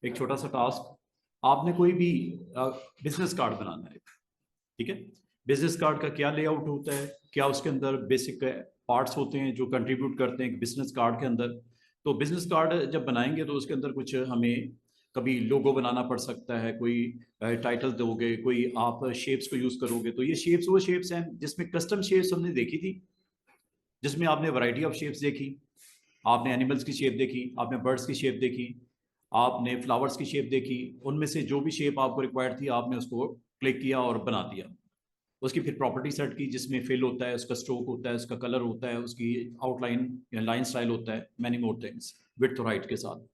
एक छोटा सा टास्क। आपने कोई भी बिजनेस कार्ड बनाना है, ठीक है। बिजनेस कार्ड का क्या लेआउट होता है, क्या उसके अंदर बेसिक पार्ट्स होते हैं जो कंट्रीब्यूट करते हैं बिजनेस कार्ड के अंदर। तो बिजनेस कार्ड जब बनाएंगे तो उसके अंदर कुछ हमें कभी लोगो बनाना पड़ सकता है, कोई टाइटल दोगे, कोई आप शेप्स को यूज करोगे। तो ये शेप्स वो शेप्स हैं जिसमें कस्टम शेप्स हमने देखी थी, जिसमें आपने वैरायटी ऑफ शेप्स देखी। आपने एनिमल्स की शेप देखी, आपने बर्ड्स की शेप देखी, आपने फ्लावर्स की शेप देखी। उनमें से जो भी शेप आपको रिक्वायर्ड थी आपने उसको क्लिक किया और बना दिया। उसकी फिर प्रॉपर्टी सेट की, जिसमें फिल होता है, उसका स्ट्रोक होता है, उसका कलर होता है, उसकी आउटलाइन या लाइन स्टाइल होता है, मैनी मोर थिंग्स विड्थ और हाइट के साथ।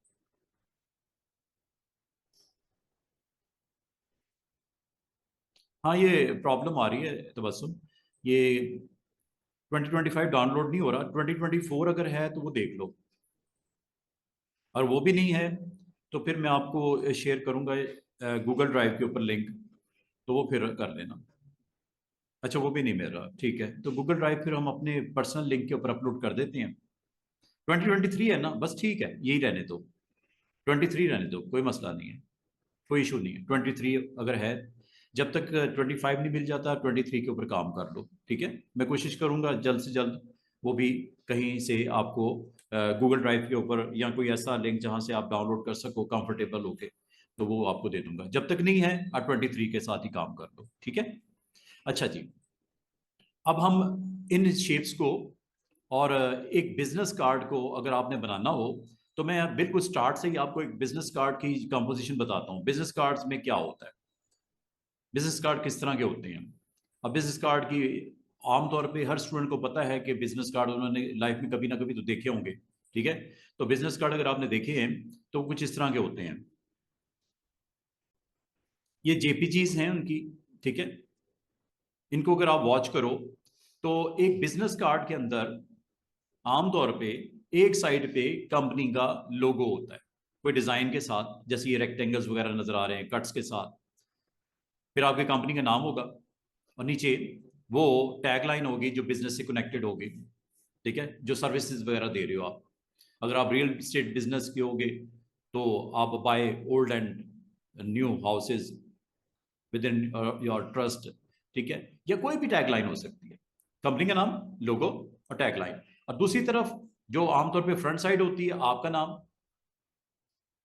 हाँ, ये प्रॉब्लम आ रही है तबस्सुम। ये 2025 डाउनलोड नहीं हो रहा। 2024 अगर है तो वो देख लो, और वो भी नहीं है तो फिर मैं आपको शेयर करूंगा गूगल ड्राइव के ऊपर लिंक, तो वो फिर कर लेना। अच्छा, वो भी नहीं मिल रहा, ठीक है। तो गूगल ड्राइव फिर हम अपने पर्सनल लिंक के ऊपर अपलोड कर देते हैं। 2023 है ना, बस ठीक है, यही रहने दो। 23 रहने दो, कोई मसला नहीं है, कोई इशू नहीं है। 23 अगर है, जब तक 25 नहीं मिल जाता 23 के ऊपर काम कर लो, ठीक है। मैं कोशिश करूंगा जल्द से जल्द वो भी कहीं से आपको गूगल ड्राइव के ऊपर या कोई ऐसा लिंक जहां से आप डाउनलोड कर सको कंफर्टेबल होके, तो वो आपको दे दूंगा। जब तक नहीं है आप 23 के साथ ही काम कर लो, ठीक है। अच्छा जी, अब हम इन शेप्स को और एक बिजनेस कार्ड को अगर आपने बनाना हो, तो मैं बिल्कुल स्टार्ट से ही आपको एक बिजनेस कार्ड की कंपोजिशन बताता हूँ। बिजनेस कार्ड्स में क्या होता है, बिजनेस कार्ड किस तरह के होते हैं। अब बिजनेस कार्ड की आमतौर पे हर स्टूडेंट को पता है कि बिजनेस कार्ड उन्होंने लाइफ में कभी ना कभी तो देखे होंगे, ठीक है। तो बिजनेस कार्ड अगर आपने देखे हैं तो कुछ इस तरह के होते हैं। ये जेपीजीज हैं उनकी, ठीक है। इनको अगर आप वॉच करो तो एक बिजनेस कार्ड के अंदर आमतौर पे एक साइड पे कंपनी का लोगो होता है, कोई डिजाइन के साथ, जैसे ये रेक्टेंगल्स वगैरह नजर आ रहे हैं कट्स के साथ। फिर आपकी कंपनी का नाम होगा, और नीचे वो टैगलाइन होगी जो बिजनेस से कनेक्टेड होगी, ठीक है, जो सर्विसेज वगैरह दे रहे हो आप। अगर आप रियल एस्टेट बिजनेस के होगे तो आप by old and new houses with in your trust, ठीक है। या कोई भी टैगलाइन हो सकती है, कंपनी का नाम, लोगो और टैगलाइन। और दूसरी तरफ जो आमतौर पे फ्रंट साइड होती है, आपका नाम,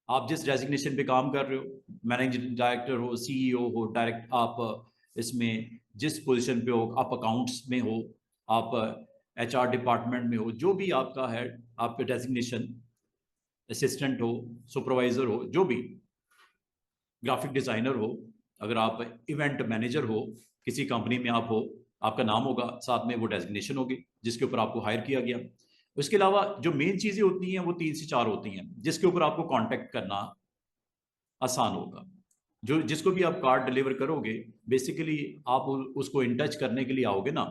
आप जिस डेजिग्नेशन पे काम कर रहे हो, मैनेजिंग डायरेक्टर हो, सीईओ हो, डायरेक्ट आप इसमें जिस पोजीशन पे हो, आप अकाउंट्स में हो, आप एचआर डिपार्टमेंट में हो, जो भी आपका है, आपका डेजिग्नेशन, असिस्टेंट हो, सुपरवाइजर हो, जो भी, ग्राफिक डिजाइनर हो, अगर आप इवेंट मैनेजर हो, किसी कंपनी में आप हो, आपका नाम होगा, साथ में वो डेजिग्नेशन होगी जिसके ऊपर आपको हायर किया गया। उसके अलावा जो मेन चीजें होती हैं वो 3 से 4 होती हैं जिसके ऊपर आपको कांटेक्ट करना आसान होगा। जो जिसको भी आप कार्ड डिलीवर करोगे, बेसिकली आप उसको इन टच करने के लिए आओगे ना,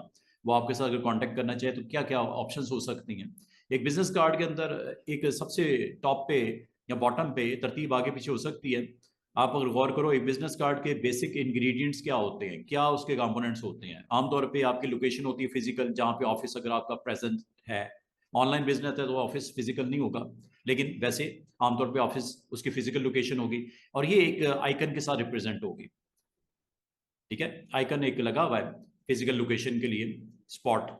वो आपके साथ अगर कांटेक्ट करना चाहे तो क्या क्या ऑप्शंस हो सकती हैं। एक बिजनेस कार्ड के अंदर एक सबसे टॉप पे या बॉटम पे तरतीब आगे पीछे हो सकती है। आप अगर गौर करो, एक बिजनेस कार्ड के बेसिक इंग्रेडिएंट्स क्या होते हैं, क्या उसके कंपोनेंट्स होते हैं। आमतौर पे आपकी लोकेशन होती है फिजिकल, जहाँ पे ऑफिस अगर आपका प्रेजेंट है। ऑनलाइन बिजनेस है तो ऑफिस फिजिकल नहीं होगा, लेकिन वैसे आमतौर पे ऑफिस उसकी फिजिकल लोकेशन होगी, और ये एक आइकन के साथ रिप्रेजेंट होगी, ठीक है। आइकन एक लगा हुआ है फिजिकल लोकेशन के लिए, स्पॉट।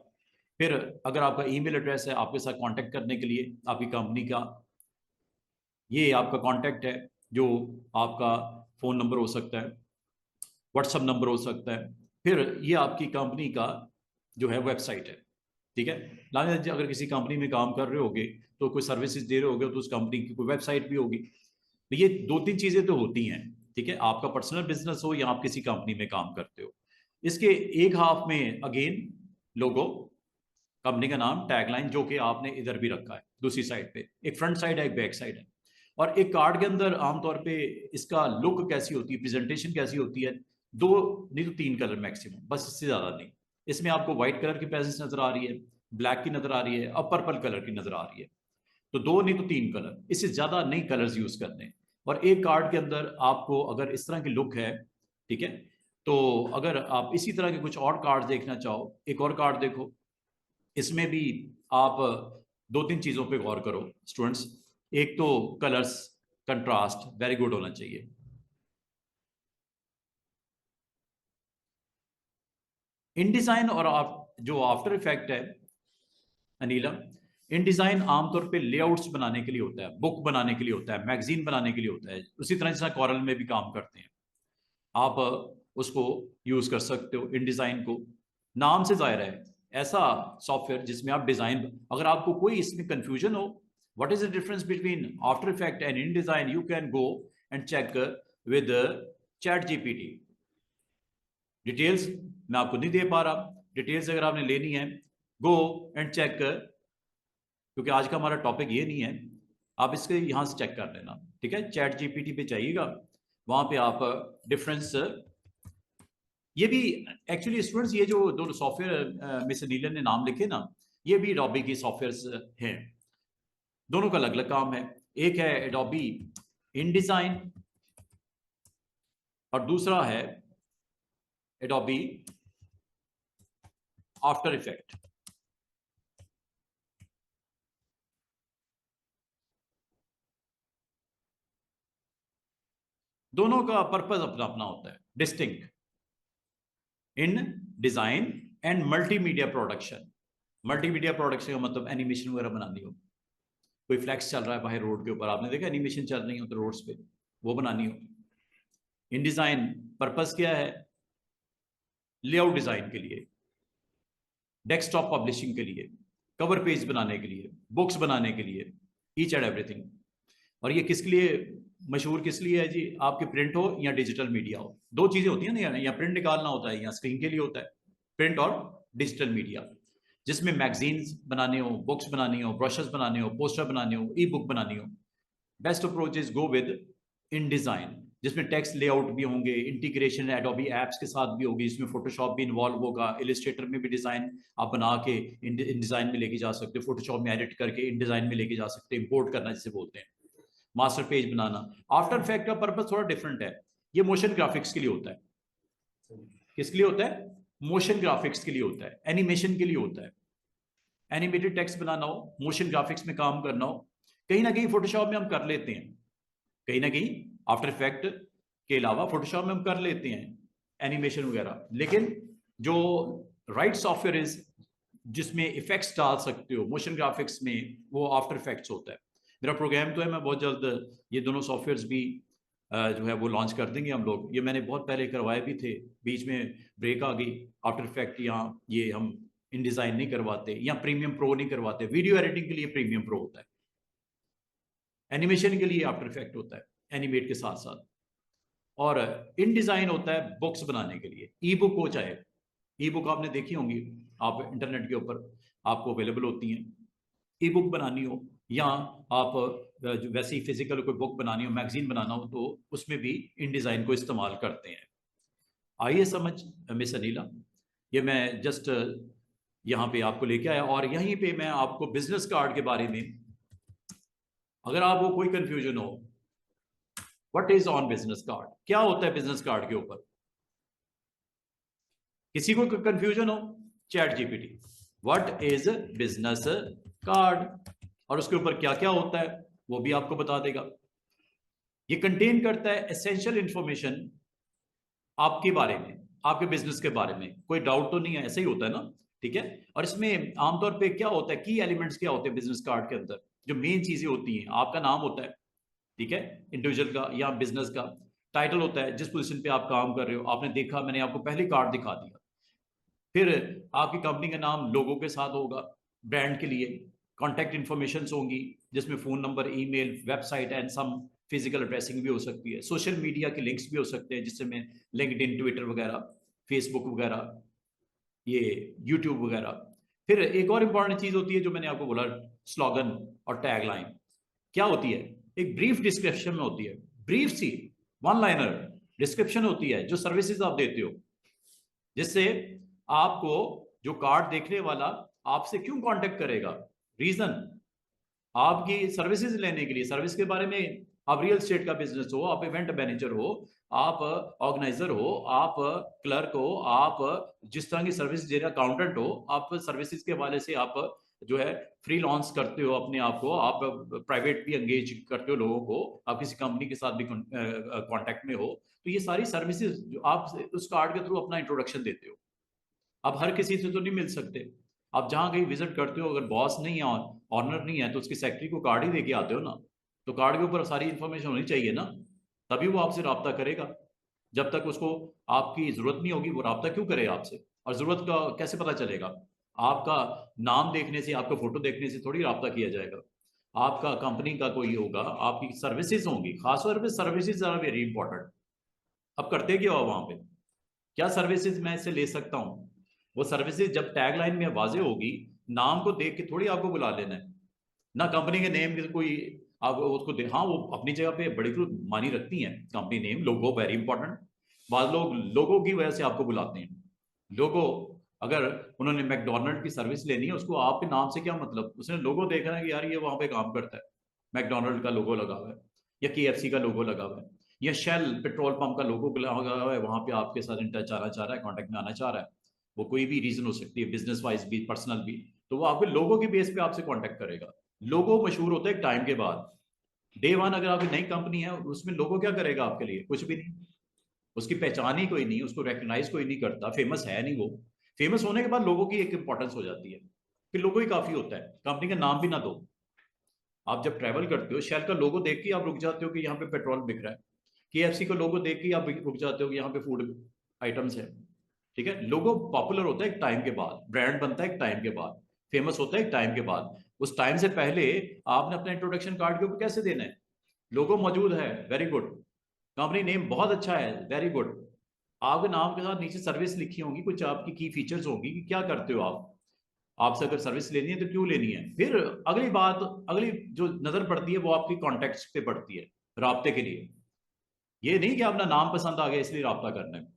फिर अगर आपका ईमेल एड्रेस है आपके साथ कांटेक्ट करने के लिए आपकी कंपनी का, ये आपका कांटेक्ट है, जो आपका फोन नंबर हो सकता है, व्हाट्सअप नंबर हो सकता है। फिर ये आपकी कंपनी का जो है वेबसाइट है, ठीक है। लाने अगर किसी कंपनी में काम कर रहे होगे तो कोई सर्विसेज दे रहे होगे तो उस कंपनी की कोई वेबसाइट भी होगी। तो ये 2-3 चीजें तो होती हैं, ठीक है। आपका पर्सनल बिजनेस हो या आप किसी कंपनी में काम करते हो। इसके एक हाफ में अगेन लोगो, कंपनी का नाम, टैगलाइन, जो कि आपने इधर भी रखा है दूसरी साइड पे, एक फ्रंट साइड है एक बैक साइड है। और एक कार्ड के अंदर आमतौर पे इसका लुक कैसी होती है, प्रेजेंटेशन कैसी होती है, 2 नहीं तो 3 कलर मैक्सिमम, बस इससे ज्यादा नहीं। इसमें आपको व्हाइट कलर की पैसेज नजर आ रही है, ब्लैक की नजर आ रही है, और पर्पल कलर की नजर आ रही है। तो 2 नहीं तो 3 कलर, इससे ज्यादा नहीं कलर्स यूज करने। और एक कार्ड के अंदर आपको अगर इस तरह की लुक है, ठीक है, तो अगर आप इसी तरह के कुछ और कार्ड देखना चाहो, एक और कार्ड देखो। इसमें भी आप 2-3 चीजों पे गौर करो स्टूडेंट्स। एक तो कलर्स, कंट्रास्ट वेरी गुड होना चाहिए। इन डिजाइन और जो आफ्टर इफेक्ट है अनिला, इन डिजाइन आमतौर पे लेआउट्स बनाने के लिए होता है, बुक बनाने के लिए होता है, मैगजीन बनाने के लिए होता है, उसी तरह जैसा कॉरल में भी काम करते हैं। आप उसको यूज कर सकते हो इन डिजाइन को, नाम से जाहिर है ऐसा सॉफ्टवेयर जिसमें आप डिजाइन, अगर आपको कोई इसमें कंफ्यूजन हो what is the difference between After Effect and InDesign, you can go and check with ChatGPT. Details मैं आपको नहीं दे पा रहा, डिटेल्स अगर आपने लेनी है गो एंड चेक, क्योंकि आज का हमारा टॉपिक ये नहीं है, आप इसके यहां से चेक कर लेना, ठीक है। चैट जीपीटी पे जाइएगा, वहां पे आप डिफरेंस, ये भी एक्चुअली स्टूडेंट्स, ये जो दो सॉफ्टवेयर मिस्टर नीलन ने नाम लिखे ना, ये भी एडोबी की सॉफ्टवेयर हैं, दोनों का अलग अलग काम है। एक है एडोबी इन डिजाइन और दूसरा है एडोबी आफ्टर इफेक्ट। दोनों का पर्पस अपना अपना होता है, distinct. In design and multimedia production, multimedia production का मतलब एनिमेशन वगैरह बनानी हो, कोई फ्लैक्स चल रहा है बाहर रोड के ऊपर, आपने देखा एनिमेशन चल रही हो तो रोड्स पे, वो बनानी हो। इन डिजाइन पर्पस क्या है, लेआउट डिजाइन के लिए, डेस्कटॉप पब्लिशिंग के लिए, कवर पेज बनाने के लिए, बुक्स बनाने के लिए, ईच एंड एवरीथिंग। और ये किसके लिए मशहूर, किस लिए है जी, आपके प्रिंट हो या डिजिटल मीडिया हो, दो चीजें होती हैं ना, या प्रिंट निकालना होता है या स्क्रीन के लिए होता है, प्रिंट और डिजिटल मीडिया, जिसमें मैगजीन्स बनाने हो, बुक्स बनानी हो, ब्रोशर्स बनाने हो, पोस्टर बनाने हो, ई बुक बनानी हो। Best approach is go with in design, जिसमें टेक्स्ट लेआउट भी होंगे, इंटीग्रेशन एडोबी एप्स के साथ भी होगी, इसमें फोटोशॉप भी इन्वॉल्व होगा, इलिस्ट्रेटर में भी डिजाइन आप बना के इन डिजाइन में लेके जा सकते हो, फोटोशॉप में एडिट करके इन डिजाइन में लेके जा सकते हैं, इंपोर्ट करना जिसे बोलते हैं, मास्टर पेज बनाना। आफ्टर इफेक्ट का पर्पस थोड़ा डिफरेंट है, ये मोशन ग्राफिक्स के लिए होता है। किसके लिए होता है, मोशन ग्राफिक्स के लिए होता है, एनिमेशन के लिए होता है। एनिमेटेड टेक्स्ट बनाना हो, मोशन ग्राफिक्स में काम करना हो, कहीं ना कहीं फोटोशॉप में हम कर लेते हैं, कहीं ना कहीं आफ्टर इफेक्ट के अलावा फोटोशॉप में हम कर लेते हैं एनिमेशन वगैरह, लेकिन जो राइट सॉफ्टवेयर इज जिसमें इफेक्ट्स डाल सकते हो मोशन ग्राफिक्स में, वो आफ्टर इफेक्ट्स होता है। मेरा प्रोग्राम तो है, मैं बहुत जल्द ये दोनों सॉफ्टवेयर्स भी जो है वो लॉन्च कर देंगे हम लोग। ये मैंने बहुत पहले करवाए भी थे, बीच में ब्रेक आ गई, आफ्टर इफेक्ट यहाँ ये हम इन डिजाइन नहीं करवाते या प्रीमियम प्रो नहीं करवाते, वीडियो एडिटिंग के लिए प्रीमियम प्रो होता है, एनिमेशन के लिए आफ्टर इफेक्ट होता है एनिमेट के साथ साथ, और इन डिजाइन होता है बुक्स बनाने के लिए, ई बुक हो चाहे, ई बुक आपने देखी होंगी, आप इंटरनेट के ऊपर आपको अवेलेबल होती हैं, ई बुक बनानी हो या आप वैसे ही फिजिकल कोई बुक बनानी हो, मैगजीन बनाना हो, तो उसमें भी इन डिजाइन को इस्तेमाल करते हैं। आइए समझ मिस अनिला, ये मैं जस्ट यहाँ पे आपको लेके आया, और यहीं पे मैं आपको बिजनेस कार्ड के बारे में, अगर आपको कोई कंफ्यूजन हो what is on business card, क्या होता है बिजनेस कार्ड के ऊपर, किसी को कंफ्यूजन हो, chat GPT what is business card, और उसके ऊपर क्या क्या होता है वो भी आपको बता देगा। ये कंटेन करता है एसेंशियल इंफॉर्मेशन आपके बारे में, आपके बिजनेस के बारे में, कोई डाउट तो नहीं है, ऐसा ही होता है ना, ठीक है। और इसमें आमतौर पे क्या होता है, की एलिमेंट्स क्या होते हैं बिजनेस कार्ड के अंदर, जो मेन चीजें होती हैं, आपका नाम होता है, ठीक है, इंडिविजुअल का या बिजनेस का, टाइटल होता है जिस पोजीशन पे आप काम कर रहे हो, आपने देखा मैंने आपको पहले कार्ड दिखा दिया, फिर आपकी कंपनी का नाम लोगों के साथ होगा, ब्रांड के लिए कॉन्टैक्ट इंफॉर्मेशन होंगी जिसमें phone number, email, website and some physical addressing भी हो सकती है, सोशल मीडिया के लिंक्स भी हो सकते हैं जिसमें लिंक्डइन, ट्विटर वगैरह, फेसबुक वगैरह, ये यूट्यूब वगैरह। फिर एक और इंपॉर्टेंट चीज होती है जो मैंने आपको बोला, स्लोगन और टैगलाइन, क्या होती है, एक ब्रीफ डिस्क्रिप्शन में होती है, ब्रीफ सी वन लाइनर डिस्क्रिप्शन होती है जो सर्विसेज आप देते हो, जिससे आपको जो कार्ड देखने वाला आपसे क्यों कांटेक्ट करेगा, रीजन आपकी सर्विसेज लेने के लिए, सर्विस के बारे में, आप रियल एस्टेट का बिजनेस हो, आप इवेंट मैनेजर हो, आप ऑर्गेनाइजर हो, आप क्लर्क हो, आप जिस तरह की सर्विस दे रहे अकाउंटेंट हो, आप सर्विसेज के हवाले से आप जो है फ्रीलांस करते हो अपने आप को, आप प्राइवेट भी एंगेज करते हो लोगों को, आप किसी कंपनी के साथ भी कांटेक्ट में हो, तो ये सारी सर्विसेज जो आप उस कार्ड के थ्रू अपना इंट्रोडक्शन देते हो। आप हर किसी से तो नहीं मिल सकते। आप जहाँ कहीं विजिट करते हो, अगर बॉस नहीं है, ऑनर नहीं है, तो उसकी सेक्रेटरी को कार्ड ही देके आते हो ना, तो कार्ड के ऊपर सारी इंफॉर्मेशन होनी चाहिए ना, तभी वो आपसे रब्ता करेगा। जब तक उसको आपकी जरूरत नहीं होगी, वो रब्ता क्यों करेगा आपसे? और जरूरत का कैसे पता चलेगा? आपका नाम देखने से, आपका फोटो देखने से थोड़ी रब्ता किया जाएगा। आपका कंपनी का कोई होगा, आपकी सर्विसेज होंगी, खासतौर पर सर्विसेज आर वेरी इंपॉर्टेंट। अब करते क्या हो वहां पे, क्या सर्विसेज मैं इससे ले सकता हूँ? वो सर्विसेज जब टैगलाइन में वाजे होगी, नाम को देख के थोड़ी आपको बुला लेना है ना, कंपनी के नेम के कोई आप उसको दे। हाँ, वो अपनी जगह पे बड़ी मानी रखती हैं, कंपनी नेम, लोगो वेरी इंपॉर्टेंट। बाद लोग लोगों की वजह से आपको बुलाते हैं। लोगो, अगर उन्होंने मैकडोनल्ड की सर्विस लेनी है, उसको आपके नाम से क्या मतलब? उसने लोगो देखना है कि यार ये वहां पे काम करता है, मैकडोनल्ड का लोगो लगा हुआ है, या केएफसी का लोगो लगा हुआ है, या शेल पेट्रोल पंप का लोगो लगा हुआ है, वहां पे आपके साथ इन टच आना चाह रहा है, कॉन्टेक्ट में आना चाह रहा है। वो कोई भी रीजन हो सकती है, बिजनेस वाइज भी, पर्सनल भी। तो वो आपके लोगों के बेस पे आपसे कॉन्टेक्ट करेगा। लोगो मशहूर होता है एक टाइम के बाद। डे वन अगर आपकी नई कंपनी है, उसमें लोगो क्या करेगा आपके लिए? कुछ भी नहीं। उसकी पहचान ही कोई नहीं, उसको रिकग्नाइज कोई नहीं करता, फेमस है नहीं वो। फेमस होने के बाद लोगों की एक इंपॉर्टेंस हो जाती है, फिर लोगो ही काफी होता है, कंपनी का नाम भी ना दो। आप जब ट्रैवल करते हो, शेल का लोगो देख के आप रुक जाते हो कि यहाँ पे पेट्रोल बिक रहा है, केएफसी का लोगो देख के आप रुक जाते हो कि यहाँ पे फूड आइटम्स है। ठीक है, लोगो पॉपुलर होता है एक टाइम के बाद, ब्रांड बनता है एक टाइम के बाद, फेमस होता है एक टाइम के बाद। उस टाइम से पहले आपने अपना इंट्रोडक्शन कार्ड के ऊपर कैसे देना है? लोगो मौजूद है, वेरी गुड। कंपनी नेम बहुत अच्छा है, वेरी गुड। आपके नाम के साथ नीचे सर्विस लिखी होंगी, कुछ आपकी की फीचर्स होंगी कि क्या करते हो आप। आपसे अगर सर्विस लेनी है तो क्यों लेनी है। फिर अगली बात, अगली जो नजर पड़ती है वो आपकी कॉन्टेक्ट पे पड़ती है, राब्ते के लिए। ये नहीं कि अपना नाम पसंद आ गया इसलिए राब्ता करना है।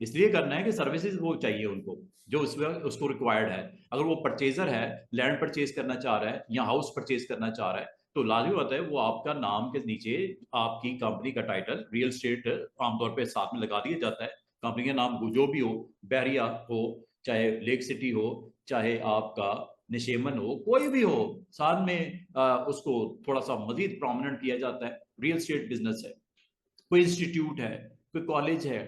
इसलिए करना है कि सर्विसेज वो चाहिए उनको, जो उसमें उसको रिक्वायर्ड है। अगर वो परचेजर है, लैंड परचेज करना चाह रहा है या हाउस परचेज करना चाह रहा है, तो लाजमी होता है वो आपका नाम के नीचे आपकी कंपनी का टाइटल, रियल स्टेट आमतौर पे साथ में लगा दिया जाता है। कंपनी का नाम जो भी हो, बैरिया हो, चाहे लेक सिटी हो, चाहे आपका निशेमन हो, कोई भी हो, साथ में उसको थोड़ा सा मजीद प्रोमिनेंट किया जाता है। रियल स्टेट बिजनेस है, कोई इंस्टीट्यूट है, कोई कॉलेज है,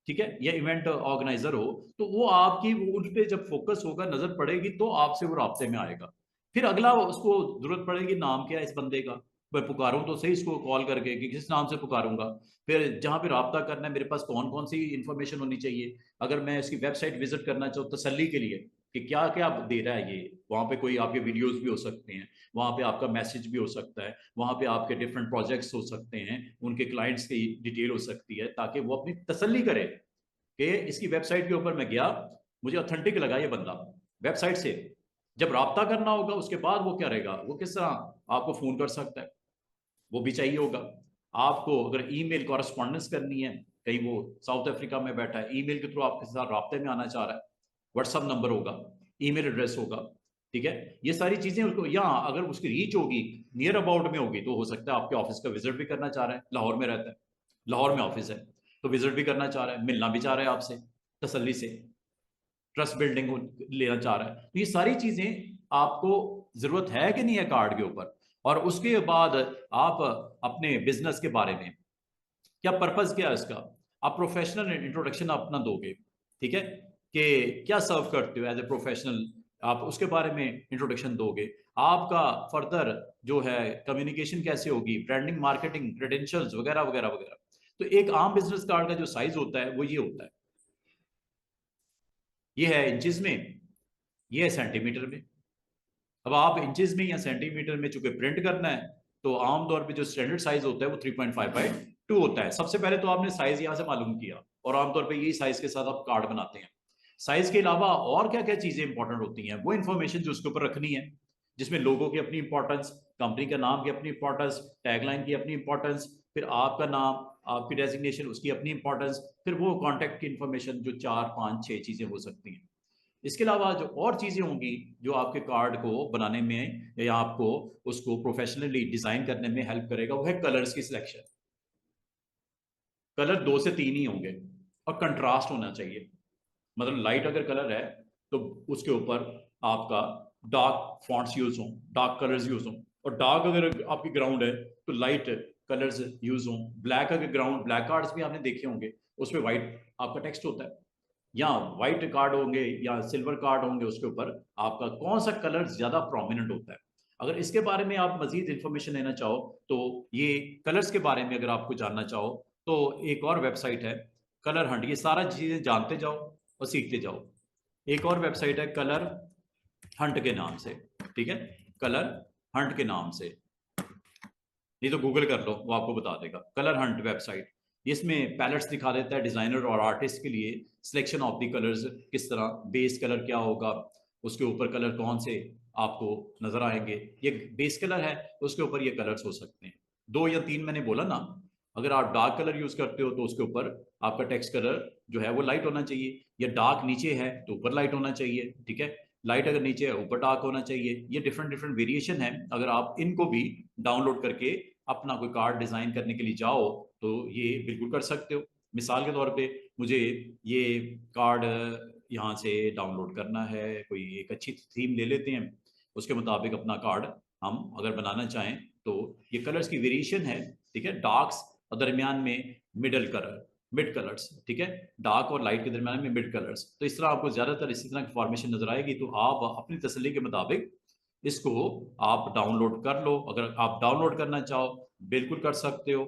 ठीक है, या इवेंट ऑर्गेनाइजर हो, तो वो आपकी उन पे जब फोकस होगा, नजर पड़ेगी, तो आपसे वो राब्ते में आएगा। फिर अगला उसको जरूरत पड़ेगी, नाम क्या है इस बंदे का, मैं पुकारूं तो सही इसको कॉल करके कि किस नाम से पुकारूंगा। फिर जहां पे राब्ता करना है, मेरे पास कौन कौन सी इंफॉर्मेशन होनी चाहिए। अगर मैं इसकी वेबसाइट विजिट करना चाहूँ तसल्ली के लिए कि क्या क्या दे रहा है ये, वहां पे कोई आपके वीडियोस भी हो सकते हैं, वहां पे आपका मैसेज भी हो सकता है, वहां पे आपके डिफरेंट प्रोजेक्ट्स हो सकते हैं, उनके क्लाइंट्स की डिटेल हो सकती है, ताकि वो अपनी तसल्ली करे कि इसकी वेबसाइट के ऊपर मैं गया, मुझे ऑथेंटिक लगा ये बंदा वेबसाइट से। जब राब्ता करना होगा उसके बाद वो क्या रहेगा, वो किस तरह आपको फोन कर सकता है, वो भी चाहिए होगा। आपको अगर ईमेल कॉरेस्पॉन्डेंस करनी है, कहीं वो साउथ अफ्रीका में बैठा है, ईमेल के थ्रू आपके साथ राब्ते में आना चाह रहा है, व्हाट्सअप नंबर होगा, ईमेल एड्रेस होगा, ठीक है। ये सारी चीजें उसको, यहाँ अगर उसकी रीच होगी, नियर अबाउट में होगी, तो हो सकता है आपके ऑफिस का विजिट भी करना चाह रहा है, लाहौर में रहता है, लाहौर में ऑफिस है, तो विजिट भी करना चाह रहा है, मिलना भी चाह रहा है आपसे तसल्ली से, ट्रस्ट बिल्डिंग लेना चाह रहा है। तो ये सारी चीजें आपको जरूरत है कि नहीं है कार्ड के ऊपर। और उसके बाद आप अपने बिजनेस के बारे में, क्या पर्पस क्या है इसका, आप प्रोफेशनल इंट्रोडक्शन अपना दोगे, ठीक है, कि क्या सर्व करते हो एज ए प्रोफेशनल, आप उसके बारे में इंट्रोडक्शन दोगे। आपका फर्दर जो है कम्युनिकेशन कैसे होगी, ब्रांडिंग, मार्केटिंग, क्रेडेंशियल्स वगैरह वगैरह वगैरह। तो एक आम बिजनेस कार्ड का जो साइज होता है वो ये होता है, ये है इंचेस में, ये है सेंटीमीटर में। अब आप इंचेस में या सेंटीमीटर में चूंकि प्रिंट करना है, तो आमतौर पे जो स्टैंडर्ड साइज होता है वो 3.5/2 होता है। सबसे पहले तो आपने साइज यहां से मालूम किया, और आमतौर पे यही साइज के साथ आप कार्ड बनाते हैं। साइज के अलावा और क्या क्या चीजें इंपॉर्टेंट होती हैं, वो इन्फॉर्मेशन जो उसके ऊपर रखनी है, जिसमें लोगों की अपनी इंपॉर्टेंस, कंपनी का नाम की अपनी इंपॉर्टेंस, टैगलाइन की अपनी इंपॉर्टेंस, फिर आपका नाम, आपकी डेजिग्नेशन, उसकी अपनी इंपॉर्टेंस, फिर वो कॉन्टैक्ट की इंफॉर्मेशन, जो 4 5 6 चीजें हो सकती हैं। इसके अलावा जो और चीजें होंगी जो आपके कार्ड को बनाने में या आपको उसको प्रोफेशनली डिजाइन करने में हेल्प करेगा, वो है कलर्स की सिलेक्शन। कलर 2 से 3 ही होंगे, और कंट्रास्ट होना चाहिए। मतलब लाइट अगर कलर है, तो उसके ऊपर आपका डार्क फॉन्ट्स यूज हों, डार्क कलर्स यूज हों, और डार्क अगर आपकी ग्राउंड है तो लाइट कलर्स यूज हों। ब्लैक अगर ग्राउंड, ब्लैक कार्ड्स भी आपने देखे होंगे, उसमें व्हाइट आपका टेक्स्ट होता है, या व्हाइट कार्ड होंगे या सिल्वर कार्ड होंगे, उसके ऊपर आपका कौन सा कलर ज्यादा प्रोमिनेंट होता है। अगर इसके बारे में आप मजीद इंफॉर्मेशन लेना चाहो, तो ये कलर्स के बारे में अगर आपको जानना चाहो, तो एक और वेबसाइट है कलर हंट। ये सारा चीजें जानते जाओ और सीखते जाओ। एक और वेबसाइट है कलर हंट के नाम से, ठीक है, कलर हंट के नाम से, नहीं तो गूगल कर लो, वो आपको बता देगा। कलर हंट वेबसाइट, इसमें पैलेट्स दिखा देता है डिजाइनर और आर्टिस्ट के लिए, सिलेक्शन ऑफ द कलर्स, किस तरह बेस कलर क्या होगा, उसके ऊपर कलर कौन से आपको नजर आएंगे। ये बेस कलर है, उसके ऊपर ये कलर्स हो सकते हैं। 2 या 3 मैंने बोला ना। अगर आप डार्क कलर यूज करते हो तो उसके ऊपर आपका टेक्स्ट कलर जो है वो लाइट होना चाहिए, या डार्क नीचे है तो ऊपर लाइट होना चाहिए, ठीक है। लाइट अगर नीचे है ऊपर डार्क होना चाहिए। ये डिफरेंट डिफरेंट वेरिएशन है। अगर आप इनको भी डाउनलोड करके अपना कोई कार्ड डिजाइन करने के लिए जाओ, तो ये बिल्कुल कर सकते हो। मिसाल के तौर पे मुझे ये कार्ड यहाँ से डाउनलोड करना है, कोई एक अच्छी थीम ले लेते हैं, उसके मुताबिक अपना कार्ड हम अगर बनाना चाहें, तो ये कलर्स की वेरिएशन है, ठीक है। डार्क्स और दरमियान में मिडल कलर, मिड कलर्स, ठीक है। डार्क और लाइट के दरमियान में मिड कलर्स। तो इस तरह आपको ज्यादातर इसी तरह की फॉर्मेशन नजर आएगी। तो आप अपनी तसल्ली के मुताबिक इसको आप डाउनलोड कर लो। अगर आप डाउनलोड करना चाहो बिल्कुल कर सकते हो।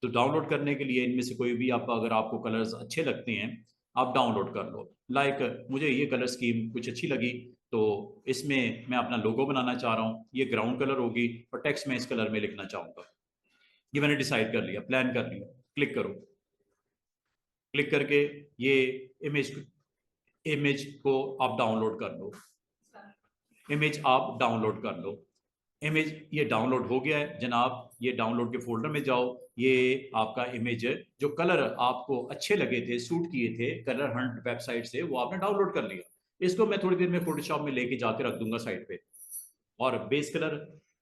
तो डाउनलोड करने के लिए इनमें से कोई भी आप, अगर आपको कलर्स अच्छे लगते हैं, आप डाउनलोड कर लो। लाइक मुझे ये कलर स्कीम कुछ अच्छी लगी, तो इसमें मैं अपना लोगो बनाना चाह रहा हूँ। ये ग्राउंड कलर होगी और टेक्स्ट में इस कलर में लिखना चाहूंगा। ये मैंने डिसाइड कर लिया, प्लान कर लिया। क्लिक करो। क्लिक करके ये इमेज इमेज को आप डाउनलोड कर लो। इमेज आप डाउनलोड कर लो। इमेज ये डाउनलोड हो गया है जनाब। ये डाउनलोड के फोल्डर में जाओ। ये आपका इमेज, जो कलर आपको अच्छे लगे थे, सूट किए थे कलर हंट वेबसाइट से, वो आपने डाउनलोड कर लिया। इसको मैं थोड़ी देर में फोटोशॉप में लेके जाके रख दूंगा साइड पे। और बेस कलर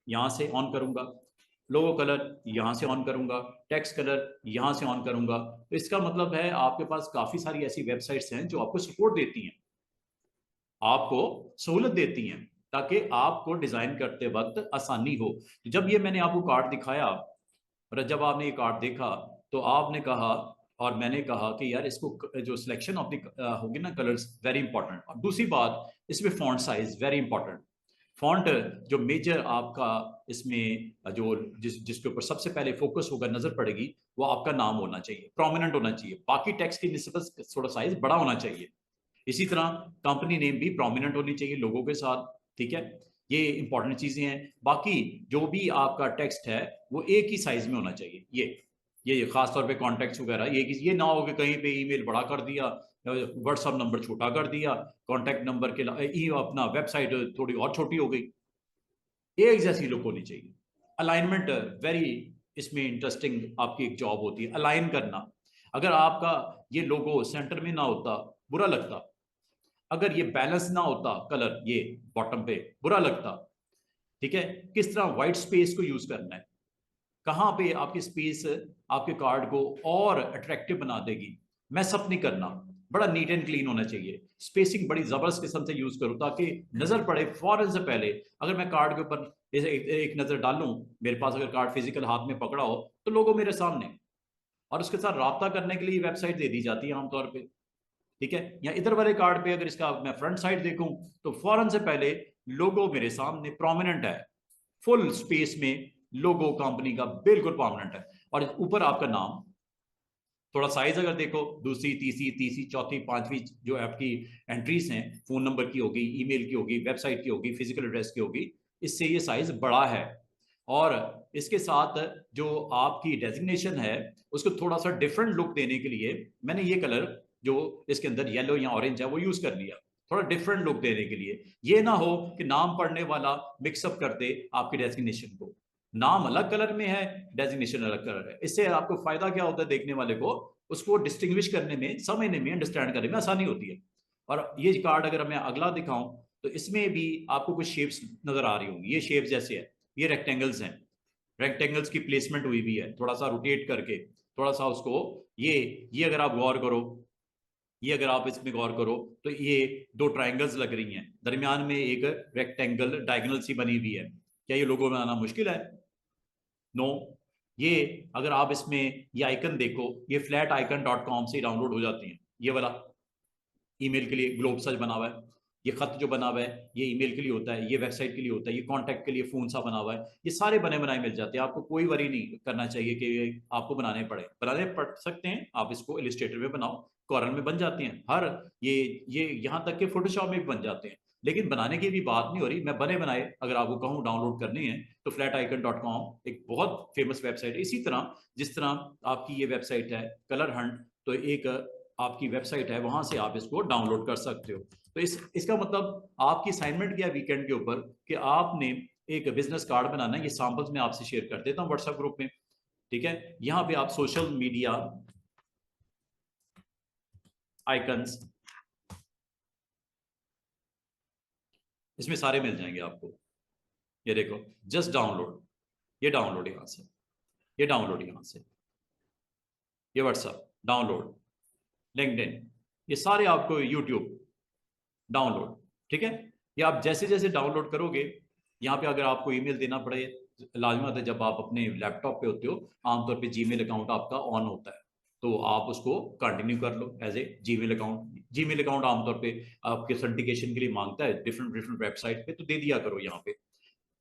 यहाँ से ऑन करूंगा, लोगो कलर यहाँ से ऑन करूंगा, टेक्स्ट कलर यहाँ से ऑन करूंगा। तो इसका मतलब है आपके पास काफी सारी ऐसी वेबसाइट्स हैं जो आपको सपोर्ट देती हैं, आपको सहूलत देती हैं, ताकि आपको डिजाइन करते वक्त आसानी हो। तो जब ये मैंने आपको कार्ड दिखाया, और जब आपने ये कार्ड देखा, तो आपने कहा और मैंने कहा कि यार इसको जो सिलेक्शन ऑफ द होगी ना कलर्स, वेरी इंपॉर्टेंट। और दूसरी बात, इसमें font size very important. Font जो मेजर आपका इसमें जो जिसके ऊपर सबसे पहले फोकस होगा, नजर पड़ेगी, वो आपका नाम होना चाहिए, प्रोमिनेंट होना चाहिए। बाकी टेक्स्ट की निस्बत थोड़ा साइज बड़ा होना चाहिए। इसी तरह कंपनी नेम भी प्रोमिनेंट होनी चाहिए लोगों के साथ, ठीक है। ये इंपॉर्टेंट चीजें हैं। बाकी जो भी आपका टेक्स्ट है वो एक ही साइज में होना चाहिए। ये खास तौर पे कॉन्टेक्ट वगैरह, ये ना हो कि कहीं पे ईमेल बड़ा कर दिया, व्हाट्सएप नंबर छोटा कर दिया, कॉन्टेक्ट नंबर के अपना वेबसाइट थोड़ी और छोटी हो गई। एक जैसी लुक होनी चाहिए। अलाइनमेंट वेरी इसमें इंटरेस्टिंग आपकी एक जॉब होती है, अलाइन करना। अगर आपका ये लोगो सेंटर में ना होता, बुरा लगता। अगर ये बैलेंस ना होता कलर, ये बॉटम पे, बुरा लगता, ठीक है। किस तरह व्हाइट स्पेस को यूज करना है, कहां पे आपकी स्पेस आपके कार्ड को और अट्रैक्टिव बना देगी। मैस अप नहीं करना, बड़ा नीट एंड क्लीन होना चाहिए। स्पेसिंग बड़ी जबरदस्त किस्म से यूज करो, ताकि नजर पड़े फौरन से पहले। अगर मैं कार्ड के ऊपर एक नजर डालूं, मेरे पास अगर कार्ड फिजिकल हाथ में पकड़ा हो, तो लोगों मेरे सामने, और उसके साथ राब्ता करने के लिए वेबसाइट दे दी जाती है आमतौर पर, ठीक है। या इधर वाले कार्ड पे अगर इसका मैं फ्रंट साइड देखूं, तो फौरन से पहले लोगो मेरे सामने प्रोमिनेंट है, फुल स्पेस में लोगो कंपनी का बिल्कुल प्रोमिनेंट है। और ऊपर आपका नाम। थोड़ा साइज अगर देखो, दूसरी तीसरी चौथी पांचवी जो आपकी एंट्रीज हैं, फोन नंबर की होगी, ईमेल की होगी, वेबसाइट की होगी, फिजिकल एड्रेस की होगी, इससे ये साइज बड़ा है। और इसके साथ जो आपकी डेजिग्नेशन है, उसको थोड़ा सा डिफरेंट लुक देने के लिए मैंने ये कलर जो इसके अंदर येलो या ऑरेंज है वो यूज कर लिया, थोड़ा डिफरेंट लुक देने के लिए। ये ना हो कि नाम पढ़ने वाला मिक्सअप कर दे आपकी डेजिग्नेशन को। नाम अलग कलर में है, डेजिग्नेशन अलग कलर है। इससे आपको फायदा क्या होता है, देखने वाले को उसको डिस्टिंग्विश करने में, समझने में, अंडरस्टैंड करने में आसानी होती है। और ये कार्ड अगर मैं अगला दिखाऊं, तो इसमें भी आपको कुछ शेप्स नजर आ रही होंगी। ये शेप्स जैसे है, ये रेक्टेंगल्स हैं, रेक्टेंगल्स की प्लेसमेंट हुई भी है, थोड़ा सा रोटेट करके, थोड़ा सा उसको, ये अगर आप गौर करो, ये अगर आप इसमें गौर करो तो ये दो ट्रायंगल्स लग रही हैं, दरमियान में एक रेक्टेंगल डायगोनल सी बनी हुई है। क्या ये लोगो बनाना मुश्किल है? नो। ये अगर आप इसमें ये आइकन देखो, ये flaticon.com से डाउनलोड हो जाती हैं। ये वाला ईमेल के लिए ग्लोब सर्च बना हुआ है, ये खत जो बना हुआ है ये ईमेल के लिए होता है, ये वेबसाइट के लिए होता है, ये कॉन्टैक्ट के लिए फोन सा बना हुआ है, ये सारे बने बनाए मिल जाते हैं। आपको कोई वरी नहीं करना चाहिए कि आपको बनाने पड़ सकते हैं। आप इसको इलिस्ट्रेटर में बनाओ, कॉरल में बन जाते हैं, हर ये यहाँ तक के फोटोशॉप में भी बन जाते हैं। लेकिन बनाने की भी बात नहीं हो रही, मैं बने बनाए अगर आपको कहूँ डाउनलोड करने हैं तो flaticon.com एक बहुत फेमस वेबसाइट है। इसी तरह जिस तरह आपकी ये वेबसाइट है कलर हंट, तो एक आपकी वेबसाइट है, वहां से आप इसको डाउनलोड कर सकते हो। तो इसका मतलब आपकी असाइनमेंट क्या है वीकेंड के ऊपर कि आपने एक बिजनेस कार्ड बनाना है। ये सैंपल्स मैं आपसे शेयर कर देता हूँ व्हाट्सएप ग्रुप में, ठीक है। यहाँ पे आप सोशल मीडिया आइकन्स, इसमें सारे मिल जाएंगे आपको। ये देखो, जस्ट डाउनलोड, ये डाउनलोड यहाँ से, ये डाउनलोड यहाँ से, ये व्हाट्सएप डाउनलोड, लिंक्डइन, ये सारे आपको यूट्यूब डाउनलोड, ठीक है। ये आप जैसे जैसे डाउनलोड करोगे, यहाँ पे अगर आपको ईमेल देना पड़े, लाजमत है जब आप अपने लैपटॉप पे होते हो आमतौर पे जीमेल अकाउंट आपका ऑन होता है, तो आप उसको कंटिन्यू कर लो as a Gmail account. Gmail account आमतौर पे आपके ऑथेंटिकेशन के लिए मांगता है डिफरेंट डिफरेंट वेबसाइट पे, तो दे दिया करो यहाँ पे।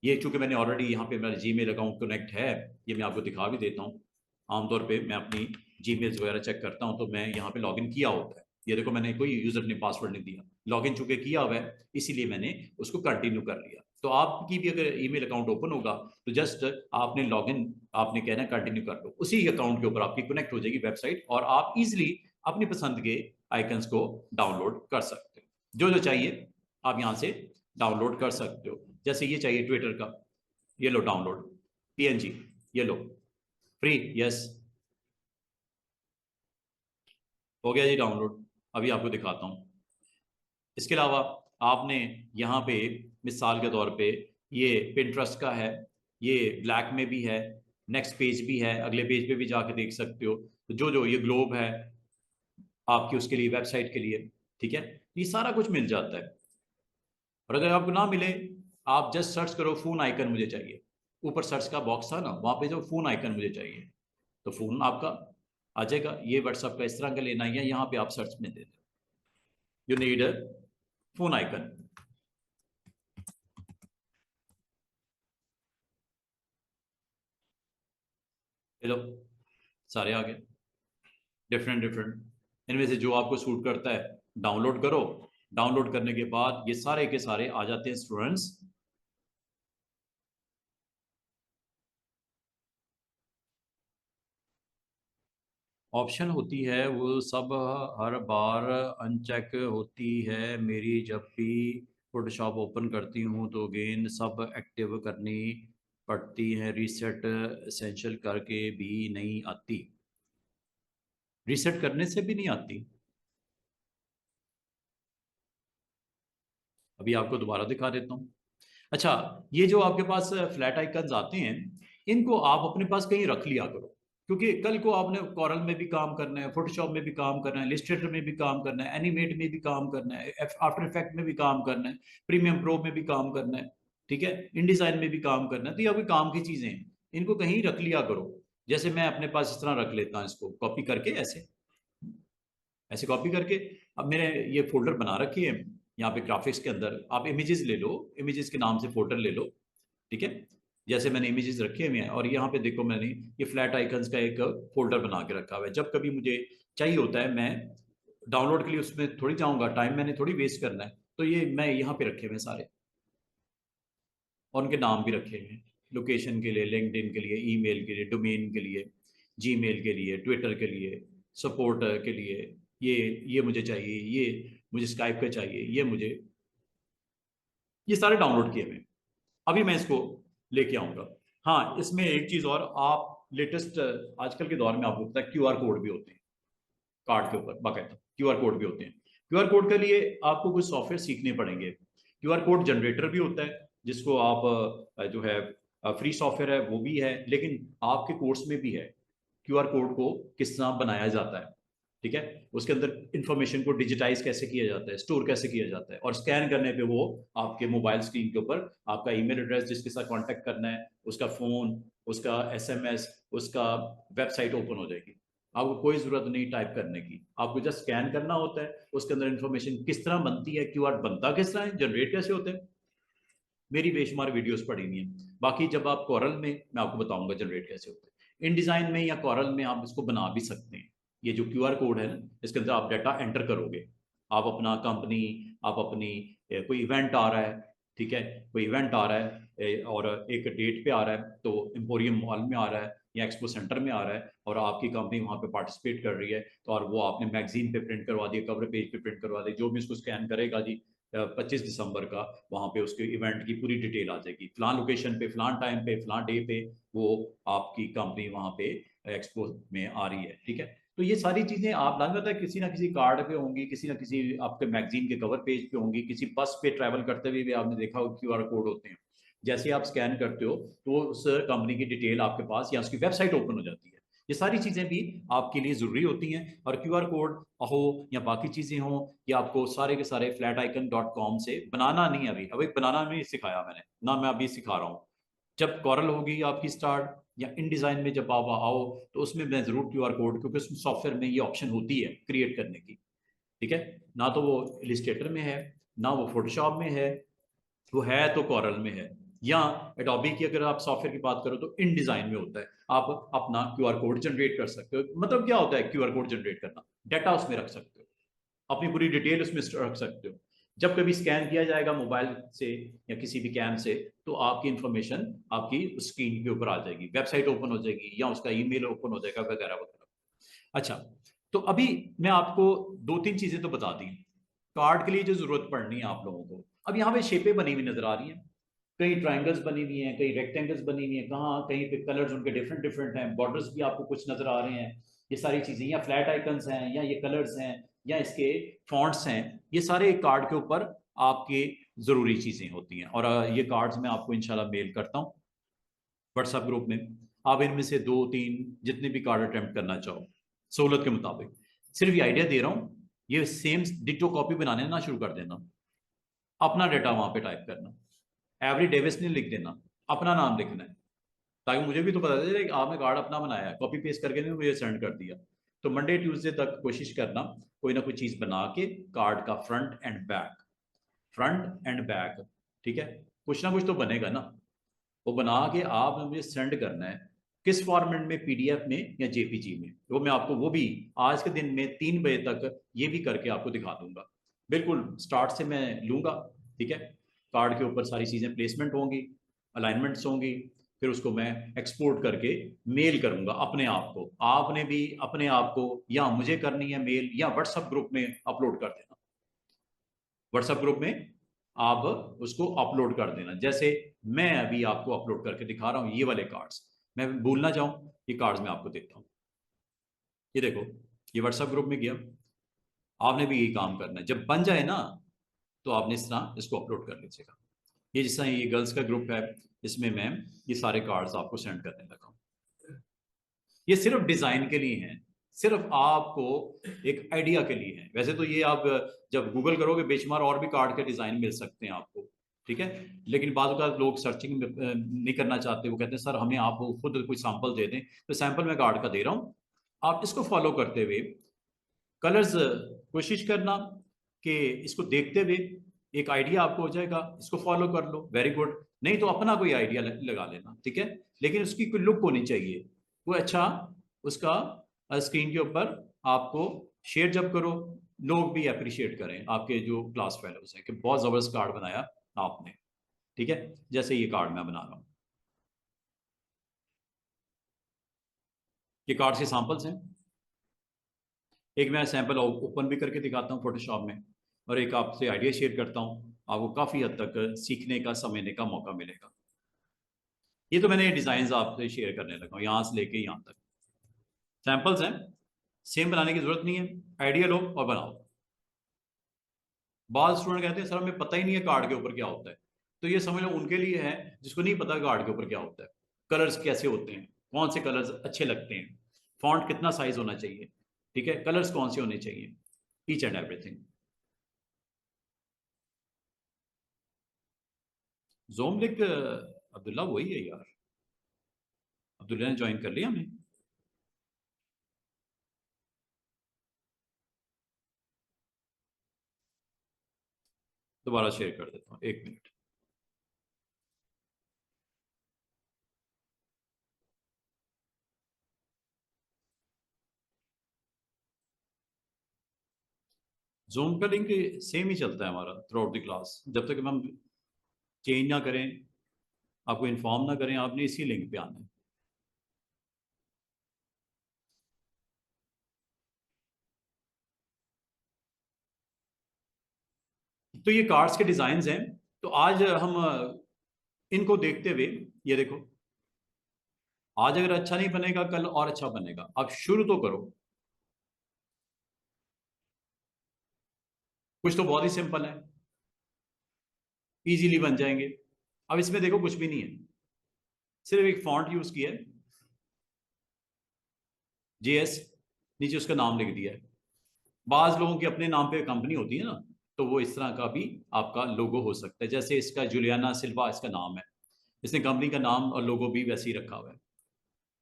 ये चूंकि मैंने ऑलरेडी यहाँ पे मेरा जीमेल अकाउंट कनेक्ट है, ये मैं आपको दिखा भी देता हूँ। आमतौर पे मैं अपनी जीमेल्स वगैरह चेक करता हूँ तो मैं यहाँ पे लॉगिन किया होता है। ये देखो, मैंने कोई यूजर ने पासवर्ड नहीं दिया, लॉगिन चूंकि किया हुआ है इसीलिए मैंने उसको कंटिन्यू कर लिया। तो आपकी भी अगर ईमेल अकाउंट ओपन होगा तो जस्ट आपने लॉगिन, आपने कहना कंटिन्यू कर लो, उसी अकाउंट के ऊपर आपकी कनेक्ट हो जाएगी वेबसाइट और आप इजिली अपनी पसंद के आइकन्स को डाउनलोड कर सकते हो। जो जो चाहिए आप यहाँ से डाउनलोड कर सकते हो। जैसे ये चाहिए ट्विटर का, ये लो डाउनलोड, पीएनजी, ये लो फ्री, यस, हो गया जी डाउनलोड। अभी आपको दिखाता हूँ। इसके अलावा आपने यहाँ पे मिसाल के तौर पे ये पिंटरेस्ट का है, ये ब्लैक में भी है, नेक्स्ट पेज भी है, अगले पेज पे भी जाके देख सकते हो। तो जो जो ये ग्लोब है आपकी उसके लिए, वेबसाइट के लिए, ठीक है, ये सारा कुछ मिल जाता है। और अगर आपको ना मिले, आप जस्ट सर्च करो फोन आइकन मुझे चाहिए, ऊपर सर्च का बॉक्स था ना, वहां पे जो फोन आइकन मुझे चाहिए, तो फोन आपका आ जाएगा। ये व्हाट्सएप का इस तरह का लेना है, यहाँ पे आप सर्च में दे दो, you need a phone icon, लो सारे आ गए डिफरेंट डिफरेंट। इनमें से जो आपको सूट करता है डाउनलोड करो। डाउनलोड करने के बाद ये सारे के सारे आ जाते हैं स्टूडेंट्स। ऑप्शन होती है वो सब हर बार अनचेक होती है मेरी, जब भी फोटोशॉप ओपन करती हूँ तो गेन सब एक्टिव करनी पड़ती है, रीसेट एसेंशियल करके भी नहीं आती। रीसेट करने से भी नहीं आती? अभी आपको दोबारा दिखा देता हूँ। अच्छा, ये जो आपके पास फ्लैट आइकन्स आते हैं, इनको आप अपने पास कहीं रख लिया करो, क्योंकि कल को आपने कॉरल में भी काम करना है, फोटोशॉप में भी काम करना है, इलस्ट्रेटर में भी काम करना है, एनिमेट में भी काम करना है, आफ्टर इफेक्ट में भी काम करना है, प्रीमियम प्रो में भी काम करना है, ठीक है, इन डिजाइन में भी काम करना है। तो ये अभी काम की चीजें हैं, इनको कहीं रख लिया करो। जैसे मैं अपने पास इस तरह रख लेता हूँ, इसको कॉपी करके ऐसे, ऐसे कॉपी करके अब मैंने ये फोल्डर बना रखी है। यहाँ पे ग्राफिक्स के अंदर आप इमेजेस ले लो, इमेजेस के नाम से फोल्डर ले लो, ठीक है। जैसे मैंने इमेजेस रखे हुए हैं और यहाँ पे देखो मैंने ये फ्लैट आइकन्स का एक फोल्डर बना के रखा हुआ है। जब कभी मुझे चाहिए होता है, मैं डाउनलोड के लिए उसमें थोड़ी जाऊंगा, टाइम मैंने थोड़ी वेस्ट करना है, तो ये मैं यहाँ पे रखे हुए हैं सारे, और उनके नाम भी रखे हुए हैं, लोकेशन के लिए, लिंक्डइन के लिए, ईमेल के लिए, डोमेन के लिए, जीमेल के लिए, ट्विटर के लिए, सपोर्ट के लिए, ये मुझे चाहिए, ये मुझे स्काइप का चाहिए, ये सारे डाउनलोड किए हुए हैं। अभी मैं इसको लेके आऊंगा। हाँ, इसमें एक चीज और, आप लेटेस्ट आजकल के दौर में आपको पता है क्यूआर कोड भी होते हैं कार्ड के ऊपर, बाकायदा क्यूआर कोड भी होते हैं। क्यूआर कोड के लिए आपको कुछ सॉफ्टवेयर सीखने पड़ेंगे। क्यूआर कोड जनरेटर भी होता है जिसको आप जो है फ्री सॉफ्टवेयर है वो भी है, लेकिन आपके कोर्स में भी है क्यूआर कोड को किस तरह बनाया जाता है। ठीक है। उसके अंदर इंफॉर्मेशन को डिजिटाइज कैसे किया जाता है, स्टोर कैसे किया जाता है, और स्कैन करने पे वो आपके मोबाइल स्क्रीन के ऊपर आपका ईमेल एड्रेस, जिसके साथ कांटेक्ट करना है, उसका फोन, उसका एसएमएस, उसका वेबसाइट ओपन हो जाएगी। आपको कोई जरूरत नहीं टाइप करने की, आपको जस्ट स्कैन करना होता है। उसके अंदर इंफॉर्मेशन किस तरह बनती है, क्यूआर बनता किस तरह है, जनरेट कैसे होते हैं, मेरी बेशुमार वीडियोस पड़ी हुई हैं। बाकी जब आप कॉरल में, मैं आपको बताऊंगा जनरेट कैसे होते हैं। इन डिजाइन में या कॉरल में आप इसको बना भी सकते हैं। ये जो क्यूआर कोड है ना, इसके अंदर आप डाटा एंटर करोगे, आप अपना कंपनी, आप अपनी कोई इवेंट आ रहा है, ठीक है, कोई इवेंट आ रहा है और एक डेट पे आ रहा है, तो एम्पोरियम मॉल में आ रहा है या एक्सपो सेंटर में आ रहा है, और आपकी कंपनी वहां पे पार्टिसिपेट कर रही है, तो और वो आपने मैगजीन पे प्रिंट करवा दिया, कवर पेज पे प्रिंट करवा दी, जो भी उसको स्कैन करेगा जी 25 दिसंबर का, वहां पे उसके इवेंट की पूरी डिटेल आ जाएगी, फलान लोकेशन पे, फलान टाइम पे, फलान डे पे वो आपकी कंपनी वहां पे एक्सपो में आ रही है, ठीक है। तो ये सारी चीजें आप लाने पता है किसी ना किसी कार्ड पे होंगी, किसी ना किसी आपके मैगजीन के कवर पेज पे होंगी, किसी बस पे ट्रैवल करते हुए भी आपने देखा हो क्यूआर कोड होते हैं। जैसे आप स्कैन करते हो तो उस कंपनी की डिटेल आपके पास या उसकी वेबसाइट ओपन हो जाती है। ये सारी चीजें भी आपके लिए जरूरी होती हैं। और क्यूआर कोड हो या बाकी चीजें हो, या आपको सारे के सारे flaticon.com से बनाना नहीं, अभी अभी बनाना नहीं सिखाया मैंने ना, मैं अभी सिखा रहा हूँ। जब कॉरल होगी आपकी स्टार्ट, या इन डिजाइन में जब आप आओ, तो उसमें मैं जरूर क्यूआर कोड, क्योंकि उसमें सॉफ्टवेयर में ये ऑप्शन होती है क्रिएट करने की, ठीक है। ना तो वो इलिस्ट्रेटर में है, ना वो फोटोशॉप में है, वो है तो कॉरल में है। या एडोबी की अगर आप सॉफ्टवेयर की बात करो तो इन डिजाइन में होता है। आप अपना क्यूआर कोड जनरेट कर सकते हो। मतलब क्या होता है क्यूआर कोड जनरेट करना, डाटा उसमें रख सकते हो, अपनी पूरी डिटेल उसमें रख सकते हो। जब कभी स्कैन किया जाएगा मोबाइल से या किसी भी कैम से, तो आपकी इंफॉर्मेशन आपकी स्क्रीन के ऊपर आ जाएगी, वेबसाइट ओपन हो जाएगी या उसका ईमेल ओपन हो जाएगा, वगैरह वगैरह। अच्छा, तो अभी मैं आपको दो तीन चीजें तो बता दी कार्ड के लिए जो जरूरत पड़नी है आप लोगों को। अब यहाँ पे शेपें बनी हुई नजर आ रही हैं, कई ट्राइंगल्स बनी हुई हैं, कई रेक्टेंगल्स बनी हुई हैं, कहाँ कहीं पे कलर्स उनके डिफरेंट डिफरेंट हैं, बॉर्डर्स भी आपको कुछ नजर आ रहे हैं। ये सारी चीजें, या फ्लैट आइकन्स हैं, या ये कलर्स हैं, या इसके फॉन्ट्स हैं, ये सारे एक कार्ड के ऊपर आपके जरूरी चीजें होती हैं। और ये कार्ड्स मैं आपको इंशाल्लाह मेल करता हूँ व्हाट्सएप ग्रुप में। आप इनमें से दो तीन जितने भी कार्ड अटेम्प्ट करना चाहो सहूलत के मुताबिक, सिर्फ ये आइडिया दे रहा हूँ, ये सेम डिटो कॉपी बनाने ना शुरू कर देना, अपना डेटा वहां पे टाइप करना, एवरी डेविस नहीं लिख देना, अपना नाम लिखना है, ताकि मुझे भी तो पता चले कि आपने कार्ड अपना बनाया है, कॉपी पेस्ट करके नहीं मुझे सेंड कर दिया। तो मंडे ट्यूसडे तक कोशिश करना कोई ना कोई चीज बना के कार्ड का front end back, front end back, ठीक है, कुछ ना कुछ तो बनेगा ना। वो बना के आप मुझे सेंड करना है, किस फॉर्मेट में, पीडीएफ में या जेपीजी में, वो मैं आपको वो भी आज के दिन में 3 बजे तक ये भी करके आपको दिखा दूंगा। बिल्कुल स्टार्ट से मैं लूंगा, ठीक है। कार्ड के ऊपर सारी चीजें प्लेसमेंट होंगी, अलाइनमेंट्स होंगी, फिर उसको मैं एक्सपोर्ट करके मेल करूंगा अपने आप को। आपने भी अपने आप को या मुझे करनी है मेल, या व्हाट्सएप ग्रुप में अपलोड कर देना, व्हाट्सएप ग्रुप में आप उसको अपलोड कर देना, जैसे मैं अभी आपको अपलोड करके दिखा रहा हूं ये वाले कार्ड्स। मैं भूल ना जाऊं, ये कार्ड्स मैं आपको देता हूं। ये देखो, ये व्हाट्सएप ग्रुप में गया, आपने भी यही काम करना है, जब बन जाए ना तो आपने इस तरह इसको अपलोड कर लीजिएगा। ये जिस तरह ये गर्ल्स का ग्रुप है, इसमें मैं ये सारे कार्ड्स आपको सेंड करने लगा हूं। ये सिर्फ डिजाइन के लिए है, सिर्फ आपको एक आइडिया के लिए है। वैसे तो ये आप जब गूगल करोगे बेशुमार और भी कार्ड के डिजाइन मिल सकते हैं आपको, ठीक है। लेकिन बाद का लोग सर्चिंग नहीं करना चाहते, वो कहते हैं सर हमें आप खुद कोई सैंपल दे दें, तो सैंपल मैं कार्ड का दे रहा हूँ। आप इसको फॉलो करते हुए कलर्स कोशिश करना कि इसको देखते हुए एक आइडिया आपको हो जाएगा, इसको फॉलो कर लो, वेरी गुड। नहीं तो अपना कोई आइडिया लगा लेना, ठीक है। लेकिन उसकी कोई लुक होनी चाहिए, वो अच्छा, उसका स्क्रीन के ऊपर आपको शेयर जब करो, लोग भी अप्रिशिएट करें, आपके जो क्लास फेलोज हैं, कि बहुत जबरदस्त कार्ड बनाया आपने, ठीक है। जैसे ये कार्ड मैं बना रहा हूँ, ये कार्ड के सैंपल्स हैं। एक मैं सैंपल ओपन भी करके दिखाता हूँ फोटोशॉप में, और एक आपसे आइडिया शेयर करता हूँ, आपको काफी हद तक सीखने का, समझने का मौका मिलेगा। ये तो मैंने डिजाइन आपसे शेयर करने लगा हूँ, यहाँ से लेके यहाँ तक सैंपल्स हैं, सेम बनाने की जरूरत नहीं है, आइडिया लो और बनाओ। बाद स्टूडेंट कहते हैं सर हमें पता ही नहीं है कार्ड के ऊपर क्या होता है, तो ये समझ लो उनके लिए है जिसको नहीं पता कार्ड के ऊपर क्या होता है, कलर्स कैसे होते हैं, कौन से कलर्स अच्छे लगते हैं, फॉन्ट कितना साइज होना चाहिए, ठीक है, कलर्स कौन से होने चाहिए, ईच एंड एवरीथिंग। जोम लिंक अब्दुल्ला वही है यार, अब्दुल्ला ने ज्वाइन कर लिया हमें। दोबारा शेयर कर देता हूँ, एक मिनट। जूम का लिंक सेम ही चलता है हमारा थ्रू आउट द क्लास, जब तक हम चेंज ना करें, आपको इन्फॉर्म ना करें, आपने इसी लिंक पे आना है। तो ये कार्ड्स के डिजाइन हैं। तो आज हम इनको देखते हुए, ये देखो, आज अगर अच्छा नहीं बनेगा कल और अच्छा बनेगा, अब शुरू तो करो। कुछ तो बहुत ही सिंपल है, इजीली बन जाएंगे। अब इसमें देखो कुछ भी नहीं है, सिर्फ एक फॉन्ट यूज किया है, जेएस, नीचे उसका नाम लिख दिया है। बाज लोगों के अपने नाम पे कंपनी होती है ना, तो वो इस तरह का भी आपका लोगो हो सकता है। जैसे इसका जुलियाना सिल्वा इसका नाम है, इसने कंपनी का नाम और लोगो भी वैसे ही रखा हुआ है।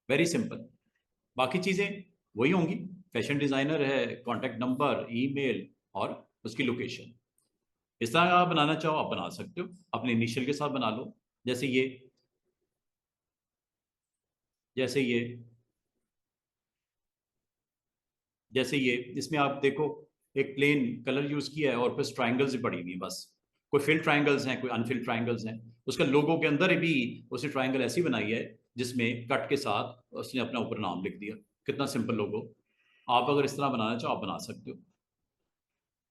Very simple. बाकी चीजें वही होंगी, फैशन डिजाइनर है, कॉन्टैक्ट नंबर, ईमेल और उसकी लोकेशन। इस तरह का आप बनाना चाहो आप बना सकते हो, अपने इनिशियल के साथ बना लो। जैसे ये, जैसे ये, जैसे ये, इसमें आप देखो एक प्लेन कलर यूज किया है और फिर ट्राइंगल्स ही पड़ी हुई है बस। कोई फिल ट्राइंगल्स हैं, कोई अनफिल ट्राइंगल्स हैं। उसका लोगो के अंदर भी उसने ट्राइंगल ऐसी बनाई है जिसमें कट के साथ उसने अपना ऊपर नाम लिख दिया। कितना सिंपल लोगो। आप अगर इस तरह बनाना चाहो आप बना सकते हो।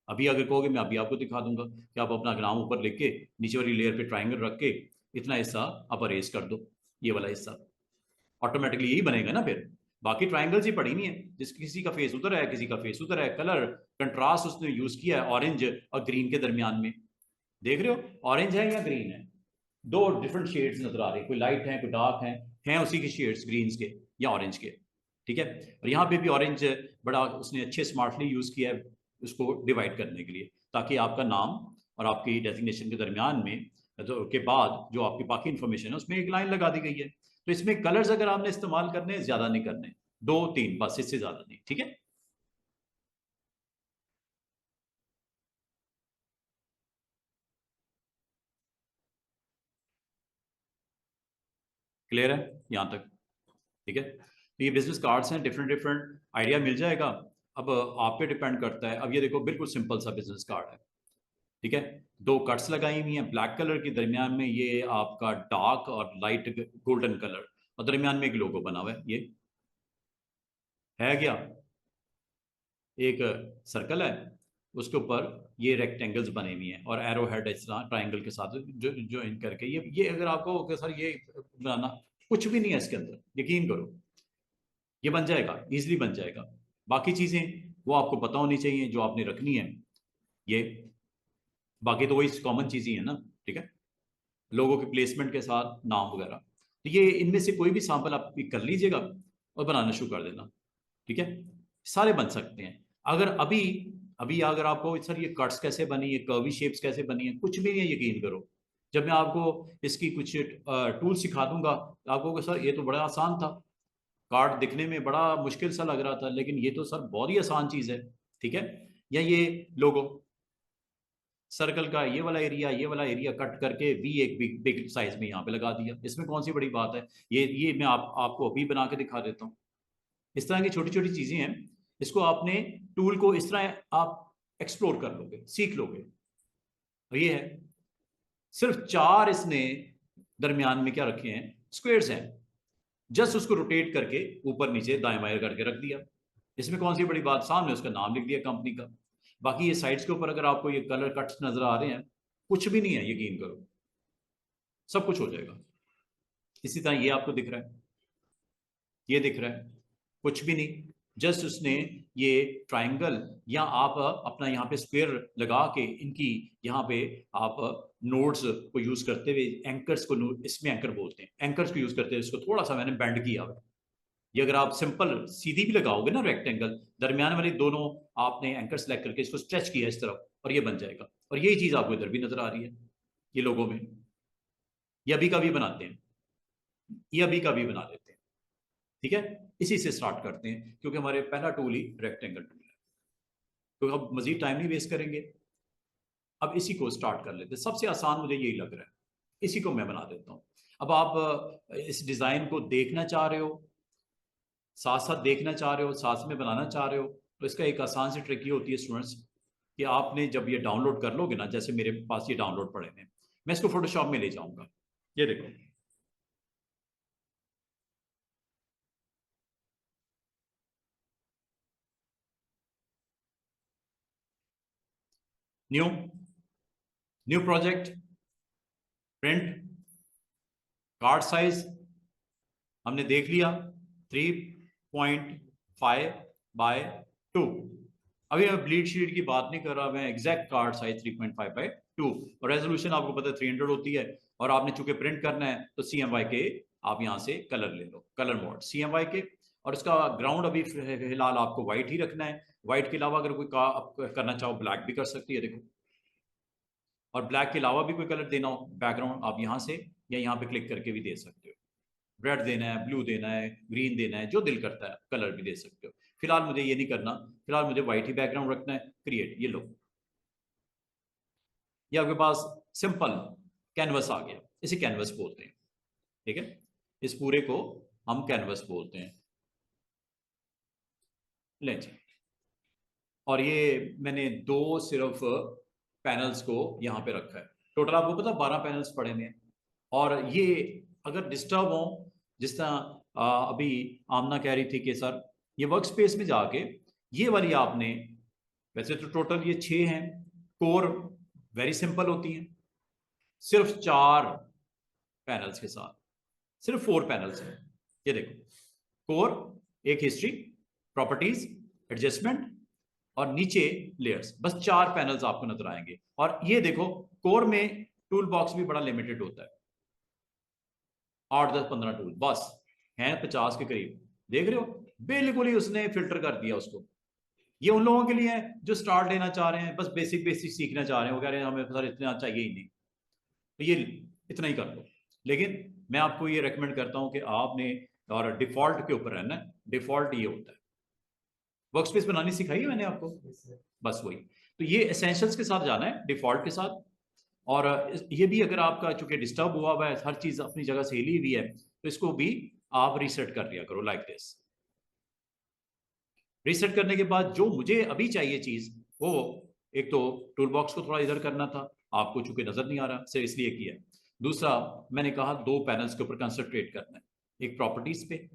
अभी अगर कहोगे मैं अभी आपको दिखा दूंगा कि आप अपना नाम ऊपर लिख के नीचे वाली लेयर पे ट्राइंगल रख के इतना हिस्सा आप अरेज कर दो, ये वाला हिस्सा, ऑटोमेटिकली यही बनेगा ना फिर। बाकी ट्राइंगल्स ही पड़ी नहीं है, जिस किसी का फेस उधर है किसी का फेस उधर है। कलर कंट्रास्ट उसने यूज किया है ऑरेंज और ग्रीन के दरमियान में, देख रहे हो ऑरेंज है या ग्रीन है, दो डिफरेंट शेड्स नजर आ रहे हैं, कोई लाइट है कोई डार्क है उसी के शेड्स ग्रीन के या ऑरेंज के। ठीक है, और यहाँ पे भी ऑरेंज बड़ा उसने अच्छे स्मार्टली यूज किया है उसको डिवाइड करने के लिए, ताकि आपका नाम और आपकी डेजिग्नेशन के दरमियान में तो के बाद जो आपकी बाकी इंफॉर्मेशन है उसमें एक लाइन लगा दी गई है। तो इसमें कलर्स अगर आपने इस्तेमाल करने ज्यादा नहीं करने, दो तीन बस, इससे ज्यादा नहीं। ठीक है, क्लियर है यहाँ तक? ठीक है, तो ये बिजनेस कार्ड्स हैं, डिफरेंट डिफरेंट आइडिया मिल जाएगा। अब आप पे डिपेंड करता है। अब ये देखो बिल्कुल सिंपल सा बिजनेस कार्ड है। ठीक है, दो कट्स लगाई हुई हैं ब्लैक कलर के दरमियान में, ये आपका डार्क और लाइट गोल्डन कलर, और दरमियान में एक लोगो बना हुआ है। ये है क्या, एक सर्कल है, उसके ऊपर ये रेक्टेंगल्स बने हुए हैं और एरो हेड इस तरह ट्राइंगल के साथ जो जो इन करके ये अगर आपको कि सर ये बनाना, कुछ भी नहीं है इसके अंदर, यकीन करो ये बन जाएगा, इजीली बन जाएगा। बाकी चीजें वो आपको पता होनी चाहिए जो आपने रखनी है। ये बाकी तो वही कॉमन चीजें हैं ना। ठीक है, लोगों के प्लेसमेंट के साथ नाम वगैरह, तो ये इनमें से कोई भी सैंपल आप पिक कर लीजिएगा और बनाना शुरू कर देना। ठीक है, सारे बन सकते हैं। अगर अभी अभी अगर आपको सर ये कट्स कैसे बनी है, कर्वी शेप्स कैसे बनी है, कुछ भी नहीं है, यकीन करो जब मैं आपको इसकी कुछ टूल सिखा दूंगा तो आपको कहोगे, सर ये तो बड़ा आसान था, कार्ड दिखने में बड़ा मुश्किल सा लग रहा था लेकिन ये तो सर बहुत ही आसान चीज है। ठीक है, या ये लोगो सर्कल का ये वाला एरिया कट करके वी एक बिग बिग साइज में यहाँ पे लगा दिया, इसमें कौन सी बड़ी बात है। ये मैं आपको अभी बना के दिखा देता हूँ। इस तरह की छोटी छोटी चीजें हैं, इसको आपने टूल को इस तरह आप एक्सप्लोर कर लोगे, सीख लोगे। और ये है सिर्फ चार इसने दरमियान में क्या रखे हैं, स्क्वेयर्स हैं, जस्ट उसको रोटेट करके ऊपर नीचे दाएं बाएं करके रख दिया। इसमें कौन सी बड़ी बात, सामने उसका नाम लिख दिया कंपनी का। बाकी ये साइड्स के ऊपर अगर आपको ये कलर कट्स नजर आ रहे हैं, कुछ भी नहीं है, यकीन करो सब कुछ हो जाएगा। इसी तरह ये आपको दिख रहा है, ये दिख रहा है, कुछ भी नहीं, जस्ट उसने ये ट्राइंगल या आप अपना यहाँ पे स्क्वायर लगा के इनकी यहाँ पे आप नोड्स को यूज करते हुए एंकर्स को, इसमें एंकर बोलते हैं, एंकर्स को यूज करते हुए इसको थोड़ा सा मैंने बेंड किया हुआ है। ये अगर आप सिंपल सीधी भी लगाओगे ना रेक्टेंगल, दरमियान वाली दोनों आपने एंकर सेलेक्ट करके इसको स्ट्रेच किया इस तरफ और ये बन जाएगा। और यही चीज आपको इधर भी नजर आ रही है ये लोगों में। ये अभी का भी बनाते हैं, ये अभी का भी बना लेते हैं। ठीक है, इसी से स्टार्ट करते हैं क्योंकि हमारे पहला टूल ही रेक्टेंगल टूल है, तो अब मजीद टाइम नहीं वेस्ट करेंगे। अब इसी को स्टार्ट कर लेते हैं। सबसे आसान मुझे यही लग रहा है, इसी को मैं बना देता हूं। अब आप इस डिजाइन को देखना चाह रहे हो, साथ साथ देखना चाह रहे हो, साथ में बनाना चाह रहे हो, तो इसका एक आसान सी ट्रिक ये होती है स्टूडेंट्स कि आपने जब ये डाउनलोड कर लोगे ना, जैसे मेरे पास ये डाउनलोड पड़े हैं, मैं इसको फोटोशॉप में ले जाऊंगा। ये देखो, new, new project, print, card size हमने देख लिया 3.5/2। अभी मैं ब्लीड शीट की बात नहीं कर रहा, मैं एग्जैक्ट कार्ड साइज 3.5/2। और रेजोल्यूशन आपको पता है 300 होती है। और आपने चूंकि प्रिंट करना है तो CMY के आप यहां से कलर ले लो, कलर मोड CMY के। और इसका ग्राउंड अभी फिलहाल आपको व्हाइट ही रखना है। व्हाइट के अलावा अगर कोई आप करना चाहो ब्लैक भी कर सकती है, देखो। और ब्लैक के अलावा भी कोई कलर देना हो बैकग्राउंड, आप यहाँ से या यहाँ पे क्लिक करके भी दे सकते हो। रेड देना है, ब्लू देना है, ग्रीन देना है, जो दिल करता है कलर भी दे सकते हो। फिलहाल मुझे ये नहीं करना, फिलहाल मुझे व्हाइट ही बैकग्राउंड रखना है। क्रिएट, ये लो, ये आपके पास सिंपल कैनवस आ गया। इसे कैनवस बोलते हैं। ठीक है, इस पूरे को हम कैनवस बोलते हैं। लें जी, और ये मैंने दो सिर्फ पैनल्स को यहाँ पे रखा है। टोटल आपको पता 12 पैनल्स पड़े हैं। और ये अगर डिस्टर्ब हो, जिस तरह अभी आमना कह रही थी कि सर ये वर्क स्पेस में जाके ये वाली आपने, वैसे तो टोटल ये 6 हैं, कोर वेरी सिंपल होती हैं, सिर्फ 4 पैनल्स के साथ, सिर्फ 4 पैनल्स हैं। ये देखो, कोर, एक हिस्ट्री, प्रॉपर्टीज, एडजस्टमेंट और नीचे लेयर्स, बस 4 पैनल्स आपको नजर आएंगे। और ये देखो, कोर में टूल बॉक्स भी बड़ा लिमिटेड होता है, 8, 10, 15 टूल बस हैं, 50 के करीब। देख रहे हो, बिल्कुल ही उसने फिल्टर कर दिया उसको। ये उन लोगों के लिए है जो स्टार्ट लेना चाह रहे हैं, बस बेसिक बेसिक सीखना चाह रहे हैं, वो कह रहे हैं हमें सर इतना चाहिए ही नहीं, तो ये इतना ही कर लो। लेकिन मैं आपको ये रेकमेंड करता हूं कि आपने और डिफॉल्ट के ऊपर रहना है। डिफॉल्ट ये होता है, वर्क स्पेस बनानी सिखाई है मैंने आपको, बस वही। तो ये एसेंशियल्स के साथ जाना है, डिफॉल्ट के साथ। और ये भी अगर आपका चूंकि डिस्टर्ब हुआ हुआ है, हर चीज अपनी जगह से हिली हुई है, तो इसको भी आप रीसेट कर लिया करो लाइक दिस। रीसेट करने के बाद जो मुझे अभी चाहिए चीज, वो एक तो टूल बॉक्स को थोड़ा इधर करना था, आपको चूंकि नजर नहीं आ रहा सिर्फ इसलिए किया। दूसरा, मैंने कहा 2 पैनल्स के ऊपर कंसंट्रेट करना है, एक प्रॉपर्टीज पे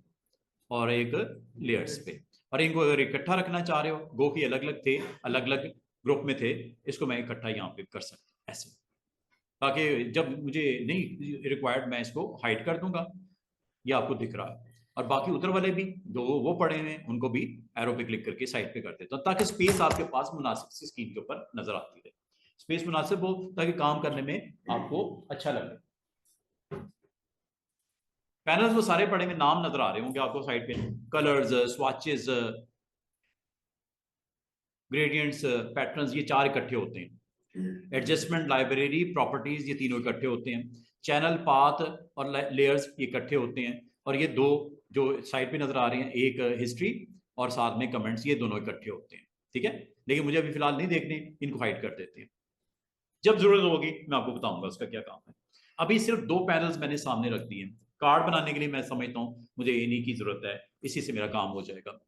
और एक लेयर्स पे। और इनको अगर इकट्ठा रखना चाह रहे हो, गो की अलग अलग थे, अलग अलग ग्रुप में थे, इसको मैं इकट्ठा यहाँ पे कर सकता ऐसे, ताकि जब मुझे नहीं रिक्वायर्ड मैं इसको हाइड कर दूंगा। ये आपको दिख रहा है। और बाकी उधर वाले भी जो वो पड़े हुए हैं उनको भी एरो पे क्लिक करके साइड पे कर देता हूँ, ताकि स्पेस आपके पास मुनासिब सी स्क्रीन के ऊपर नजर आती है। स्पेस मुनासिब हो ताकि काम करने में आपको अच्छा लगे। पैनल्स वो सारे पड़े हुए नाम नजर आ रहे होंगे आपको साइड पे, कलर्स, स्वाचेस, ग्रेडियंट्स, पैटर्न्स, ये 4 इकट्ठे होते हैं। एडजस्टमेंट, लाइब्रेरी, प्रॉपर्टीज, ये तीनों इकट्ठे होते हैं। चैनल, पाथ और लेयर्स ये इकट्ठे होते हैं। और ये 2 जो साइड पे नजर आ रहे हैं, एक हिस्ट्री और साथ में कमेंट्स, ये दोनों इकट्ठे होते हैं। ठीक है, लेकिन मुझे अभी फिलहाल नहीं देखने, इनको हाइड कर देते हैं। जब जरूरत होगी मैं आपको बताऊंगा उसका क्या काम है। अभी सिर्फ 2 पैनल्स मैंने सामने रख दिए। कार्ड बनाने के लिए मैं समझता हूँ मुझे इन्हीं की जरूरत है, इसी से मेरा काम हो जाएगा।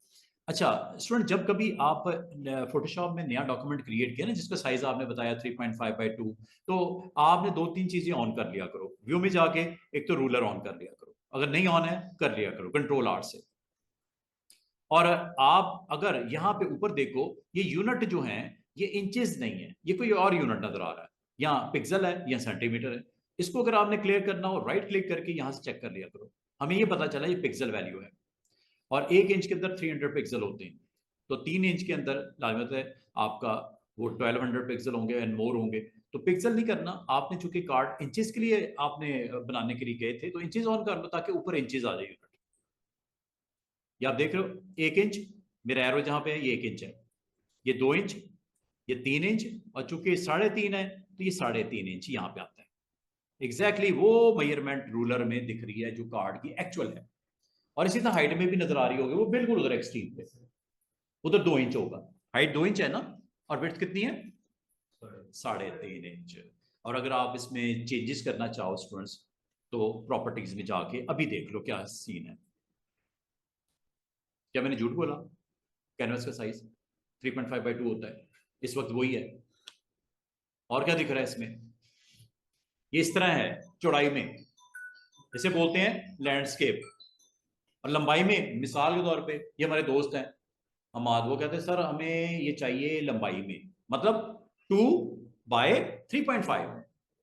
अच्छा स्टूडेंट, जब कभी आप फोटोशॉप में नया डॉक्यूमेंट क्रिएट किया ना, जिसका साइज आपने बताया 3.5/2, तो आपने 2-3 चीजें ऑन कर लिया करो व्यू में जाके। एक तो रूलर ऑन कर लिया करो, अगर नहीं ऑन है कर लिया करो Ctrl+R से। और आप अगर यहाँ पे ऊपर देखो, ये यूनिट जो है ये इंचेस नहीं है, ये कोई और यूनिट नजर आ रहा है। यहाँ पिक्सल है या सेंटीमीटर है। इसको अगर आपने क्लियर करना हो, राइट क्लिक करके यहाँ से चेक कर लिया करो। हमें ये पता चला ये पिक्सल वैल्यू है। और 1 इंच के अंदर 300 पिक्सल होते हैं, तो 3 इंच के अंदर लाजमत है आपका वो 1200 पिक्सल होंगे एंड मोर होंगे। तो पिक्सल नहीं करना आपने, चूंकि कार्ड इंचेस के लिए आपने बनाने के लिए गए थे, तो इंचेस ऑन कर लो ताकि ऊपर इंचेस आ जाए। ये आप देख रहे हो 1 इंच, मेरा एरो जहां पे है ये 1 इंच है, ये 2 इंच, ये 3 इंच, और चूंकि 3.5 है तो ये 3.5 इंच यहाँ पे आता है। एग्जैक्टली वो मेजरमेंट रूलर में दिख रही है जो कार्ड की एक्चुअल है। और इसी तरह हाइट में भी नजर आ रही होगी, वो बिल्कुल उधर एक्सट्रीम पे, उधर 2 इंच होगा, हाइट 2 इंच है ना, और विड्थ कितनी है 3.5 इंच। और अगर आप इसमें चेंजेस करना चाहो स्टूडेंट्स, तो प्रॉपर्टीज में जाके अभी देख लो क्या सीन है। क्या मैंने झूठ बोला? कैनवस का साइज 3.5/2 होता है, इस वक्त वही है। और क्या दिख रहा है इसमें? ये इस तरह है चौड़ाई में, इसे बोलते हैं लैंडस्केप। और लंबाई में मिसाल के तौर पे ये हमारे दोस्त हैं हमाद, वो कहते हैं सर हमें ये चाहिए लंबाई में, मतलब 2/3.5।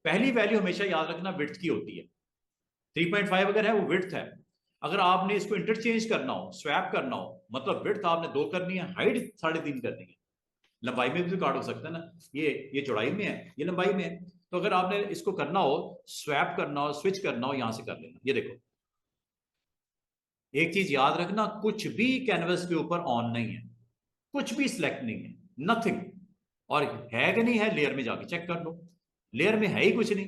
पहली वैल्यू हमेशा याद रखना विड्थ की होती है। 3.5 अगर है वो विड्थ है। अगर आपने इसको इंटरचेंज करना हो, स्वैप करना हो, मतलब विड्थ आपने 2 करनी है, हाइट 3.5 करनी है। लंबाई में भी तो काट हो सकता है ना, ये चौड़ाई में है, ये लंबाई में है। तो अगर आपने इसको करना हो, स्वैप करना हो, स्विच करना हो, यहां से कर लेना। ये देखो, एक चीज याद रखना, कुछ भी कैनवस के ऊपर ऑन नहीं है, कुछ भी सिलेक्ट नहीं है, नथिंग। और है कि नहीं है, लेयर में जाके चेक कर लो, लेयर में है ही कुछ नहीं।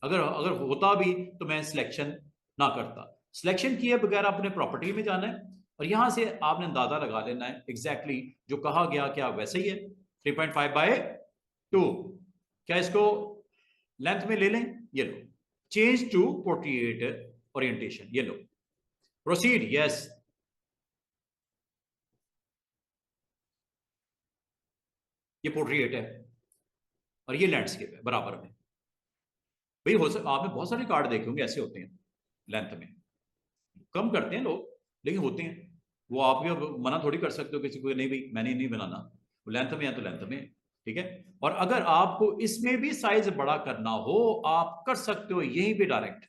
अगर अगर होता भी तो मैं सिलेक्शन ना करता। सिलेक्शन किए बगैर अपने प्रॉपर्टी में जाना है, और यहां से आपने अंदाजा लगा लेना है एग्जैक्टली जो कहा गया क्या वैसे ही है, 3.5/2। क्या इसको लेंथ में ले लें? ये लो, चेंज टू पोर्ट्रेट ओरिएंटेशन, ये लो, प्रोसीड, यस। ये पोर्ट्रेट है और ये लैंडस्केप है बराबर में। भाई हो सकता आपने बहुत सारे कार्ड देखे होंगे ऐसे होते हैं, लेंथ में कम करते हैं लोग, लेकिन होते हैं। वो आप भी अब मना थोड़ी कर सकते हो किसी को, नहीं भाई मैंने नहीं बनाना, वो लेंथ में है तो लेंथ में, ठीक है। और अगर आपको इसमें भी साइज बड़ा करना हो, आप कर सकते हो यहीं पे डायरेक्ट।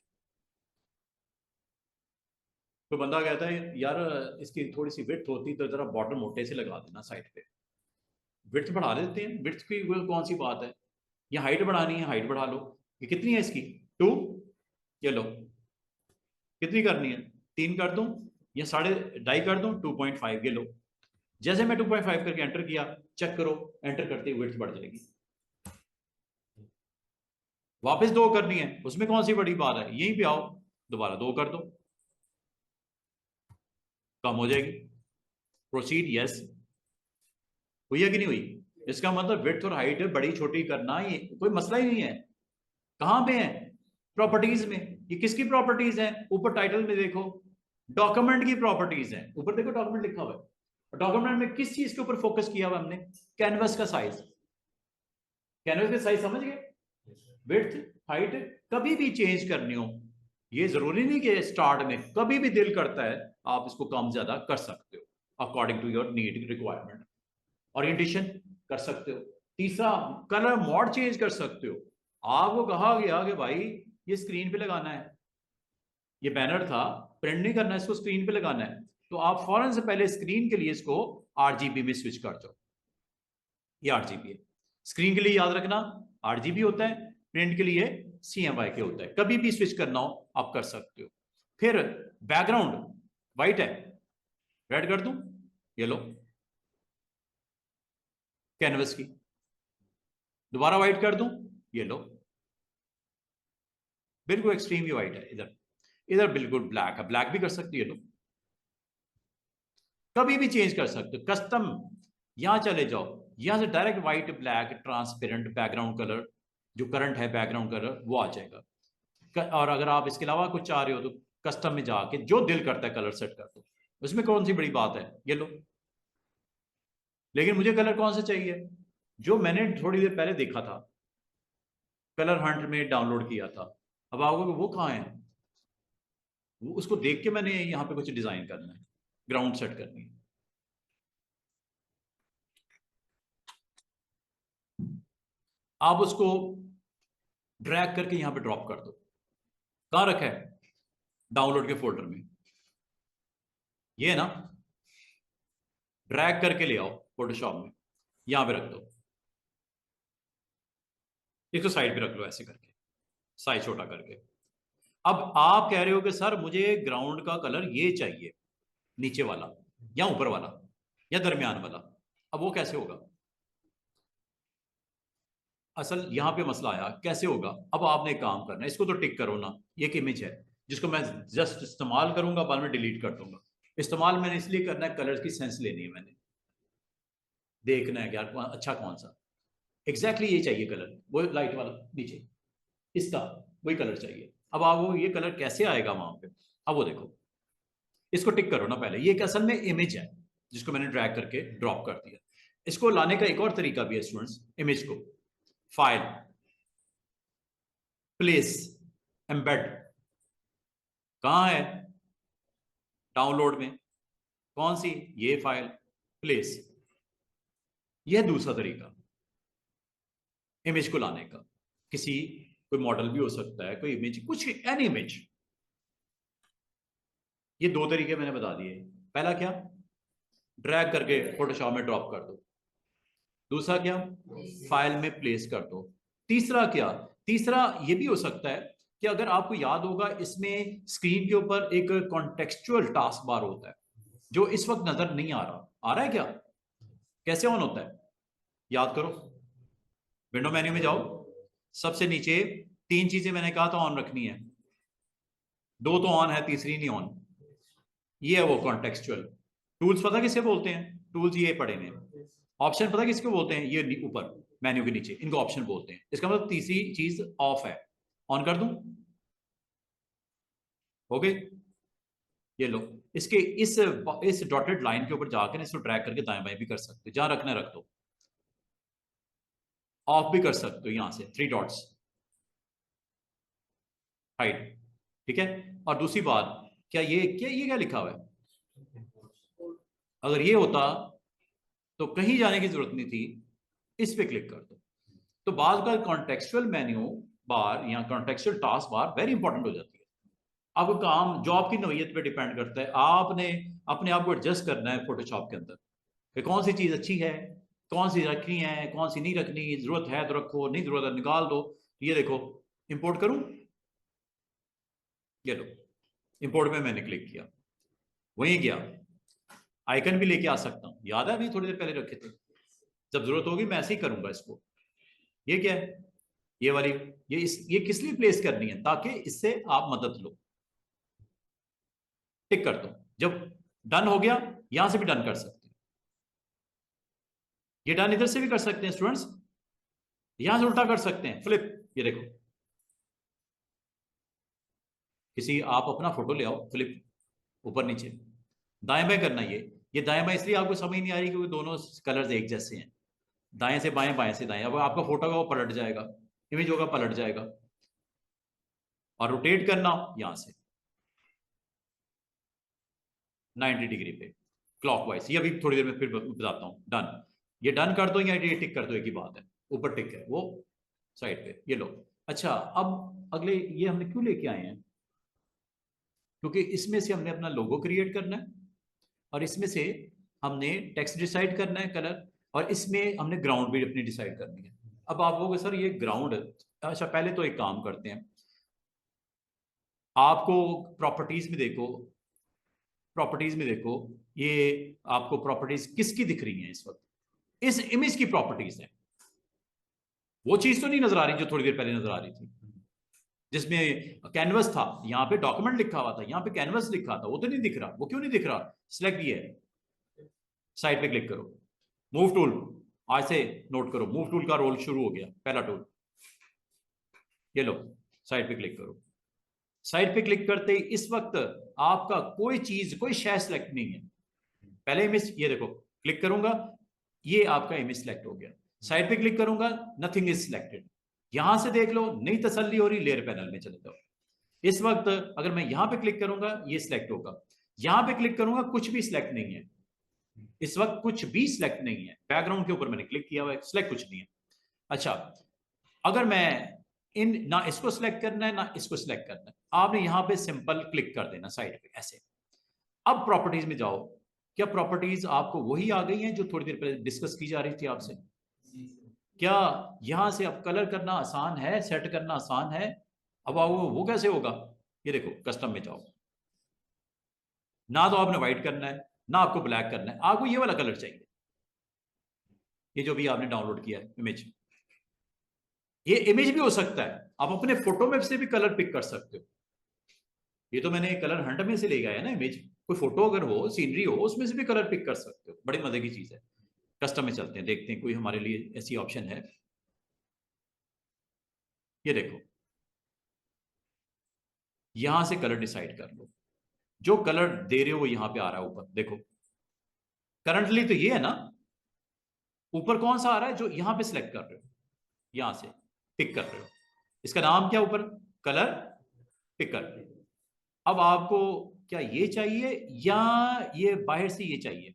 तो बंदा कहता है यार इसकी थोड़ी सी विड्थ होती तो जरा बॉर्डर मोटे से लगा देना साइड पे, विड्थ बढ़ा देते हैं, विड्थ की वो कौन सी बात है। ये हाइट बढ़ानी है, हाइट बढ़ा लो। ये कितनी है इसकी? 2। ये लो, कितनी करनी है? 3 कर दूं या 2.5 कर दूं? 2.5, ये लो। जैसे मैं 2.5 करके एंटर किया, चेक करो, एंटर करते ही विड्थ बढ़ जाएगी। वापस 2 करनी है, उसमें कौन सी बड़ी बात है, यहीं पे आओ, दोबारा 2 कर दो, कम हो जाएगी। Proceed, yes. हुई है कि नहीं हुई? इसका मतलब विड्थ और हाइट बड़ी छोटी करना ये कोई मसला ही नहीं है। कहां पे है? प्रॉपर्टीज में। ये किसकी प्रॉपर्टीज है? ऊपर टाइटल में देखो, डॉक्यूमेंट की प्रॉपर्टीज है। ऊपर देखो डॉक्यूमेंट लिखा हुआ है, डॉक्यूमेंट में किस चीज के ऊपर फोकस किया हुआ हमने? कैनवस का साइज। कैनवस का साइज समझ गए? विड्थ, हाइट कभी भी चेंज करनी हो, ये जरूरी नहीं कि स्टार्ट में, कभी भी दिल करता है आप इसको कम ज्यादा कर सकते हो according to your need requirement. Orientation कर सकते हो। तीसरा, कलर मोड चेंज कर सकते हो। आपको कहा गया कि भाई ये स्क्रीन पे लगाना है, ये बैनर था, प्रिंट नहीं करना है, इसको स्क्रीन पे लगाना है, तो आप फौरन से पहले स्क्रीन के लिए इसको आरजीबी में स्विच कर जाओ। ये आरजीबी है, स्क्रीन के लिए याद रखना आरजीबी होता है, प्रिंट के लिए सीएमवाई के होता है। कभी भी स्विच करना हो आप कर सकते हो। फिर बैकग्राउंड व्हाइट है, रेड कर दूं? ये लो, कैनवस की। दोबारा व्हाइट कर दूं? ये लो, बिल्कुल एक्सट्रीमली व्हाइट है। इधर इधर बिल्कुल ब्लैक है, ब्लैक भी कर सकती है लोग, कभी भी चेंज कर सकते हो। कस्टम, यहां चले जाओ, यहां से direct white, black, transparent background colour, जो करंट है बैकग्राउंड कलर वो आ जाएगा। और अगर आप इसके अलावा कुछ चाह रहे हो तो कस्टम में जाके जो दिल करता है कलर सेट कर दो, उसमें कौन सी बड़ी बात है। ये लो, लेकिन मुझे कलर कौन सा चाहिए? जो मैंने थोड़ी देर पहले देखा था, कलर हंट में डाउनलोड किया था। अब आओगे वो कहाँ है? वो उसको देख के मैंने यहाँ पे कुछ डिजाइन करना है, ग्राउंड सेट करनी है। आप उसको ड्रैग करके यहां पे ड्रॉप कर दो। कहां रखा है? डाउनलोड के फोल्डर में, ये है ना, ड्रैग करके ले आओ फोटोशॉप में, यहां पे रख दो। इसको साइड पे रख लो ऐसे करके, साइज छोटा करके। अब आप कह रहे हो कि सर मुझे ग्राउंड का कलर ये चाहिए, नीचे वाला या ऊपर वाला या दरमियान वाला। अब वो कैसे होगा? असल यहां पे मसला आया, कैसे होगा? अब आपने एक काम करना है, इसको तो टिक करो ना। ये एक इमेज है जिसको मैं जस्ट इस्तेमाल करूंगा, बाद में डिलीट कर दूंगा। इस्तेमाल मैंने इसलिए करना है, कलर की सेंस लेनी है मैंने, देखना है यार अच्छा कौन सा एग्जैक्टली ये चाहिए कलर, वो लाइट वाला नीचे इसका वही कलर चाहिए। अब आप वो ये कलर कैसे आएगा वहां पे? अब वो देखो, इसको टिक करो ना पहले। ये एक असल में इमेज है जिसको मैंने ड्रैग करके ड्रॉप कर दिया। इसको लाने का एक और तरीका भी है स्टूडेंट्स। इमेज को फाइल, प्लेस, एम्बेड, कहां है? डाउनलोड में। कौन सी? ये फाइल, प्लेस। यह दूसरा तरीका इमेज को लाने का। किसी कोई मॉडल भी हो सकता है, कोई इमेज, कुछ एनी इमेज। ये दो तरीके मैंने बता दिए। पहला क्या? ड्रैग करके फोटोशॉप में ड्रॉप कर दो। दूसरा क्या? फाइल में प्लेस कर दो। तीसरा क्या? तीसरा ये भी हो सकता है कि अगर आपको याद होगा, इसमें स्क्रीन के ऊपर एक कॉन्टेक्सचुअल टास्क बार होता है जो इस वक्त नजर नहीं आ रहा। आ रहा है क्या? कैसे ऑन होता है? याद करो, विंडो मेन्यू में जाओ, सबसे नीचे तीन चीजें मैंने कहा था ऑन रखनी है, दो तो ऑन है, तीसरी नहीं ऑन। ये है वो कॉन्टेक्सचुअल टूल्स। पता किसे बोलते हैं? टूल्स ये पड़े हैं। ऑप्शन पता किसको बोलते हैं? ये ऊपर मेन्यू के नीचे इनको ऑप्शन बोलते हैं। इसका मतलब तीसरी चीज ऑफ है। ऑन कर दूं? हो गई। ये लो, इसके इस डॉटेड लाइन के ऊपर जाकर इसको ड्रैग करके दाएं बाएं भी कर सकते हो, जहां रखना रख दो। ऑफ भी कर सकते हो यहां से, थ्री डॉट्स, हाइड। ठीक है। और दूसरी बात, क्या लिखा हुआ है? अगर ये होता तो कहीं जाने की जरूरत नहीं थी, इस पे क्लिक कर दो। तो बाद का कॉन्टेक्सचुअल मेन्यू बार या contextual task bar very important हो जाती है। आपको काम जॉब की नोयत पे डिपेंड करता है। आपने अपने आप को एडजस्ट करना है फोटोशॉप के अंदर कि कौन सी चीज अच्छी है, कौन सी रखनी है, कौन सी नहीं रखनी, जरूरत है तो रखो, नहीं जरूरत है निकाल दो। ये देखो, इंपोर्ट करूं? ये लो, इंपोर्ट में मैंने क्लिक किया, वहीं गया। आइकन भी लेके आ सकता हूं, याद है अभी थोड़ी देर पहले रखे थे। जब जरूरत होगी मैं ऐसे ही करूंगा इसको। ये क्या है? ये वाली, ये किस लिए प्लेस करनी है? ताकि इससे आप मदद लो। टिक कर दो। जब डन हो गया, यहां से भी डन कर सकते हैं। ये डन इधर से भी कर सकते हैं स्टूडेंट्स, यहां से उल्टा कर सकते हैं, फ्लिप। ये देखो, किसी आप अपना फोटो ले आओ, फ्लिप, ऊपर नीचे, दाएं बाएं करना। ये दाएं बाएं इसलिए आपको समझ नहीं आ रही क्योंकि दोनों कलर्स एक जैसे हैं। दाएं से बाएं, बाएं से दाएं। अब आपका फोटो होगा वो पलट जाएगा, इमेज होगा पलट जाएगा। और रोटेट करना यहां से 90 डिग्री पे क्लॉकवाइज। ये अभी थोड़ी देर में फिर बताता हूं। डन, ये डन कर दो या ये टिक कर दो, एक ही बात है। ऊपर टिक है वो साइड पे, ये लो। अच्छा, अब अगले ये हमने क्यों लेके आए हैं? क्योंकि इसमें से हमने अपना लोगो क्रिएट करना है, और इसमें से हमने टेक्स्ट डिसाइड करना है कलर, और इसमें हमने ग्राउंड भी अपनी डिसाइड करनी है। अब आप लोग सर ये ग्राउंड, अच्छा पहले तो एक काम करते हैं, आपको प्रॉपर्टीज में देखो, प्रॉपर्टीज में देखो, ये आपको प्रॉपर्टीज किसकी दिख रही हैं इस वक्त? इस इमेज की प्रॉपर्टीज है। वो चीज तो नहीं नजर आ रही जो थोड़ी देर पहले नजर आ रही थी, जिसमें कैनवस था, यहाँ पे डॉक्यूमेंट लिखा हुआ था, यहाँ पे कैनवस लिखा था, वो तो नहीं दिख रहा। वो क्यों नहीं दिख रहा? सिलेक्ट ये है, साइड पे क्लिक करो, मूव टूल। आज से नोट करो, मूव टूल का रोल शुरू हो गया, पहला टूल। ये लो, साइड पे क्लिक करो। साइड पे क्लिक करते ही इस वक्त आपका कोई चीज, कोई शय सिलेक्ट नहीं है। पहले इमेज, ये देखो, क्लिक करूंगा, ये आपका इमेज सिलेक्ट हो गया। साइड पे क्लिक करूंगा, नथिंग इज सिलेक्टेड। यहां से देख लो, नहीं तसल्ली हो रही, लेयर पैनल में चले जाओ। इस वक्त अगर मैं यहां पे क्लिक करूंगा, ये सिलेक्ट होगा। यहां पे क्लिक करूंगा, कुछ भी सिलेक्ट नहीं है। इस वक्त कुछ भी सिलेक्ट नहीं है। बैकग्राउंड के ऊपर मैंने क्लिक किया हुआ है, सिलेक्ट कुछ नहीं है। अच्छा, अगर मैं इन ना इसको सिलेक्ट करना है ना इसको सिलेक्ट करना है, आपने यहां पे सिंपल क्लिक कर देना साइड पे ऐसे। अब प्रॉपर्टीज में जाओ। क्या प्रॉपर्टीज आपको वही आ गई हैं जो थोड़ी देर पहले डिस्कस की जा रही थी आपसे? क्या यहां से अब कलर करना आसान है, सेट करना आसान है? अब वो कैसे होगा? ये देखो, कस्टम में जाओ, ना तो आपने व्हाइट करना है ना आपको ब्लैक करना है, आपको ये वाला कलर चाहिए, ये जो भी आपने डाउनलोड किया है इमेज। ये इमेज भी हो सकता है, आप अपने फोटो में से भी कलर पिक कर सकते हो। ये तो मैंने कलर हंट में से ले गया है ना इमेज, कोई फोटो अगर हो, सीनरी हो, उसमें से भी कलर पिक कर सकते हो, बड़ी मजे की चीज है। कस्टम में चलते हैं, देखते हैं कोई हमारे लिए ऐसी ऑप्शन है। ये देखो, यहां से कलर डिसाइड कर लो, जो कलर दे रहे हो वो यहां पे आ रहा है ऊपर देखो। करंटली तो ये है ना, ऊपर कौन सा आ रहा है जो यहां पे सिलेक्ट कर रहे हो, यहां से पिक कर रहे हो, इसका नाम क्या ऊपर, कलर पिकर। अब आपको क्या ये चाहिए या ये बाहर से ये चाहिए,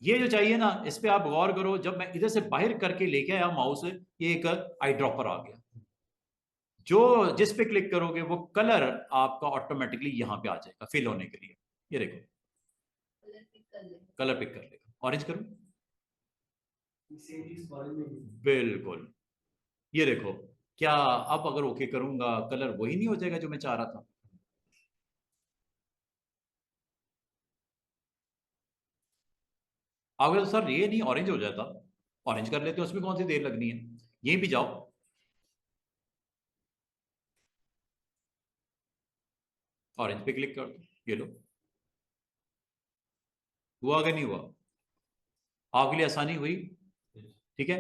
ये जो चाहिए ना, इस पे आप गौर करो, जब मैं इधर से बाहर करके लेके आया माउस, ये एक आई ड्रॉपर आ गया, जो जिस पे क्लिक करोगे वो कलर आपका ऑटोमेटिकली यहां पे आ जाएगा फिल होने के लिए। ये देखो, कलर पिक कर लेगा। ऑरेंज करो, बिल्कुल। ये देखो, क्या अब अगर ओके करूंगा कलर वही नहीं हो जाएगा जो मैं चाह रहा था। अगर सर ये नहीं ऑरेंज हो जाता, ऑरेंज कर लेते, उसमें कौन सी देर लगनी है, यहीं भी जाओ, ऑरेंज पे क्लिक कर दो, ये लो, हुआ कि नहीं हुआ, आपके लिए आसानी हुई। ठीक है,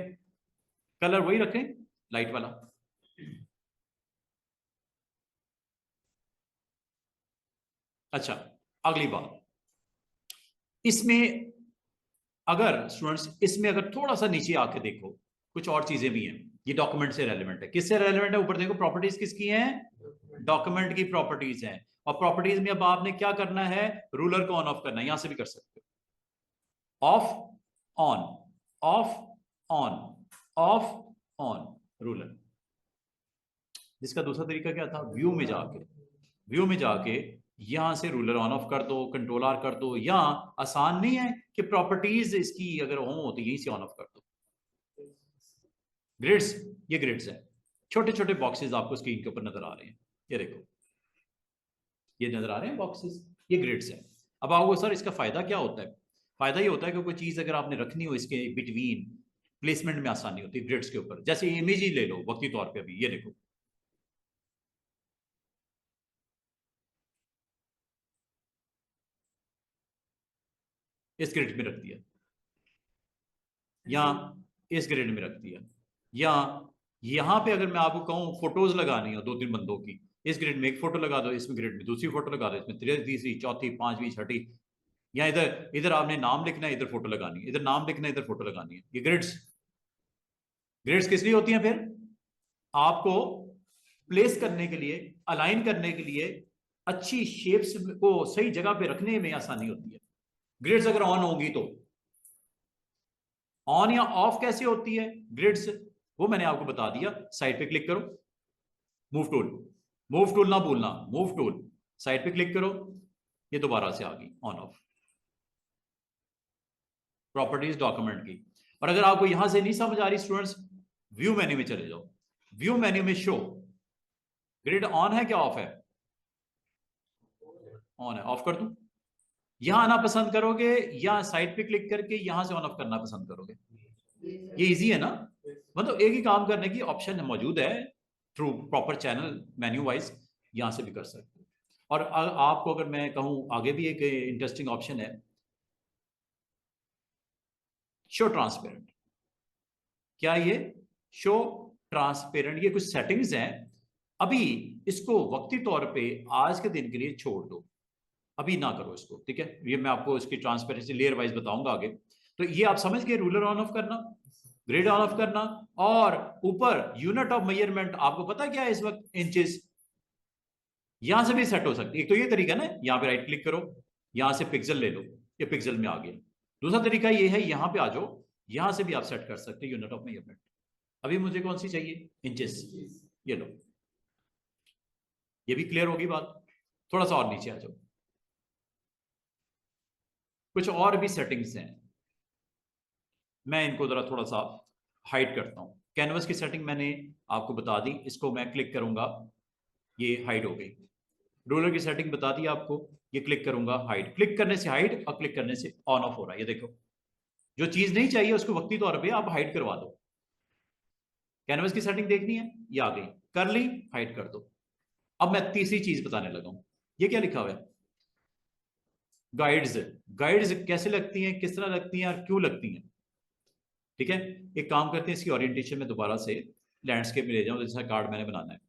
कलर वही रखें, लाइट वाला। अच्छा, अगली बात, इसमें अगर स्टूडेंट्स, इसमें अगर थोड़ा सा नीचे आके देखो, कुछ और चीजें भी हैं, ये डॉक्यूमेंट से रेलेवेंट है। किससे रेलेवेंट है, ऊपर देखो, प्रॉपर्टीज किसकी हैं, डॉक्यूमेंट की प्रॉपर्टीज हैं। और प्रॉपर्टीज में अब आपने क्या करना है, रूलर को ऑन ऑफ करना है, यहां से भी कर सकते हो, of on, of on, of on, ruler. जिसका दूसरा तरीका क्या था, व्यू में जाके, व्यू में जाके यहां से रूलर ऑन ऑफ कर दो, कंट्रोल आर कर दो, या आसान नहीं है कि प्रॉपर्टीज इसकी अगर होम होती है यहीं से ऑन ऑफ कर दो। ग्रिड्स, ये ग्रिड्स है, छोटे छोटे बॉक्सेस आपको स्क्रीन के ऊपर नजर आ रहे हैं, ये देखो, ये नजर आ रहे हैं बॉक्सेस, ये ग्रिड्स है। अब आओगे सर इसका फायदा क्या होता है, फायदा ये होता है कि कोई चीज अगर आपने रखनी हो इसके बिटवीन, प्लेसमेंट में आसानी होती है ग्रिड्स के ऊपर। जैसे इमेज ही ले लो वक्ती तौर पे, अभी ये देखो, इस ग्रिड में रख दिया, या इस ग्रिड में रख दिया, या यहां पे अगर मैं आपको कहूं फोटोज लगानी हो दो तीन बंदों की, इस ग्रिड में एक फोटो लगा दो, इसमें ग्रिड में दूसरी फोटो लगा दो, इसमें तीसरी चौथी पांचवी छठी, या इधर इधर आपने नाम लिखना है, इधर फोटो लगानी है, इधर नाम लिखना है, इधर फोटो लगानी है। ये ग्रिड्स, ग्रिड्स किस लिए होती हैं फिर, आपको प्लेस करने के लिए, अलाइन करने के लिए, अच्छी शेप्स को सही जगह पे रखने में आसानी होती है। ग्रिड्स अगर ऑन होंगी तो, ऑन या ऑफ कैसे होती है ग्रिड्स, वो मैंने आपको बता दिया। साइड पे क्लिक करो, मूव टूल, मूव टूल ना भूलना, मूव टूल, साइड पे क्लिक करो, ये दोबारा से आ गई ऑन ऑफ, प्रॉपर्टीज डॉक्यूमेंट की। और अगर आपको यहां से नहीं समझ आ रही स्टूडेंट्स, व्यू मेन्यू में चले जाओ, व्यू मेन्यू में शो, ग्रिड ऑन है क्या ऑफ है, ऑन है, ऑफ कर दूं, यहां आना पसंद करोगे या साइड पे क्लिक करके यहां से ऑन ऑफ करना पसंद करोगे, ये इजी है ना, मतलब एक ही काम करने की ऑप्शन मौजूद है through proper channel menu wise, यहां से भी कर सकते हो। और आपको अगर मैं कहूं आगे भी एक इंटरेस्टिंग ऑप्शन है, शो ट्रांसपेरेंट। क्या ये, शो ट्रांसपेरेंट, ये कुछ सेटिंग्स हैं, अभी इसको वक्ती तौर पे आज के दिन के लिए छोड़ दो, अभी ना करो इसको, ठीक है, ये मैं आपको इसकी ट्रांसपेरेंसी लेयर वाइज बताऊंगा आगे। तो ये आप समझ गए, रूलर ऑन ऑफ करना, ग्रिड ऑन ऑफ करना, और ऊपर यूनिट ऑफ मेजरमेंट आपको पता क्या है इस वक्त, इंचेस, यहां से भी सेट हो सकती है। एक तो ये तरीका ना, यहां पे राइट क्लिक करो, यहां से पिक्सल ले लो, ये पिक्सल में आ गया। दूसरा तरीका ये है, यहां पे आ जाओ, यहां से भी आप सेट कर सकते हैं यूनिट ऑफ मेजरमेंट। अभी मुझे कौन सी चाहिए, इंचेस, ये लो, ये भी क्लियर होगी बात। थोड़ा सा और नीचे आ जाओ, कुछ और भी सेटिंग्स हैं, मैं इनको जरा थोड़ा सा हाइड करता हूं। कैनवस की सेटिंग मैंने आपको बता दी, इसको मैं क्लिक करूंगा, ये हाइड हो गई। रूलर की सेटिंग बता दी आपको। ये क्लिक करूंगा हाइड, क्लिक करने से हाइड और क्लिक करने से ऑन ऑफ हो रहा है। ये देखो, जो चीज नहीं चाहिए उसको वक्ती तौर पे आप हाइड करवा दो। कैनवस की सेटिंग देखनी है, ये आ गई, कर ली, हाइड कर दो। अब मैं तीसरी चीज बताने लगा हूं। ये क्या लिखा हुआ है? गाइड्स। गाइड्स कैसे लगती हैं, किस तरह लगती हैं और क्यों लगती हैं? ठीक है, एक काम करते हैं, इसकी ओरिएंटेशन में दोबारा से लैंडस्केप में ले जाऊं, जैसा कार्ड मैंने बनाना है।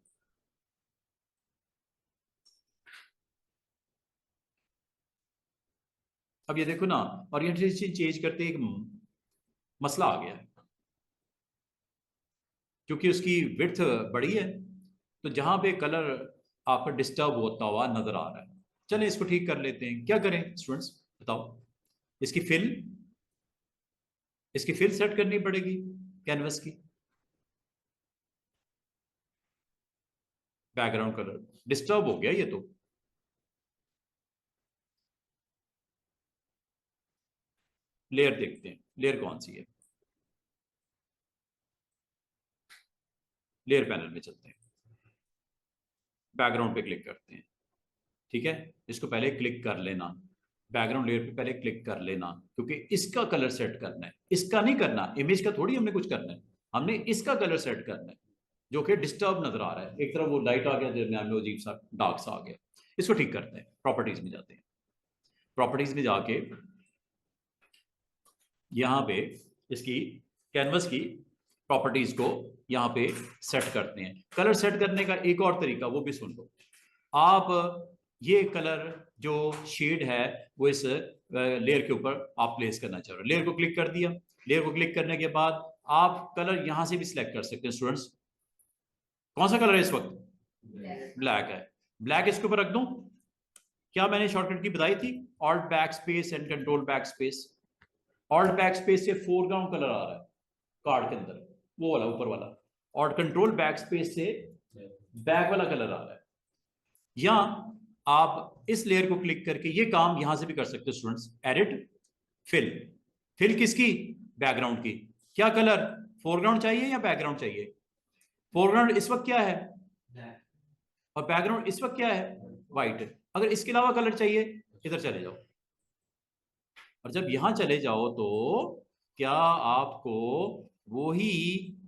अब ये देखो ना, ओरिएंटेशन चेंज करते एक मसला आ गया है, क्योंकि उसकी विड्थ बड़ी है, तो जहां पे कलर आपका डिस्टर्ब होता हुआ नजर आ रहा है। चलें इसको ठीक कर लेते हैं। क्या करें स्टूडेंट्स, बताओ। इसकी फिल, इसकी फिल सेट करनी पड़ेगी कैनवस की। बैकग्राउंड कलर डिस्टर्ब हो गया ये तो। लेयर देखते हैं, लेयर कौन सी है। लेयर पैनल में चलते हैं, बैकग्राउंड पे क्लिक करते हैं। ठीक है, इसको पहले क्लिक कर लेना, बैकग्राउंड लेयर पे पहले क्लिक कर लेना, क्योंकि इसका कलर सेट करना है, इसका नहीं करना, इमेज का थोड़ी हमने कुछ करना है, हमने इसका कलर सेट करना है, जो कि डिस्टर्ब नजर आ रहा है। एक तरफ वो लाइट आ गया, दरमियान में वो अजीब सा डार्क सा आ गया। इसको ठीक करते हैं, प्रॉपर्टीज में जाते हैं। प्रॉपर्टीज में जाके यहाँ पे इसकी कैनवस की प्रॉपर्टीज को यहाँ पे सेट करते हैं। कलर सेट करने का एक और तरीका, वो भी सुन लो आप। ये कलर जो शेड है वो इस लेयर के ऊपर आप प्लेस करना चाह रहे हो। लेयर को क्लिक कर दिया, लेयर को क्लिक करने के बाद आप कलर यहां से भी सिलेक्ट कर सकते हैं स्टूडेंट्स। कौन सा कलर है इस वक्त? ब्लैक है। ब्लैक इसके ऊपर रख दूं? क्या मैंने शॉर्टकट की बताई थी? Alt back space and control back space. Alt back space से फोरग्राउंड कलर आ रहा है कार्ड के अंदर, वो वाला ऊपर वाला। और कंट्रोल बैक स्पेस से बैक वाला कलर आ रहा है। या आप इस लेयर को क्लिक करके ये काम यहां से भी कर सकते हो स्टूडेंट्स। Edit fill. फिल किसकी? बैकग्राउंड की। क्या कलर? फोरग्राउंड चाहिए या बैकग्राउंड चाहिए? फोरग्राउंड इस वक्त क्या है? और बैकग्राउंड इस वक्त क्या है? व्हाइट। अगर इसके अलावा कलर चाहिए, इधर चले जाओ। और जब यहां चले जाओ तो क्या आपको वो ही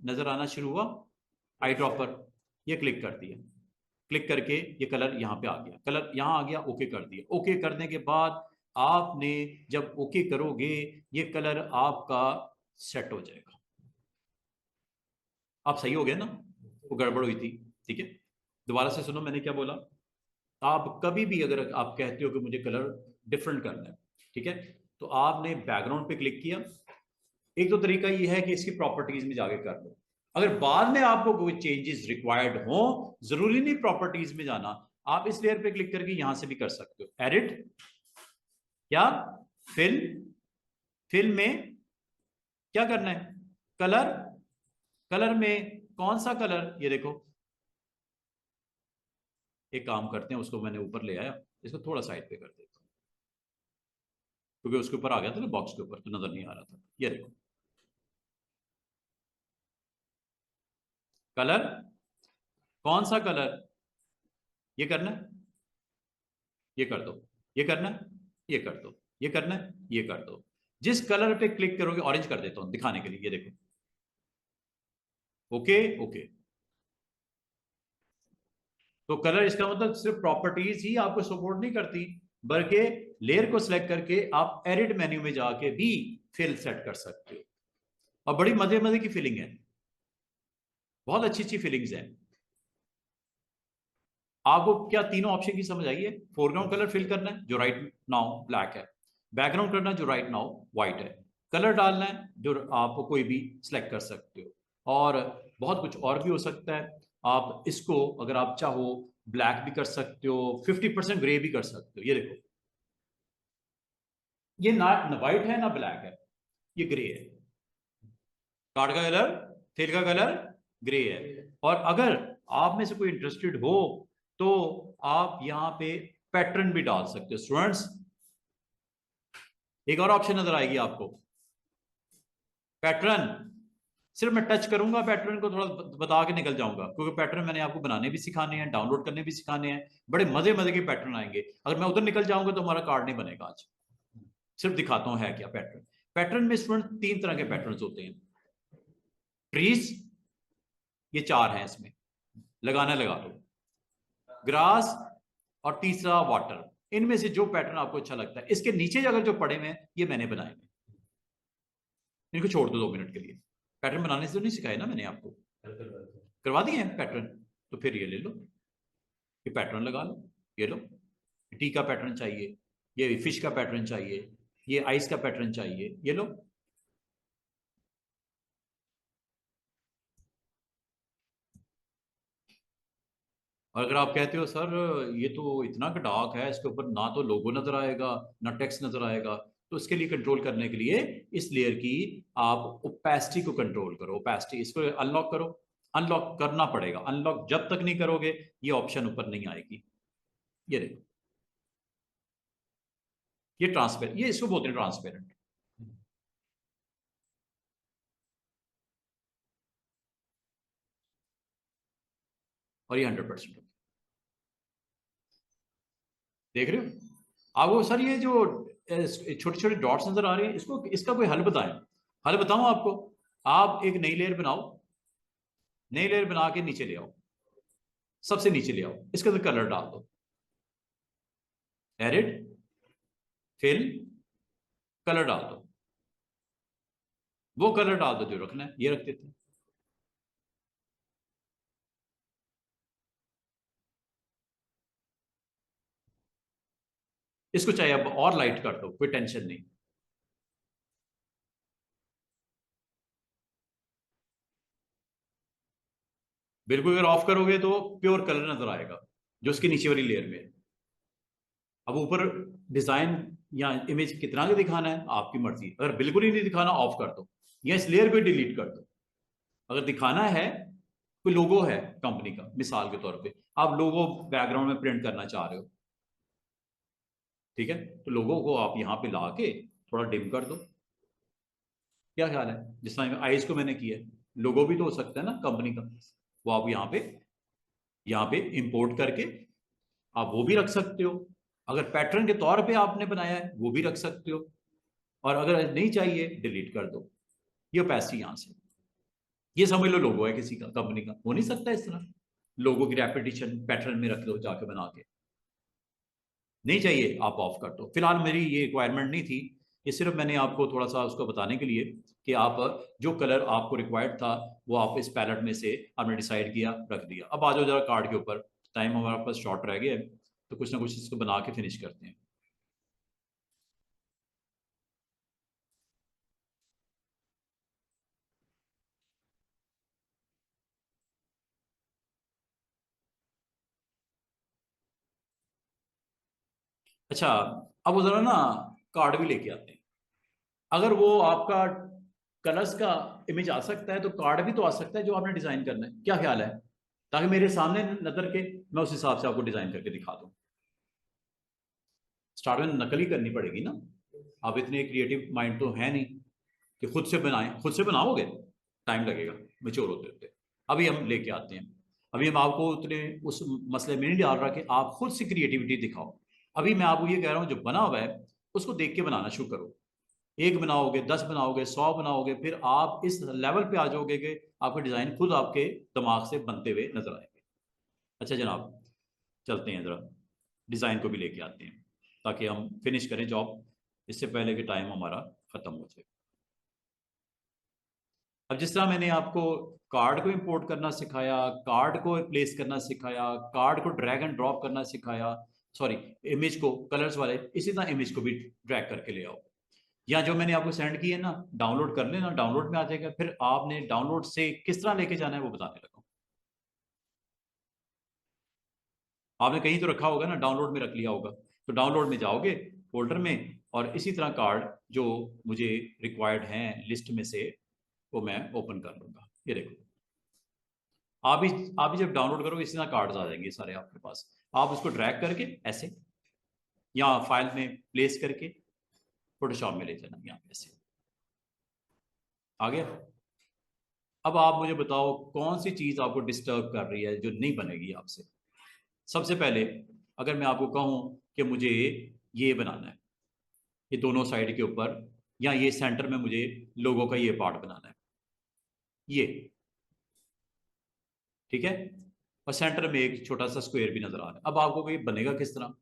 नजर आना शुरू हुआ? आई ड्रॉप पर ये क्लिक कर दिया, क्लिक करके ये कलर यहां पे आ गया, कलर यहां आ गया, ओके कर दिया। ओके करने के बाद आपने जब ओके करोगे, ये कलर आपका सेट हो जाएगा। आप सही हो गए ना, वो गड़बड़ हुई थी। ठीक है, दोबारा से सुनो मैंने क्या बोला। आप कभी भी अगर आप कहते हो कि मुझे कलर डिफरेंट करना है, ठीक है, तो आपने बैकग्राउंड पे क्लिक किया। एक तो तरीका ये है कि इसकी प्रॉपर्टीज में जाके कर लो। अगर बाद में आपको कोई चेंजेस रिक्वायर्ड हो, जरूरी नहीं प्रॉपर्टीज में जाना, आप इस लेयर पे क्लिक करके यहां से भी कर सकते हो। एडिट या फिल। फिल में क्या करना है? कलर। कलर में कौन सा कलर? ये देखो, एक काम करते हैं, उसको मैंने ऊपर ले आया, इसको थोड़ा साइड पे कर देता हूं, क्योंकि उसके ऊपर आ गया था ना, बॉक्स के ऊपर तो नजर नहीं आ रहा था। ये देखो, कलर। कौन सा कलर? ये करना है, ये कर दो। ये करना है, ये कर दो। ये करना है, ये कर दो। जिस कलर पे क्लिक करोगे, ऑरेंज कर देता हूं दिखाने के लिए, ये देखो। Okay okay. तो कलर, इसका मतलब सिर्फ प्रॉपर्टीज ही आपको सपोर्ट नहीं करती, बल्कि लेयर को सिलेक्ट करके आप एडिट मेन्यू में जाके भी फिल सेट कर सकते हो। और बड़ी मजे मजे की फीलिंग है, बहुत अच्छी अच्छी फीलिंग्स है। आपको क्या तीनों ऑप्शन की समझ आई है? फोरग्राउंड कलर फिल करना है जो राइट नाउ ब्लैक है, बैकग्राउंड करना है जो राइट नाउ व्हाइट है, कलर डालना है जो आप कोई भी सिलेक्ट कर सकते हो। और बहुत कुछ और भी हो सकता है। आप इसको अगर आप चाहो ब्लैक भी कर सकते हो, 50% ग्रे भी कर सकते हो। ये देखो, ये ना व्हाइट है ना ब्लैक है, ये ग्रे है। कार्ड का कलर, फिल का कलर ग्रे है। और अगर आप में से कोई इंटरेस्टेड हो तो आप यहां पे पैटर्न भी डाल सकते हो स्टूडेंट्स। एक और ऑप्शन नजर आएगी आपको, पैटर्न। सिर्फ मैं टच करूंगा पैटर्न को, थोड़ा बता के निकल जाऊंगा, क्योंकि पैटर्न मैंने आपको बनाने भी सिखाने हैं, डाउनलोड करने भी सिखाने हैं। बड़े मजे मजे के पैटर्न आएंगे। अगर मैं उधर निकल जाऊंगा तो हमारा कार्ड नहीं बनेगा आज। सिर्फ दिखाता हूं है क्या पैटर्न। पैटर्न में स्टूडेंट 3 तरह के पैटर्न होते हैं। ट्रीज, ये 4 हैं इसमें, लगाना लगा लो। ग्रास, और तीसरा वाटर। इनमें से जो पैटर्न आपको अच्छा लगता है, इसके नीचे अगर जो पड़े हुए हैं ये मैंने बनाए हैं, इनको छोड़ दो 2 मिनट के लिए। पैटर्न बनाने से तो नहीं सिखाया ना मैंने आपको, करवा दिए हैं पैटर्न। तो फिर ये ले लो, ये पैटर्न लगा लो। ये लो, टी का पैटर्न चाहिए, ये फिश का पैटर्न चाहिए, ये आइस का पैटर्न चाहिए, ये लो। और अगर आप कहते हो सर ये तो इतना डार्क है, इसके ऊपर ना तो लोगो नजर आएगा ना टेक्स्ट नजर आएगा, तो इसके लिए कंट्रोल करने के लिए इस लेयर की आप ओपेसिटी को कंट्रोल करो। ओपेसिटी, इसको अनलॉक करो। अनलॉक करना पड़ेगा, अनलॉक जब तक नहीं करोगे ये ऑप्शन ऊपर नहीं आएगी। ये देखो, ये ट्रांसपेरेंट, ये इसको बोलते हैं ट्रांसपेरेंट। और ये 100% देख रहे हो आपको सर, ये जो छोटे छोटे डॉट्स नजर आ रहे हैं, इसको, इसका कोई हल बताएं। हल बताऊं आपको। आप एक नई लेयर बनाओ, नई लेयर बना के नीचे ले आओ, सबसे नीचे ले आओ, इसके अंदर कलर डाल दो। एडिट, फिल, कलर डाल दो। वो कलर डाल दो जो रखना है, ये रख देते हैं। इसको चाहे अब और लाइट कर दो, कोई टेंशन नहीं। बिल्कुल, अगर ऑफ करोगे तो प्योर कलर नजर आएगा जो उसके नीचे वाली लेयर में है। अब ऊपर डिजाइन या इमेज कितना का दिखाना है आपकी मर्जी, अगर बिल्कुल ही नहीं दिखाना ऑफ कर दो, या इस लेयर को डिलीट कर दो। अगर दिखाना है, कोई लोगो है कंपनी का मिसाल के तौर पे, आप लोगो बैकग्राउंड में प्रिंट करना चाह रहे हो, ठीक है, तो लोगों को आप यहाँ पे ला के थोड़ा डिम कर दो। क्या ख्याल है, जिस तरह आइस को मैंने किया, लोगो भी तो हो सकता है ना कंपनी का, वो आप यहाँ पे इंपोर्ट करके आप वो भी रख सकते हो। अगर पैटर्न के तौर पे आपने बनाया है वो भी रख सकते हो, और अगर नहीं चाहिए डिलीट कर दो। ये पैसे यहाँ से, ये समझ लो लोगो है किसी का, कंपनी का, हो नहीं सकता इस तरह। लोगो की रेपिटेशन पैटर्न में रख दो जाके बना के। नहीं चाहिए आप ऑफ कर दो। फिलहाल मेरी ये रिक्वायरमेंट नहीं थी, ये सिर्फ मैंने आपको थोड़ा सा उसको बताने के लिए कि आप जो कलर आपको रिक्वायर्ड था वो आप इस पैलेट में से आपने डिसाइड किया, रख दिया। अब आ जाओ जरा कार्ड के ऊपर, टाइम हमारे पास शॉर्ट रह गया है, तो कुछ ना कुछ इसको बना के फिनिश करते हैं। अच्छा, अब वो जरा ना कार्ड भी लेके आते हैं। अगर वो आपका कलर्स का इमेज आ सकता है तो कार्ड भी तो आ सकता है जो आपने डिजाइन करना है। क्या ख्याल है, ताकि मेरे सामने नजर के मैं उस हिसाब से आपको डिजाइन करके दिखा दूं। स्टार्ट में नकल ही करनी पड़ेगी ना, आप इतने क्रिएटिव माइंड तो है नहीं कि खुद से बनाएं। खुद से बनाओगे टाइम लगेगा मेच्योर होते होते। अभी हम लेके आते हैं। अभी हम आपको उतने उस मसले में नहीं डाल रहा कि आप खुद से क्रिएटिविटी दिखाओ। अभी मैं आपको ये कह रहा हूँ जो बना हुआ है उसको देख के बनाना शुरू करो। एक बनाओगे, 10 बनाओगे, 100 बनाओगे, फिर आप इस लेवल पे आ जाओगे कि आपके डिजाइन खुद आपके दिमाग से बनते हुए नजर आएंगे। अच्छा जनाब, चलते हैं जरा, डिजाइन को भी लेके आते हैं ताकि हम फिनिश करें जॉब, इससे पहले कि टाइम हमारा खत्म हो जाए। अब जिस तरह मैंने आपको कार्ड को इंपोर्ट करना सिखाया, कार्ड को प्लेस करना सिखाया, कार्ड को ड्रैग एंड ड्रॉप करना सिखाया, सॉरी, इमेज को कलर्स वाले, इसी तरह इमेज को भी ड्रैग करके ले आओ। या जो मैंने आपको सेंड किए ना, डाउनलोड कर लेना, डाउनलोड में आ जाएगा। फिर आपने डाउनलोड से किस तरह लेके जाना है वो बताने लगा। आपने कहीं तो रखा होगा ना, डाउनलोड में रख लिया होगा, तो डाउनलोड में जाओगे फोल्डर में, और इसी तरह कार्ड जो मुझे रिक्वायर्ड हैं लिस्ट में से वो मैं ओपन कर लूंगा। ये देखो, आप भी जब डाउनलोड करोगे इसी तरह कार्ड्स आ जाएंगे सारे आपके पास। आप उसको ड्रैग करके ऐसे, या फाइल में प्लेस करके फोटोशॉप में ले जाना, यहाँ पे ऐसे आ गया। अब आप मुझे बताओ कौन सी चीज आपको डिस्टर्ब कर रही है जो नहीं बनेगी आपसे। सबसे पहले अगर मैं आपको कहूं कि मुझे ये बनाना है, ये दोनों साइड के ऊपर, या ये सेंटर में मुझे लोगों का ये पार्ट बनाना है, ये ठीक है, और सेंटर में एक छोटा सा स्क्वायर भी नजर आ रहा है। अब आपको ये बनेगा किस तरह,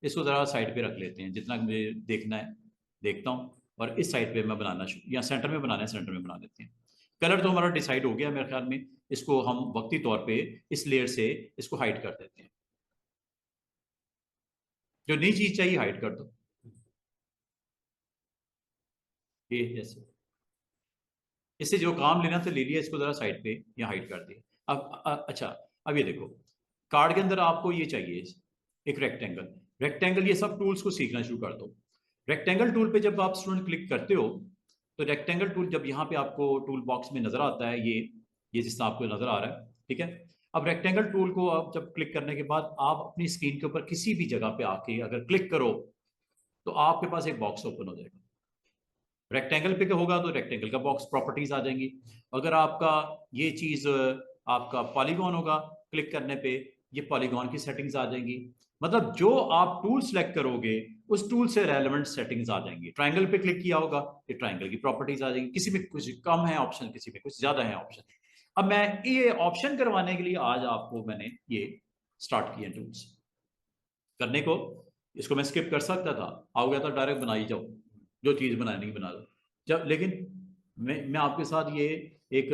इसको जरा साइड पे रख लेते हैं, जितना मुझे देखना है देखता हूँ, और इस साइड पे मैं बनाना शुरू, या सेंटर में बनाना है सेंटर में बना लेते हैं। कलर तो हमारा डिसाइड हो गया मेरे ख्याल में, इसको हम वक्ती तौर पे इस लेयर से इसको हाइड कर देते हैं, जो नई चीज चाहिए हाइड कर दो, ये जैसे इससे जो काम लेना था ले लिया, इसको जरा साइड पे या हाइड कर दिया। अब अच्छा, अब ये देखो कार्ड के अंदर आपको ये चाहिए एक रेक्टेंगल। रेक्टेंगल, ये सब टूल्स को सीखना शुरू कर दो। रेक्टेंगल टूल पे जब आप स्टूडेंट क्लिक करते हो, तो रेक्टेंगल टूल जब यहाँ पे आपको टूल बॉक्स में नजर आता है, ये जिस तरह आपको नजर आ रहा है, ठीक है। अब रेक्टेंगल टूल को आप जब क्लिक करने के बाद आप अपनी स्क्रीन के ऊपर किसी भी जगह पे आके अगर क्लिक करो, तो आपके पास एक बॉक्स ओपन हो जाएगा। रेक्टेंगल पे होगा तो रेक्टेंगल का बॉक्स प्रॉपर्टीज आ जाएंगी। अगर आपका ये चीज आपका पॉलीगॉन होगा, क्लिक करने पे ये पॉलीगॉन की सेटिंग्स आ जाएंगी। मतलब जो आप टूल सेलेक्ट करोगे उस टूल से रेलेवेंट सेटिंग्स आ जाएंगी। ट्राइंगल पे क्लिक किया होगा, ये ट्राइंगल की प्रॉपर्टीज आ जाएंगी, किसी में कुछ कम है ऑप्शन, किसी में कुछ ज्यादा है ऑप्शन। अब मैं ये ऑप्शन करवाने के लिए आज आपको मैंने ये स्टार्ट किया टूल्स करने को। इसको मैं स्किप कर सकता था, आ गया था डायरेक्ट बना ही जाओ, जो चीज बनानी बना दो। जब लेकिन मैं आपके साथ ये एक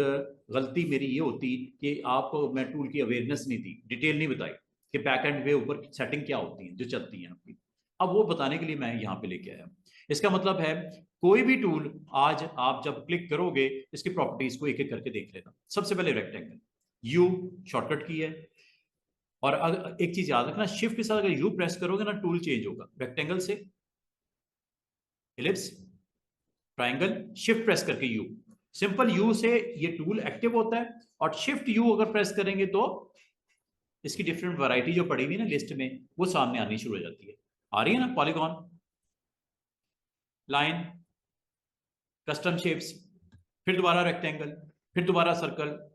गलती मेरी ये होती कि आपको मैं टूल की अवेयरनेस नहीं दी, डिटेल नहीं बताई कि बैक एंड पे ऊपर सेटिंग क्या होती है जो चलती है आपकी। अब वो बताने के लिए मैं यहाँ पे लेके आया। इसका मतलब है कोई भी टूल आज आप जब क्लिक करोगे इसकी प्रॉपर्टीज को एक एक करके देख लेना। सबसे पहले रेक्टेंगल, यू शॉर्टकट की है। और अगर एक चीज याद रखना, शिफ्ट के साथ अगर यू प्रेस करोगे ना टूल चेंज होगा, रेक्टेंगल से इलिप्स, ट्राइंगल, शिफ्ट प्रेस करके यू, सिंपल यू से ये टूल एक्टिव होता है। और शिफ्ट यू अगर प्रेस करेंगे तो इसकी डिफरेंट वैरायटी जो पड़ी हुई है ना लिस्ट में, वो सामने आनी शुरू हो जाती है। आ रही है ना, पॉलीगॉन, लाइन, कस्टम शेप्स, फिर दोबारा रेक्टेंगल, फिर दोबारा सर्कल।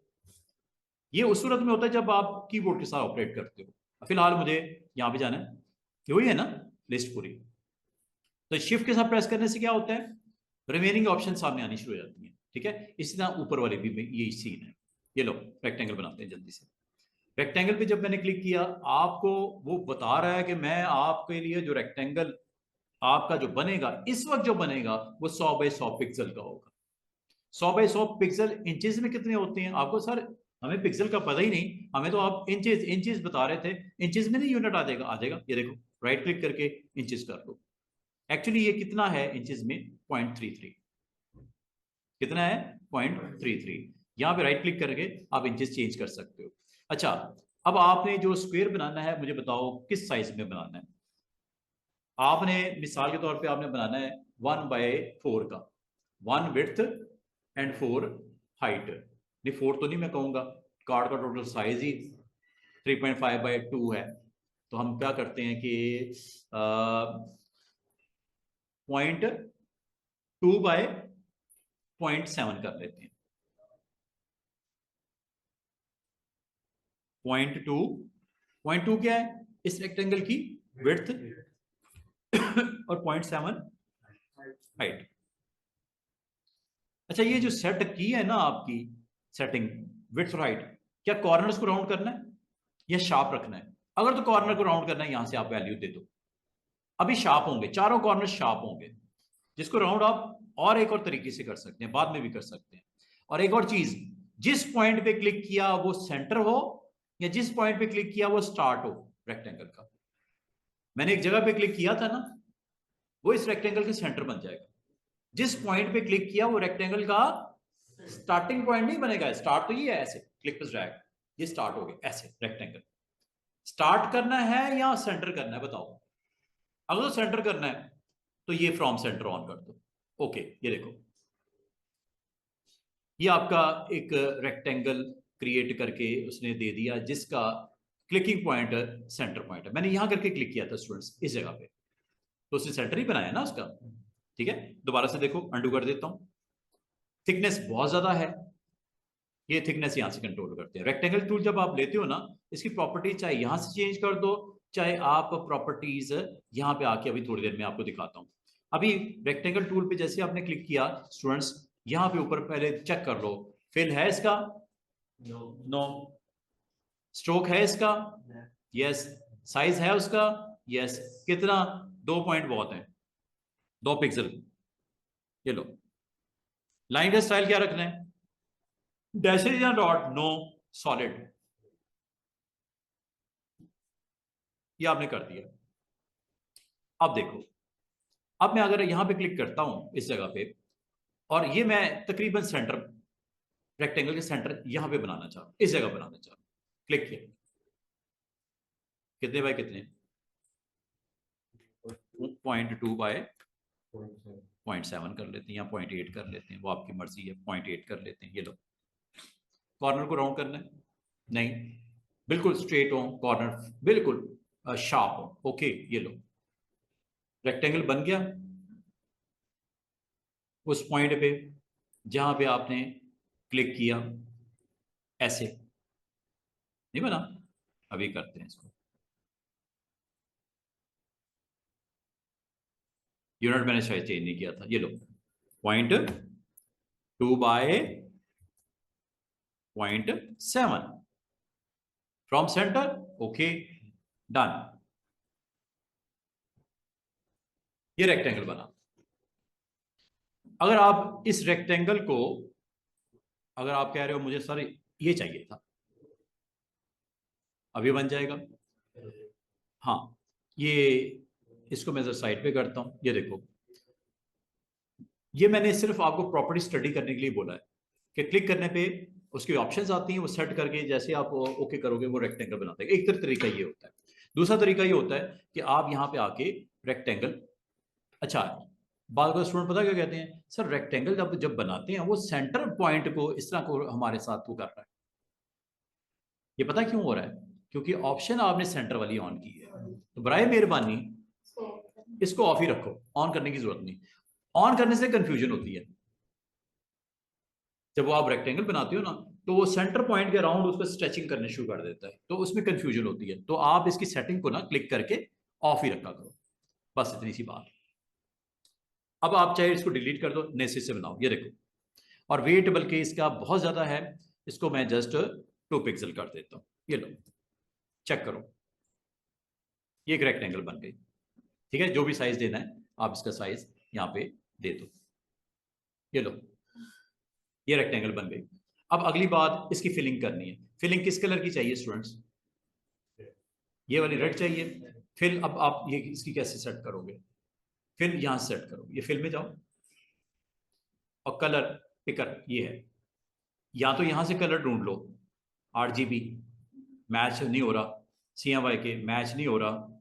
ये उस सूरत में होता है जब आप कीबोर्ड के साथ ऑपरेट करते हो। फिलहाल मुझे यहाँ पे जाना है, ये वही है ना लिस्ट पूरी। तो शिफ्ट के साथ प्रेस करने से क्या होता है, रिमेनिंग ऑप्शन सामने आनी शुरू हो जाती है, ठीक है। इसी तरह ऊपर वाले भी ये सीन है। ये लो रेक्टेंगल बनाते हैं जल्दी से। रेक्टेंगल पे जब मैंने क्लिक किया, आपको वो बता रहा है कि मैं आपके लिए जो रेक्टेंगल आपका जो बनेगा इस वक्त जो बनेगा वो 100 बाई 100 पिक्सल का होगा। 100 बाई 100 पिक्सल इंचेस में कितने होते हैं आपको सर, हमें पिक्सल का पता ही नहीं, हमें तो आप इंचेस इंचेस बता रहे थे। इंचेस में नहीं यूनिट आ जाएगा, ये देखो राइट क्लिक करके इंचेस कर दो। एक्चुअली ये कितना है इंचेस में, 0.33। कितना है, 0.33। यहाँ पे राइट क्लिक करके आप इंचेस चेंज कर सकते हो। अच्छा, अब आपने जो स्क्वायर बनाना है मुझे बताओ किस साइज में बनाना है। आपने मिसाल के तौर पे आपने बनाना है 1/4 का, 1 विड्थ एंड 4 हाइट। नहीं 4 तो नहीं मैं कहूंगा, कार्ड का टोटल साइज ही 3.5/2 है। तो हम क्या करते हैं कि 0.2/0.7 कर लेते हैं। 0.2 क्या है इस रेक्टेंगल की विड्थ और 0.7 हाइट। अच्छा, ये जो सेट की है ना आपकी सेटिंग, विड्थ और हाइट, क्या कॉर्नर्स को राउंड करना है या शार्प रखना है? अगर तो कॉर्नर को राउंड करना है, यहां से आप वैल्यू दे दो। अभी शार्प होंगे, चारों कॉर्नर शार्प होंगे। जिसको राउंड आप और एक और तरीके से कर सकते हैं, बाद में भी कर सकते हैं। और एक और चीज, जिस पॉइंट पे क्लिक किया वो सेंटर हो, या जिस पॉइंट पे क्लिक किया वो स्टार्ट हो रेक्टेंगल का। मैंने एक जगह पे क्लिक किया था ना, वो इस रेक्टेंगल के सेंटर बन जाएगा। जिस पॉइंट पे क्लिक किया वो रेक्टेंगल का स्टार्टिंग पॉइंट नहीं बनेगा। स्टार्ट तो ये है, ऐसे क्लिक पर ड्रैग, ये स्टार्ट हो गया ऐसे रेक्टेंगल। स्टार्ट करना है या सेंटर करना है बताओ। अगर तो सेंटर करना है तो ये फ्रॉम सेंटर ऑन कर दो। ओके, ये देखो ये आपका एक रेक्टेंगल क्रिएट करके उसने दे दिया, जिसका क्लिकिंग पॉइंट सेंटर पॉइंट है। मैंने यहां करके क्लिक किया था स्टूडेंट्स इस जगह पे, तो उसने सेंटर ही बनाया ना उसका। ठीक है, दोबारा से देखो, अंडू कर देता हूं। थिकनेस बहुत ज्यादा है, ये थिकनेस यहाँ से कंट्रोल करते हैं। रेक्टेंगल टूल जब आप लेते हो ना, इसकी प्रॉपर्टी चाहे यहाँ से चेंज कर दो, चाहे आप प्रॉपर्टीज यहाँ पे आके अभी थोड़ी देर में आपको दिखाता हूँ। अभी रेक्टेंगल टूल पे जैसे आपने क्लिक किया स्टूडेंट्स, यहाँ पे ऊपर पहले चेक कर लो, फिल है इसका? नो। स्ट्रोक है इसका? यस। साइज है उसका? यस। कितना? 2 पॉइंट बहुत है, 2 पिक्सल। ये लो। लाइन का स्टाइल क्या रखना है? डैशेज या डॉट? No, solid. ये आपने कर दिया। अब देखो, अब मैं अगर यहां पे क्लिक करता हूं इस जगह पे, और ये मैं तकरीबन सेंटर, रेक्टेंगल के सेंटर यहां पे बनाना चाहूं, इस जगह बनाना चाहूं, क्लिक किया। कितने बाय कितने? 0.2 बाय 0.7 कर लेते हैं, या 0.8 कर लेते हैं, वो आपकी मर्जी है। 0.8 कर लेते हैं। ये लो, कॉर्नर को राउंड करना है? नहीं, बिल्कुल स्ट्रेट हो कॉर्नर, बिल्कुल शार्प हो। ओके, ये लो, रेक्टेंगल बन गया उस पॉइंट पे जहां पे आपने क्लिक किया। ऐसे नहीं बना? अभी करते हैं इसको। यूनिट मैंने शायद चेंज नहीं किया था। ये लो, 0.2 by 0.7 from centre. Okay, done. ये रेक्टेंगल बना। अगर आप इस रेक्टेंगल को, अगर आप कह रहे हो मुझे सर ये चाहिए था, अभी बन जाएगा। हाँ, ये इसको मैं साइड पे करता हूं। ये देखो, ये मैंने सिर्फ आपको प्रॉपर्टी स्टडी करने के लिए बोला है कि क्लिक करने पे उसकी ऑप्शंस आती हैं, वो सेट करके जैसे आप ओके करोगे वो रेक्टेंगल बनाते हैं। एक तरीका ये होता है। दूसरा तरीका ये होता है कि आप यहाँ पे आके रेक्टेंगल, अच्छा, बाल का स्टूडेंट पता क्या कहते हैं, सर रेक्टेंगल जब जब बनाते हैं वो सेंटर पॉइंट को इस तरह को हमारे साथ वो कर रहा है। ये पता क्यों हो रहा है? क्योंकि ऑप्शन आपने सेंटर वाली ऑन की है। तो बराए मेहरबानी इसको ऑफ ही रखो, ऑन करने की जरूरत नहीं। ऑन करने से कंफ्यूजन होती है। जब वो आप रेक्टेंगल बनाते हो ना, तो वो सेंटर पॉइंट के अराउंड उस पर स्ट्रेचिंग करने शुरू कर देता है, तो उसमें कंफ्यूजन होती है। तो आप इसकी सेटिंग को ना क्लिक करके ऑफ ही रखा करो, बस इतनी सी बात। अब आप चाहे इसको डिलीट कर दो, नए सिरे से बनाओ। ये देखो, और वेट बल्कि इसका बहुत ज्यादा है, इसको मैं जस्ट 2 पिक्सल कर देता हूं। ये लो, चेक करो, ये एक रेक्टेंगल बन गई। ठीक है, जो भी साइज देना है आप इसका साइज यहाँ पे दे दो। ये लो, ये रेक्टेंगल बन गई। अब अगली बात, इसकी फिलिंग करनी है। फिलिंग किस कलर की चाहिए स्टूडेंट्स? ये वाली रेड चाहिए। फिल अब आप ये इसकी कैसे सेट करोगे? फिल यहां सेट करो, ये फिल में जाओ और कलर पिकर ये है, या तो यहां से कलर ढूंढ लो। RGB मैच नहीं हो रहा, CMY के मैच नहीं हो रहा।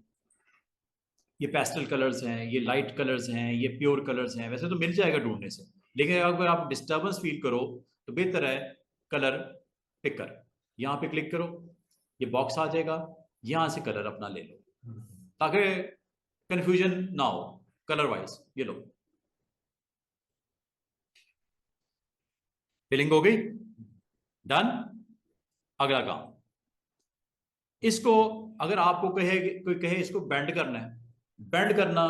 ये पेस्टल कलर्स हैं, ये लाइट कलर्स हैं, ये प्योर कलर्स हैं। वैसे तो मिल जाएगा ढूंढने से, लेकिन अगर आप डिस्टर्बेंस फील करो तो बेहतर है कलर पिकर। यहाँ पे क्लिक करो, ये बॉक्स आ जाएगा, यहां से कलर अपना ले लो ताकि कंफ्यूजन ना हो कलर वाइज। ये लो, फिलिंग हो गई, डन। अगला काम, इसको अगर आपको कहे, कोई कहे इसको बेंड करना है, बेंड करना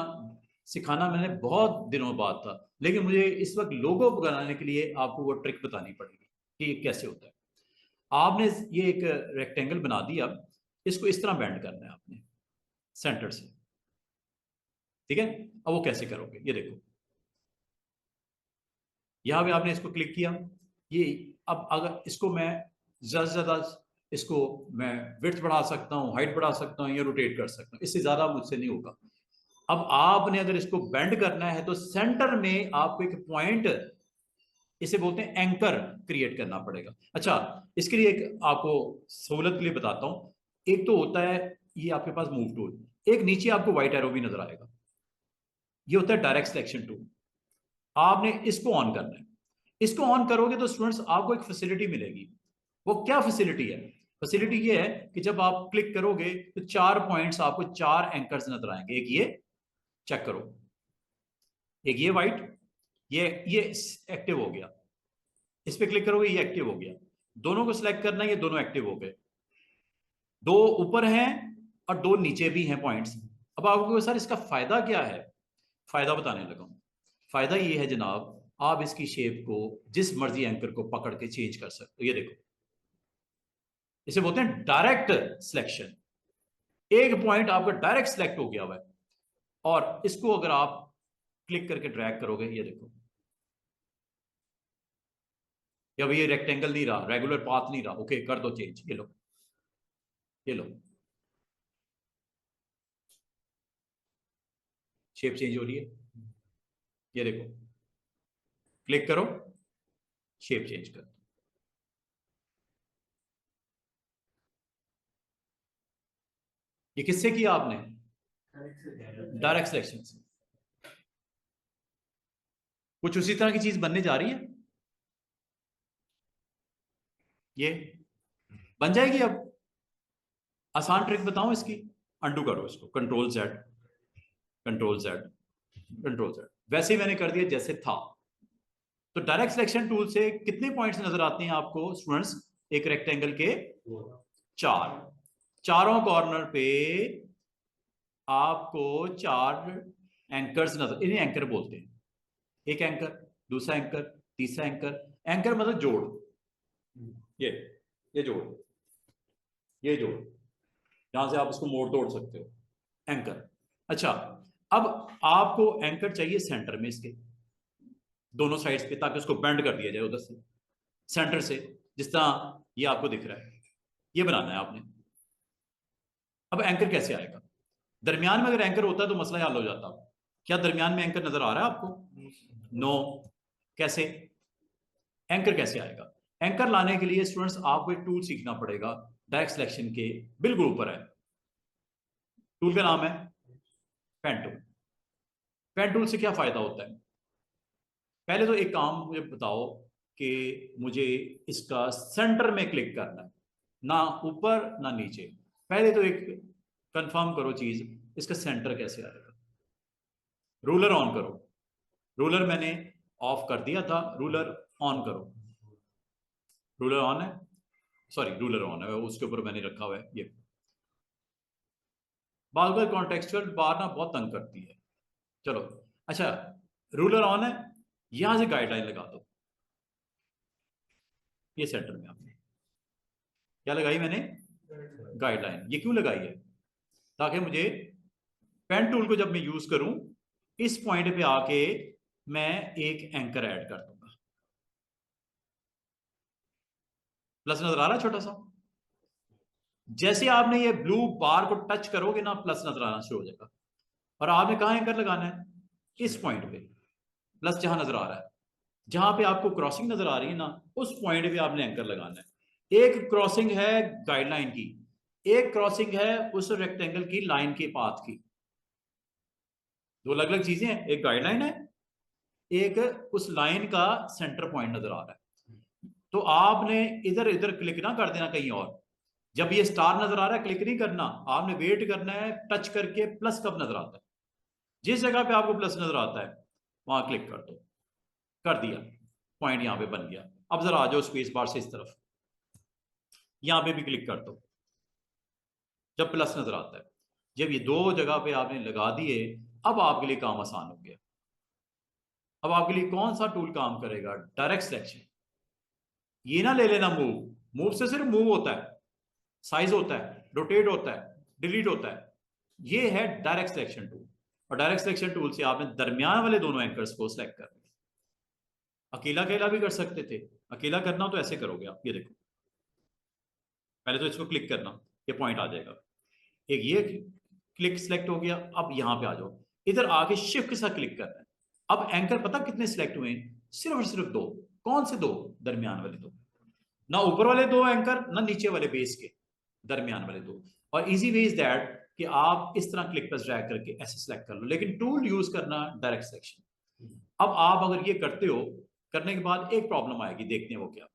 सिखाना मैंने बहुत दिनों बाद था, लेकिन मुझे इस वक्त लोगो बनाने के लिए आपको वो ट्रिक बतानी पड़ेगी कि ये कैसे होता है। आपने ये एक रेक्टेंगल बना दिया, इसको इस तरह बेंड करना है आपने सेंटर से। ठीक है, अब वो कैसे करोगे? ये देखो, यहां पे आपने इसको क्लिक किया। ये अब अगर इसको मैं ज्यादा से ज्यादा इसको मैं विड्थ बढ़ा सकता हूँ, हाइट बढ़ा सकता हूँ, या रोटेट कर सकता हूँ, इससे ज्यादा मुझसे नहीं होगा। अब आपने अगर इसको बेंड करना है तो सेंटर में आपको एक पॉइंट, इसे बोलते हैं एंकर, क्रिएट करना पड़ेगा। अच्छा, इसके लिए एक आपको सहूलत के लिए बताता हूं। एक तो होता है ये आपके पास मूव टूल, एक नीचे आपको व्हाइट एरो भी नजर आएगा, ये होता है डायरेक्ट सिलेक्शन टूल। आपने इसको ऑन करना है। इसको ऑन करोगे तो स्टूडेंट्स आपको एक फैसिलिटी मिलेगी। वो क्या फैसिलिटी है? फैसिलिटी ये है कि जब आप क्लिक करोगे तो 4 पॉइंट्स आपको, 4 एंकर्स नजर आएंगे। एक ये, चेक करो, एक ये वाइट, ये एक्टिव हो गया। इस पे क्लिक करोगे, ये एक्टिव हो गया। दोनों को सिलेक्ट करना है, ये दोनों एक्टिव हो गए, दो ऊपर हैं और दो नीचे भी हैं पॉइंट्स। अब आपको सर इसका फायदा क्या है, फायदा बताने लगा हूं। फायदा ये है जनाब, आप इसकी शेप को जिस मर्जी एंकर को पकड़ के चेंज कर सकते हो। ये देखो, इसे बोलते हैं डायरेक्ट सिलेक्शन। एक पॉइंट आपका डायरेक्ट सिलेक्ट हो गया हुआ है, और इसको अगर आप क्लिक करके ड्रैग करोगे, ये देखो, या ये रेक्टेंगल नहीं रहा, रेगुलर पाथ नहीं रहा, ओके कर दो चेंज, ये लो, ये लो, शेप चेंज हो रही है। ये देखो, क्लिक करो, शेप चेंज कर। ये किससे किया आपने? डायरेक्ट सिलेक्शन से। कुछ उसी तरह की चीज बनने जा रही है, ये बन जाएगी। अब आसान ट्रिक बताऊं इसकी, अंडू करो इसको, control Z, control Z, control Z, वैसे ही मैंने कर दिया जैसे था। तो डायरेक्ट सिलेक्शन टूल से कितने पॉइंट्स नजर आते हैं आपको स्टूडेंट्स? एक रेक्टेंगल के चार, चारों कॉर्नर पे आपको चार एंकर्स नजर, इन्हें एंकर बोलते हैं। एक एंकर, दूसरा एंकर, तीसरा एंकर। एंकर मतलब जोड़, ये जोड़, ये जोड़, यहां से आप उसको मोड़ तोड़ सकते हो, एंकर। अच्छा, अब आपको एंकर चाहिए सेंटर में इसके, दोनों साइड्स पे, ताकि उसको बेंड कर दिया जाए उधर से, सेंटर से, जिस तरह ये आपको दिख रहा है। ये बनाना है आपने। अब एंकर कैसे आएगा? दरमियान में अगर एंकर होता है तो मसला हल हो जाता। क्या दरमियान में एंकर नजर आ रहा है आपको? नो। कैसे एंकर कैसे आएगा? एंकर लाने के लिए स्टूडेंट्स आपको एक टूल सीखना पड़ेगा, डायरेक्ट सिलेक्शन के बिल्कुल ऊपर है। टूल का नाम है पेन टूल। पेन टूल से क्या फायदा होता है? पहले तो एक काम मुझे बताओ कि मुझे इसका सेंटर में क्लिक करना है, ना ऊपर ना नीचे। पहले तो एक कंफर्म करो चीज, इसका सेंटर कैसे आएगा? रूलर ऑन करो। रूलर मैंने ऑफ कर दिया था, रूलर ऑन करो। रूलर ऑन है, सॉरी रूलर ऑन है, उसके ऊपर मैंने रखा हुआ है ये। बार बार कॉन्टेक्चुअल बार ना बहुत तंग करती है। चलो, अच्छा, रूलर ऑन है, यहां से गाइडलाइन लगा दो। ये सेंटर में आपने क्या लगाई? मैंने गाइडलाइन। ये क्यों लगाई है? ताकि मुझे पेन टूल को जब मैं यूज करूं, इस पॉइंट पे आके मैं एक एंकर ऐड कर दूंगा। प्लस नजर आ रहा है छोटा सा? जैसे आपने ये ब्लू बार को टच करोगे ना, प्लस नजर आना शुरू हो जाएगा। और आपने कहां एंकर लगाना है? इस पॉइंट पे, प्लस जहां नजर आ रहा है, जहां पे आपको क्रॉसिंग नजर आ रही है ना, उस पॉइंट पे आपने एंकर लगाना है। एक क्रॉसिंग है गाइडलाइन की, एक क्रॉसिंग है उस रेक्टेंगल की लाइन के पाथ की। दो अलग अलग चीजें हैं, एक गाइडलाइन है, एक उस लाइन का सेंटर पॉइंट नजर आ रहा है। तो आपने इधर इधर क्लिक ना कर देना कहीं और। जब ये स्टार नजर आ रहा है, क्लिक नहीं करना, आपने वेट करना है टच करके प्लस कब नजर आता है। जिस जगह पे आपको प्लस नजर आता है वहां क्लिक कर दो। कर दिया, पॉइंट यहां पे बन गया। अब जरा आ जाओ स्पेस बार से इस तरफ, यहां पे भी क्लिक कर दो जब प्लस नजर आता है। जब ये दो जगह पे आपने लगा दिए, अब आपके लिए काम आसान हो गया। अब आपके लिए कौन सा टूल काम करेगा? Direct selection. ये ना ले लेना मूव, मूव से सिर्फ मूव होता है, साइज होता है, रोटेट होता है, डिलीट होता है। ये है डायरेक्ट सिलेक्शन टूल। और डायरेक्ट सिलेक्शन टूल से आपने दरमियान वाले दोनों एंकर्स को सिलेक्ट कर लिया। अकेला अकेला भी कर सकते थे, अकेला करना हो तो ऐसे करोगे आप, ये देखो, पहले तो इसको क्लिक करना, ये पॉइंट आ जाएगा। एक ये क्लिक सिलेक्ट हो गया। अब यहां पे आ जाओ, इधर आके शिफ्ट के साथ क्लिक करना है। अब एंकर पता कितने सिलेक्ट हुए? सिर्फ और सिर्फ दो। कौन से दो? दरमियान वाले दो। ना ऊपर वाले दो एंकर, ना नीचे वाले बेस के, दरमियान वाले दो। और इजी वे इज दैट कि आप इस तरह क्लिक पर ड्रैग करके ऐसे सिलेक्ट कर लो, लेकिन टूल यूज करना डायरेक्ट सिलेक्शन। अब आप अगर ये करते हो, करने के बाद एक प्रॉब्लम आएगी, देखते हैं वो क्या।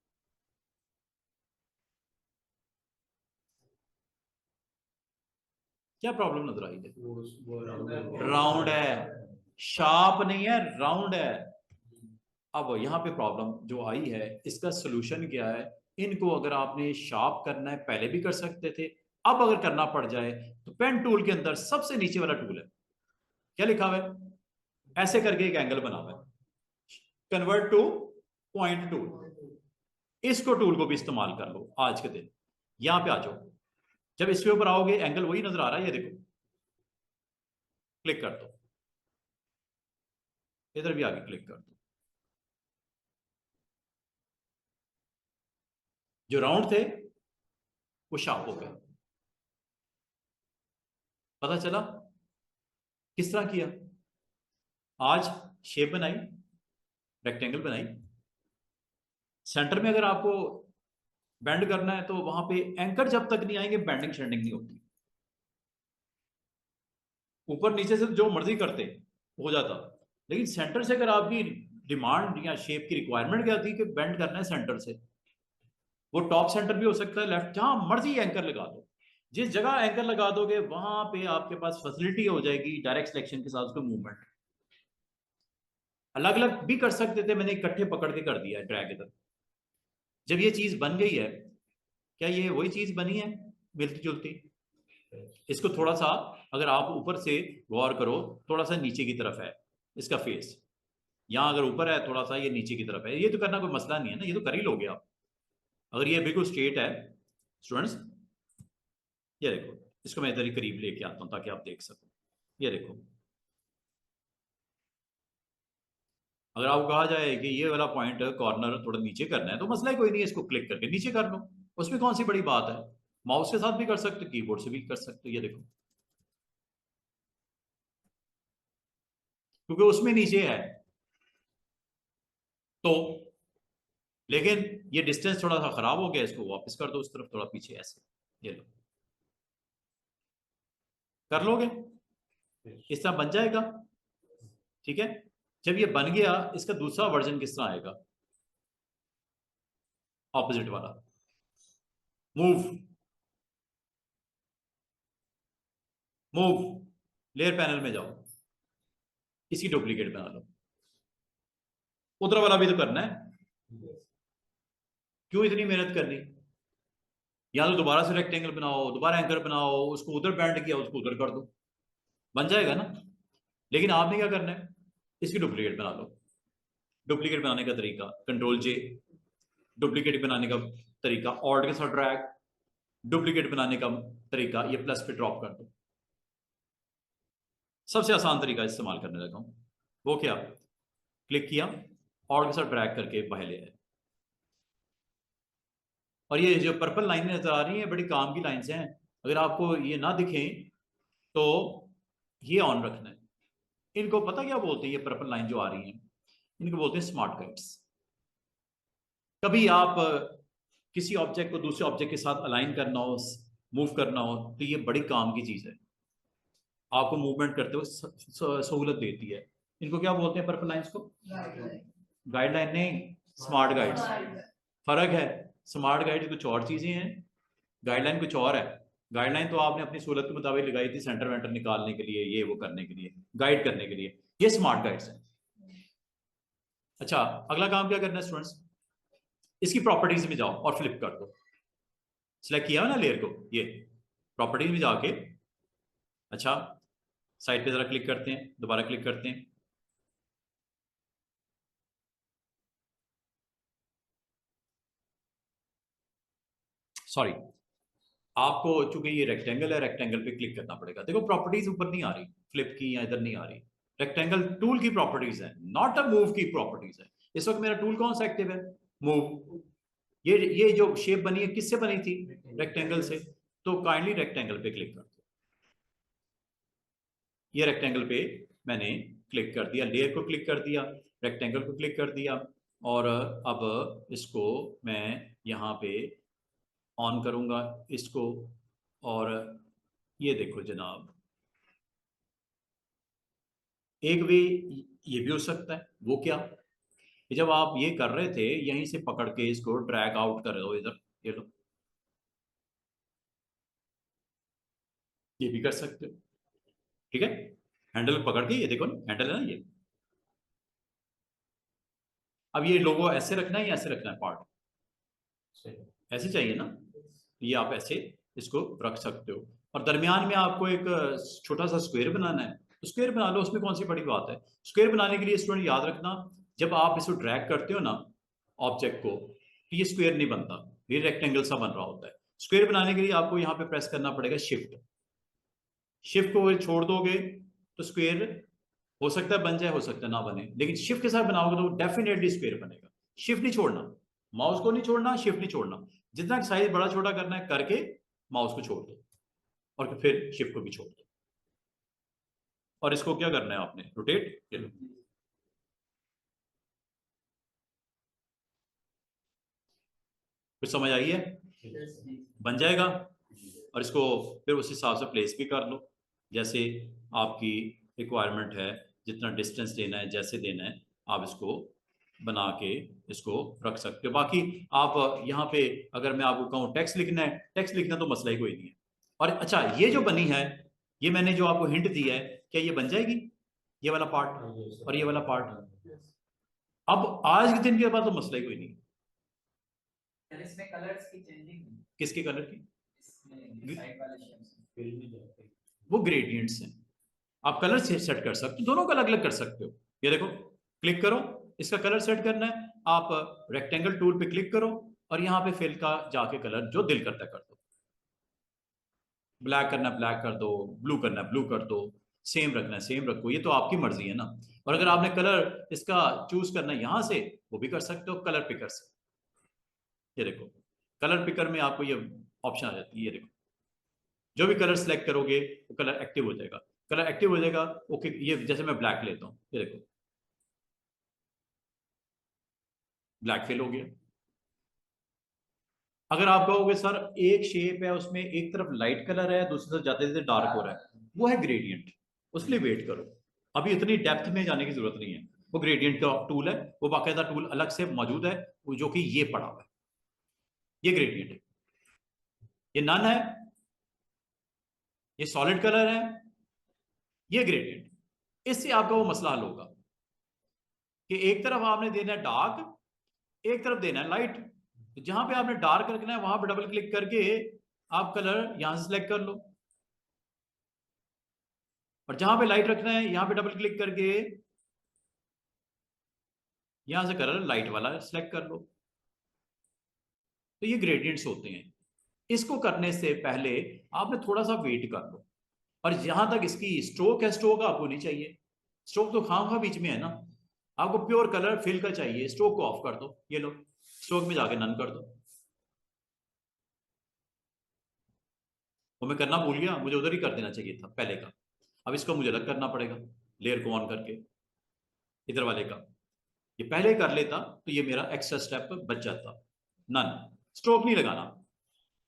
क्या प्रॉब्लम नजर आई है? राउंड है, शार्प नहीं है, राउंड है। अब यहां पे प्रॉब्लम जो आई है, इसका सोल्यूशन क्या है? इनको अगर आपने शार्प करना है पहले भी कर सकते थे, अब अगर करना पड़ जाए तो पेन टूल के अंदर सबसे नीचे वाला टूल है, क्या लिखा हुआ है, ऐसे करके एक एंगल बना हुआ है, कन्वर्ट टू पॉइंट टूल। इसको टूल को भी इस्तेमाल कर लो आज के दिन। यहां पे आ जाओ, जब इसके ऊपर आओगे एंगल वही नजर आ रहा है, ये देखो, क्लिक कर दो, इधर भी आगे क्लिक कर दो, जो राउंड थे वो शार्प हो गए। पता चला किस तरह किया? आज शेप बनाई, रेक्टेंगल बनाई, सेंटर में अगर आपको बेंड करना है तो वहां पे एंकर जब तक नहीं आएंगे बेंडिंग शेंडिंग नहीं होती। ऊपर नीचे से जो मर्जी करते हो जाता, लेकिन सेंटर से अगर आपकी डिमांड या शेप की रिक्वायरमेंट क्या थी कि बेंड करना है सेंटर से, वो टॉप सेंटर भी हो सकता है, लेफ्ट, जहां मर्जी एंकर लगा दो, जिस जगह एंकर लगा दोगे वहां पे आपके पास फैसिलिटी हो जाएगी डायरेक्ट सिलेक्शन के साथ उसको मूवमेंट। अलग अलग भी कर सकते थे, मैंने इकट्ठे पकड़ के कर दिया है ड्रैग इधर। जब ये चीज बन गई है, क्या ये वही चीज बनी है मिलती जुलती? इसको थोड़ा सा अगर आप ऊपर से गौर करो, थोड़ा सा नीचे की तरफ है इसका फेस, यहाँ अगर ऊपर है थोड़ा सा, ये नीचे की तरफ है, ये तो करना कोई मसला नहीं है ना, ये तो कर ही लोगे आप। अगर ये बिल्कुल स्ट्रेट है स्टूडेंट्स, ये देखो, इसको मैं इधर ही करीब लेके आता हूं ताकि आप देख सको। ये देखो, अगर आपको कहा जाए कि ये वाला पॉइंट कॉर्नर थोड़ा नीचे करना है तो मसला ही कोई नहीं है, इसको क्लिक करके नीचे कर लो, उसमें कौन सी बड़ी बात है। माउस के साथ भी कर सकते हो, कीबोर्ड से भी कर सकते हो, ये देखो, क्योंकि उसमें नीचे है तो। लेकिन ये डिस्टेंस थोड़ा सा खराब हो गया, इसको वापस कर दो उस तरफ, थोड़ा पीछे ऐसे, ये लो, कर लोगे, इस तरह बन जाएगा। ठीक है, जब ये बन गया, इसका दूसरा वर्जन किस तरह आएगा, ऑपोजिट वाला, मूव, मूव, लेयर पैनल में जाओ, इसकी डुप्लीकेट बना लो, उधर वाला भी तो करना है, क्यों इतनी मेहनत करनी? या तो दोबारा से रेक्टेंगल बनाओ, दोबारा एंकर बनाओ, उसको उधर बैंड किया उसको उधर कर दो, बन जाएगा ना। लेकिन आपने क्या करना है, इसकी डुप्लीकेट बना लो। डुप्लीकेट बनाने का तरीका कंट्रोल जे, डुप्लीकेट बनाने का तरीका ऑल्ट के साथ ड्रैग, डुप्लीकेट बनाने का तरीका ये प्लस पे ड्रॉप कर दो। सबसे आसान तरीका इस्तेमाल करने लगा हूं, वो क्या, क्लिक किया, ऑल्ट के साथ ड्रैग करके बाहर ले आए। और ये जो पर्पल लाइन नजर आ रही है बड़ी काम की लाइंस हैं, अगर आपको ये ना दिखें तो ये ऑन रखना है। इनको पता क्या बोलते हैं, ये पर्पल लाइन जो आ रही है इनको बोलते हैं स्मार्ट गाइड्स। कभी आप किसी ऑब्जेक्ट को दूसरे ऑब्जेक्ट के साथ अलाइन करना हो, मूव करना हो, तो ये बड़ी काम की चीज है, आपको मूवमेंट करते हुए सहूलत देती है। इनको क्या बोलते हैं पर्पल लाइंस को? गाइडलाइन नहीं, स्मार्ट गाइड्स। फर्क है, स्मार्ट गाइड कुछ और चीजें हैं, गाइडलाइन कुछ और है। गाइडलाइन तो आपने अपनी सूरत के मुताबिक लगाई थी, सेंटर वेंटर निकालने के लिए, ये वो करने के लिए, गाइड करने के लिए, ये स्मार्ट गाइड्स है। अच्छा, अगला काम क्या करना है स्टूडेंट्स, इसकी प्रॉपर्टीज में जाओ और फ्लिप कर दो। सिलेक्ट किया हो ना लेयर को, ये प्रॉपर्टीज में जाके, अच्छा, साइड पे जरा क्लिक करते हैं, दोबारा क्लिक करते हैं, सॉरी, आपको चूंकि ये रेक्टेंगल है, रेक्टेंगल पे क्लिक करना पड़ेगा। देखो प्रॉपर्टीज ऊपर नहीं आ रही, फ्लिप की या इधर नहीं आ रही, रेक्टेंगल टूल की प्रॉपर्टीज है, नॉट अ मूव की प्रॉपर्टीज है। इस वक्त मेरा टूल कौन सा एक्टिव है, मूव। ये जो शेप बनी है किससे बनी थी, रेक्टेंगल से, तो काइंडली रेक्टेंगल पे क्लिक कर दो। ये रेक्टेंगल पे मैंने क्लिक कर दिया, लेयर को क्लिक कर दिया, रेक्टेंगल को क्लिक कर दिया, और अब इसको मैं यहाँ पे ऑन करूंगा इसको। और ये देखो जनाब, एक वे ये भी हो सकता है, वो क्या, कि जब आप ये कर रहे थे यहीं से पकड़ के इसको ड्रैग आउट कर रहे हो इधर, ये लो, ये भी कर सकते हो। ठीक है, हैंडल पकड़ के, ये देखो ना हैंडल है ना ये। अब ये लोगो ऐसे रखना है या ऐसे रखना है पार्ट, ऐसे चाहिए ना, ये आप ऐसे इसको रख सकते हो। और दरमियान में आपको एक छोटा सा स्क्वायर बनाना है, तो स्क्वायर बना लो, उसमें कौन सी बड़ी बात है। स्क्वायर बनाने के लिए स्टूडेंट याद रखना, जब आप इसको ड्रैग करते हो ना ऑब्जेक्ट को, तो ये स्क्वायर नहीं बनता, ये रेक्टेंगल सा बन रहा होता है। स्क्वायर बनाने के लिए आपको यहाँ पे प्रेस करना पड़ेगा शिफ्ट। शिफ्ट को छोड़ दोगे तो स्क्वायर हो सकता है बन जाए, हो सकता है ना बने, लेकिन शिफ्ट के साथ बनाओगे तो डेफिनेटली स्क्वायर बनेगा। शिफ्ट नहीं छोड़ना, माउस को नहीं छोड़ना, शिफ्ट नहीं छोड़ना, जितना साइज बड़ा छोटा करना है करके माउस को छोड़ दो और फिर शिफ्ट को भी छोड़ दो। और इसको क्या करना है आपने, रोटेट। कुछ समझ आई है, बन जाएगा। और इसको फिर उस हिसाब से प्लेस भी कर लो, जैसे आपकी रिक्वायरमेंट है, जितना डिस्टेंस देना है, जैसे देना है, आप इसको बना के इसको रख सकते हो। बाकी आप यहाँ पे अगर मैं आपको कहूँ टेक्स्ट लिखना है, टेक्स्ट लिखना तो मसला ही कोई नहीं है। और अच्छा, ये जो बनी है, ये मैंने जो आपको हिंट दिया है, क्या ये बन जाएगी, ये वाला पार्ट और ये वाला पार्ट। अब आज के दिन के बाद तो मसला ही कोई नहीं। इसमें कलर्स की चेंजिंग, किसके कलर की, इसमें साइड वाले शेप्स, वो ग्रेडियंट्स हैं। आप कलर सेट कर सकते हो, दोनों को अलग अलग कर सकते हो। ये देखो, क्लिक करो, इसका कलर सेट करना है, आप रेक्टेंगल टूल पे क्लिक करो और यहाँ पे फिल का जाके कलर जो दिल करता है कर दो। ब्लैक करना है ब्लैक कर दो, ब्लू करना है ब्लू कर दो, सेम रखना है सेम रखो, ये तो आपकी मर्जी है ना। और अगर आपने कलर इसका चूज करना है यहाँ से, वो भी कर सकते हो कलर पिकर से। ये देखो, कलर पिकर में आपको ये ऑप्शन आ जाती है, ये देखो, जो भी कलर सेलेक्ट करोगे वो कलर एक्टिव हो जाएगा। कलर एक्टिव हो जाएगा, ओके। ये जैसे मैं ब्लैक लेता हूँ, ये देखो ब्लैक फिल हो गया। अगर आप कहोगे सर एक शेप है उसमें एक तरफ लाइट कलर है, दूसरी तरफ जाते जाते डार्क हो रहा है, वो है ग्रेडियंट, उसके लिए वेट करो, अभी इतनी डेप्थ में जाने की जरूरत नहीं है। वो ग्रेडियंट का टूल है, वो बाकायदा टूल अलग से मौजूद है, वो जो कि ये पड़ा हुआ है, ये ग्रेडियंट है, ये नन है, ये सॉलिड कलर है, ये ग्रेडियंट। इससे आपका वो मसला हल होगा कि एक तरफ आपने देना है डार्क, एक तरफ देना है लाइट। तो जहां पे आपने डार्क रखना है वहां पे डबल क्लिक करके आप कलर यहां से सिलेक्ट कर लो, और जहां पे लाइट रखना है यहां पे डबल क्लिक करके यहां से कलर लाइट वाला सिलेक्ट कर लो। तो ये ग्रेडियंट्स होते हैं। इसको करने से पहले आपने थोड़ा सा वेट कर लो। और जहां तक इसकी स्ट्रोक है, स्ट्रोक आपको नहीं चाहिए, स्ट्रोक तो खाम बीच में है ना, आपको प्योर कलर फिल का चाहिए। स्ट्रोक को ऑफ कर दो, ये लो, स्ट्रोक में जाके नन कर दो। वो मैं करना भूल गया, मुझे उधर ही कर देना चाहिए था पहले का। अब इसको मुझे अलग करना पड़ेगा, लेयर को ऑन करके इधर वाले का। ये पहले कर लेता तो ये मेरा एक्स्ट्रा स्टेप बच जाता। नन, स्ट्रोक नहीं लगाना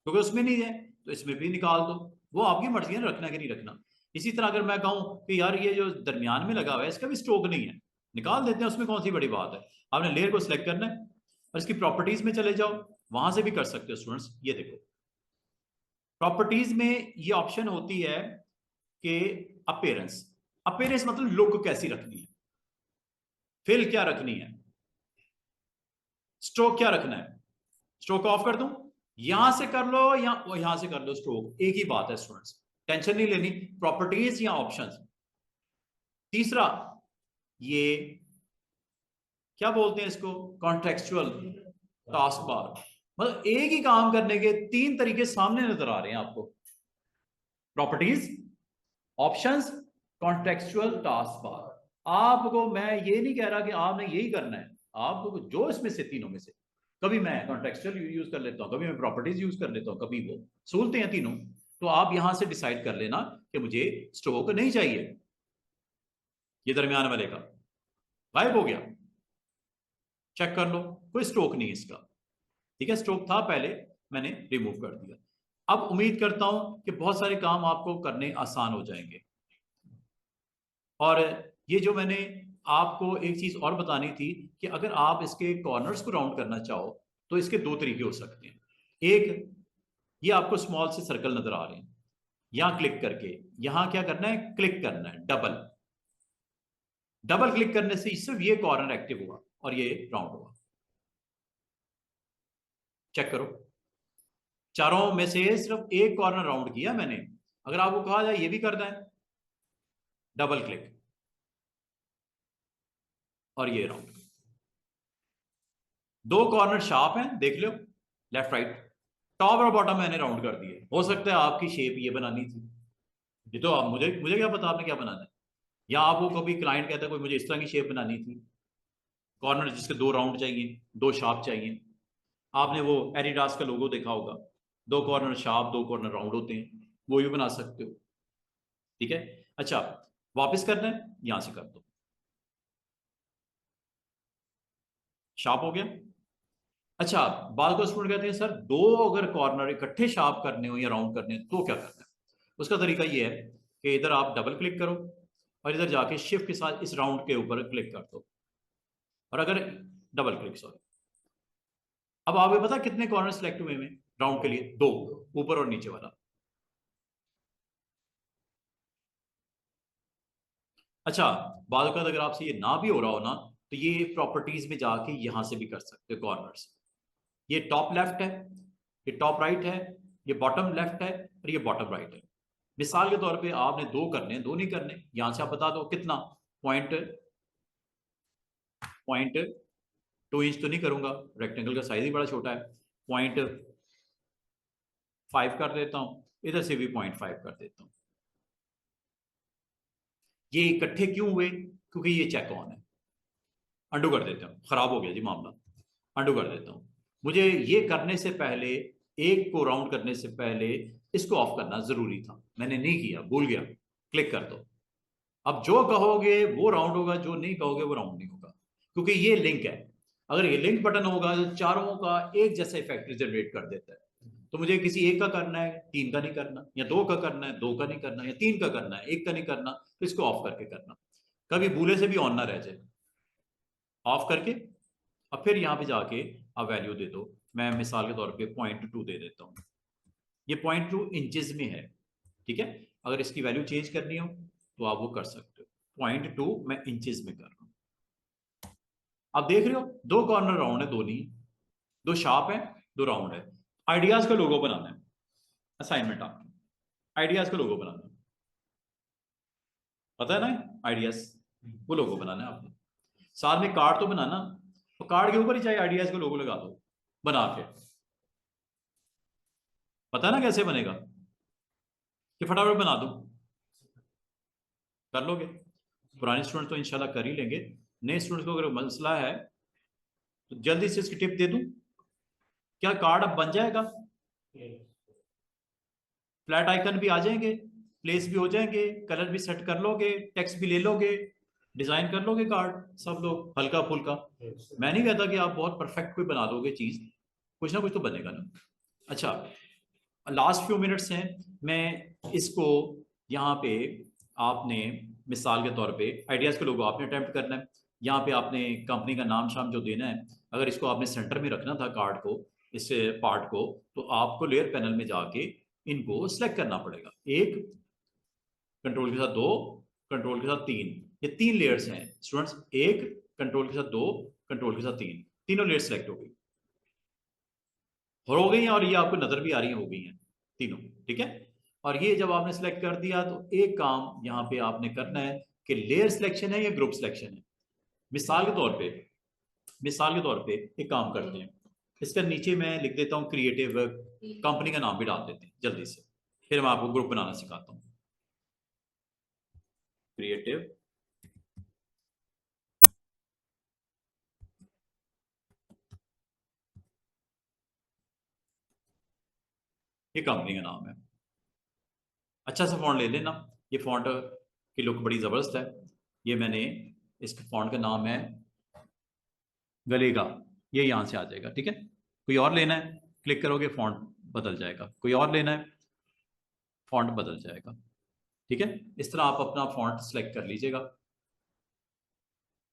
क्योंकि उसमें नहीं है, तो इसमें भी निकाल दो। वो आपकी मर्जी है ना, रखना कि नहीं रखना। इसी तरह अगर मैं कहूं कि यार ये जो दरमियान में लगा हुआ है इसका भी स्ट्रोक नहीं है, निकाल देते हैं, उसमें कौन सी बड़ी बात है। आपने लेयर को सिलेक्ट करना है और इसकी प्रॉपर्टीज में चले जाओ, वहां से भी कर सकते हो स्टूडेंट्स। ये देखो, प्रॉपर्टीज में ये ऑप्शन होती है कि अपीयरेंस, अपीयरेंस मतलब लुक कैसी रखनी है, फिल क्या रखनी है, स्ट्रोक क्या रखना है। स्ट्रोक ऑफ कर दूं, यहां से कर लो या यहां से कर लो, स्ट्रोक एक ही बात है स्टूडेंट्स, टेंशन नहीं लेनी। प्रॉपर्टीज या ऑप्शंस। तीसरा, ये क्या बोलते हैं इसको, कॉन्टेक्चुअल टास्क बार, मतलब एक ही काम करने के तीन तरीके सामने नजर आ रहे हैं आपको। Properties, options, contextual task bar. आपको मैं ये नहीं कह रहा कि आपने यही करना है, आपको जो इसमें से तीनों में से, कभी मैं कॉन्टेक्चुअल यूज कर लेता हूं, कभी मैं प्रॉपर्टीज यूज कर लेता हूं, कभी वो सहूलतें हैं तीनों। तो आप यहां से डिसाइड कर लेना कि मुझे स्ट्रोक नहीं चाहिए, ये दरमियान वाले का गायब हो गया, चेक कर लो, कोई स्ट्रोक नहीं इसका। ठीक है, स्ट्रोक था पहले, मैंने रिमूव कर दिया। अब उम्मीद करता हूं कि बहुत सारे काम आपको करने आसान हो जाएंगे। और ये जो मैंने आपको एक चीज और बतानी थी कि अगर आप इसके कॉर्नर्स को राउंड करना चाहो तो इसके दो तरीके हो सकते हैं। एक, ये आपको स्मॉल से सर्कल नजर आ रहे हैं, यहां क्लिक करके यहां क्या करना है, क्लिक करना है, डबल डबल क्लिक करने से सिर्फ ये कॉर्नर एक्टिव हुआ और ये राउंड हुआ। चेक करो, चारों में से सिर्फ एक कॉर्नर राउंड किया मैंने। अगर आपको कहा जाए ये भी करना है, डबल क्लिक और ये राउंड। दो कॉर्नर शार्प हैं, देख लो, लेफ्ट राइट, टॉप और बॉटम मैंने राउंड कर दिए। हो सकता है आपकी शेप ये बनानी थी, ये तो आप मुझे मुझे क्या पता आपने क्या बनाना है। या आपको कभी क्लाइंट कहता है कोई मुझे इस तरह की शेप बनानी थी, कॉर्नर जिसके दो राउंड चाहिए, दो शार्प चाहिए। आपने वो एडिडास का लोगो देखा होगा, दो कॉर्नर शार्प दो कॉर्नर राउंड होते हैं, वो भी बना सकते हो। ठीक है, अच्छा वापस करना है, यहां से कर दो, शार्प हो गया। अच्छा, बाद को स्टूडेंट कहते हैं सर दो अगर कॉर्नर इकट्ठे शार्प करने हो या राउंड करने हो तो क्या करना है। उसका तरीका ये है कि इधर आप डबल क्लिक करो और इधर जाके शिफ्ट के साथ इस राउंड के ऊपर क्लिक कर दो, और अगर डबल क्लिक, सॉरी। अब आपको पता कितने कॉर्नर सेलेक्ट हुए में राउंड के लिए? दो, ऊपर और नीचे वाला। अच्छा, बाद का अगर आपसे ये ना भी हो रहा हो ना, तो ये प्रॉपर्टीज में जाके यहां से भी कर सकते हो कॉर्नर्स। ये टॉप लेफ्ट है, ये टॉप राइट है, ये बॉटम लेफ्ट है और ये बॉटम राइट है। मिसाल के तौर पे आपने दो करने, दो नहीं करने, यहां से आप बता दो कितना, पॉइंट पॉइंट 2 इंच तो नहीं करूंगा, रेक्टेंगल का साइज ही बड़ा छोटा है, 0.5 कर देता हूं, इधर से भी 0.5 कर देता हूं। ये इकट्ठे क्यों हुए? क्योंकि ये चेक ऑन है। अंडू कर देता हूं, खराब हो गया जी मामला, अंडू कर देता हूं। मुझे ये करने से पहले, एक को राउंड करने से पहले इसको ऑफ करना जरूरी था, मैंने नहीं किया, भूल गया। क्लिक कर दो। अब जो कहोगे वो राउंड होगा, जो नहीं कहोगे वो राउंड नहीं होगा, क्योंकि ये लिंक है। अगर ये लिंक बटन होगा तो चारों का एक जैसा इफेक्ट जनरेट कर देता है। तो मुझे किसी एक का करना है, तीन का नहीं करना, या दो का करना है, दो का नहीं करना, या तीन का करना है, एक का नहीं करना, तो इसको ऑफ करके करना। कभी भूले से भी ऑन ना रह जाए, ऑफ करके अब फिर यहाँ पे जाके आप वैल्यू दे दो। मैं मिसाल के तौर पे 0.2 दे देता हूँ, ये 0.2 इंचेस में है। ठीक है, अगर इसकी वैल्यू चेंज करनी हो तो आप वो कर सकते हो। 0.2 मैं इंचेस में कर रहा हूँ। आप देख रहे हो दो कॉर्नर राउंड है, दो नहीं, दो शार्प है, दो राउंड है। आइडियाज का लोगो बनाना है, असाइनमेंट आपकी, आइडियाज का लोगो बनाना है, पता है ना आइडियाज, वो लोगो बनाना है आपने। साथ में कार्ड तो बनाना, तो कार्ड के ऊपर ही चाहे आइडियाज का लोगो लगा दो बना के। पता है ना कैसे बनेगा, कि फटाफट बना दो, कर लोगे। पुराने स्टूडेंट तो इंशाल्लाह कर ही लेंगे, नए स्टूडेंट को अगर मसला है तो जल्दी से इसकी टिप दे दूं। क्या कार्ड अब बन जाएगा, फ्लैट आइकन भी आ जाएंगे, प्लेस भी हो जाएंगे, कलर भी सेट कर लोगे, टेक्स्ट भी ले लोगे, डिजाइन कर लोगे कार्ड सब लोग हल्का फुल्का। मैं नहीं कहता कि आप बहुत परफेक्ट कोई बना दोगे चीज, कुछ ना कुछ तो बनेगा ना। अच्छा, लास्ट फ्यू मिनट्स हैं, मैं इसको यहाँ पे, आपने मिसाल के तौर पे आइडियाज के लोगो आपने अटेम्प्ट करना है। यहाँ पे आपने कंपनी का नाम शाम जो देना है, अगर इसको आपने सेंटर में रखना था कार्ड को, इस पार्ट को, तो आपको लेयर पैनल में जाके इनको सिलेक्ट करना पड़ेगा। एक, कंट्रोल के साथ दो, कंट्रोल के साथ तीन, ये तीन लेयर्स हैं स्टूडेंट्स। एक, कंट्रोल के साथ दो, कंट्रोल के साथ तीन, तीनों लेयर सेलेक्ट हो गई, हो गई हैं, और ये आपको नजर भी आ रही है, हो गई हैं तीनों। ठीक है, और ये जब आपने सेलेक्ट कर दिया तो एक काम यहाँ पे आपने करना है कि लेयर सिलेक्शन है या ग्रुप सिलेक्शन है। मिसाल के तौर पे, मिसाल के तौर पे एक काम करते हैं, इसका नीचे मैं लिख देता हूँ क्रिएटिव, कंपनी का नाम भी डाल देते हैं जल्दी से, फिर मैं आपको ग्रुप बनाना सिखाता हूँ। क्रिएटिव, ये कंपनी का नाम है। अच्छा सा फॉन्ट ले लेना, ये फॉन्ट की लुक बड़ी जबरदस्त है। ये मैंने, इसके फॉन्ट का नाम है गलेगा, ये यहां से आ जाएगा। ठीक है, कोई और लेना है, क्लिक करोगे फॉन्ट बदल जाएगा, कोई और लेना है फॉन्ट बदल जाएगा। ठीक है, इस तरह आप अपना फॉन्ट सेलेक्ट कर लीजिएगा।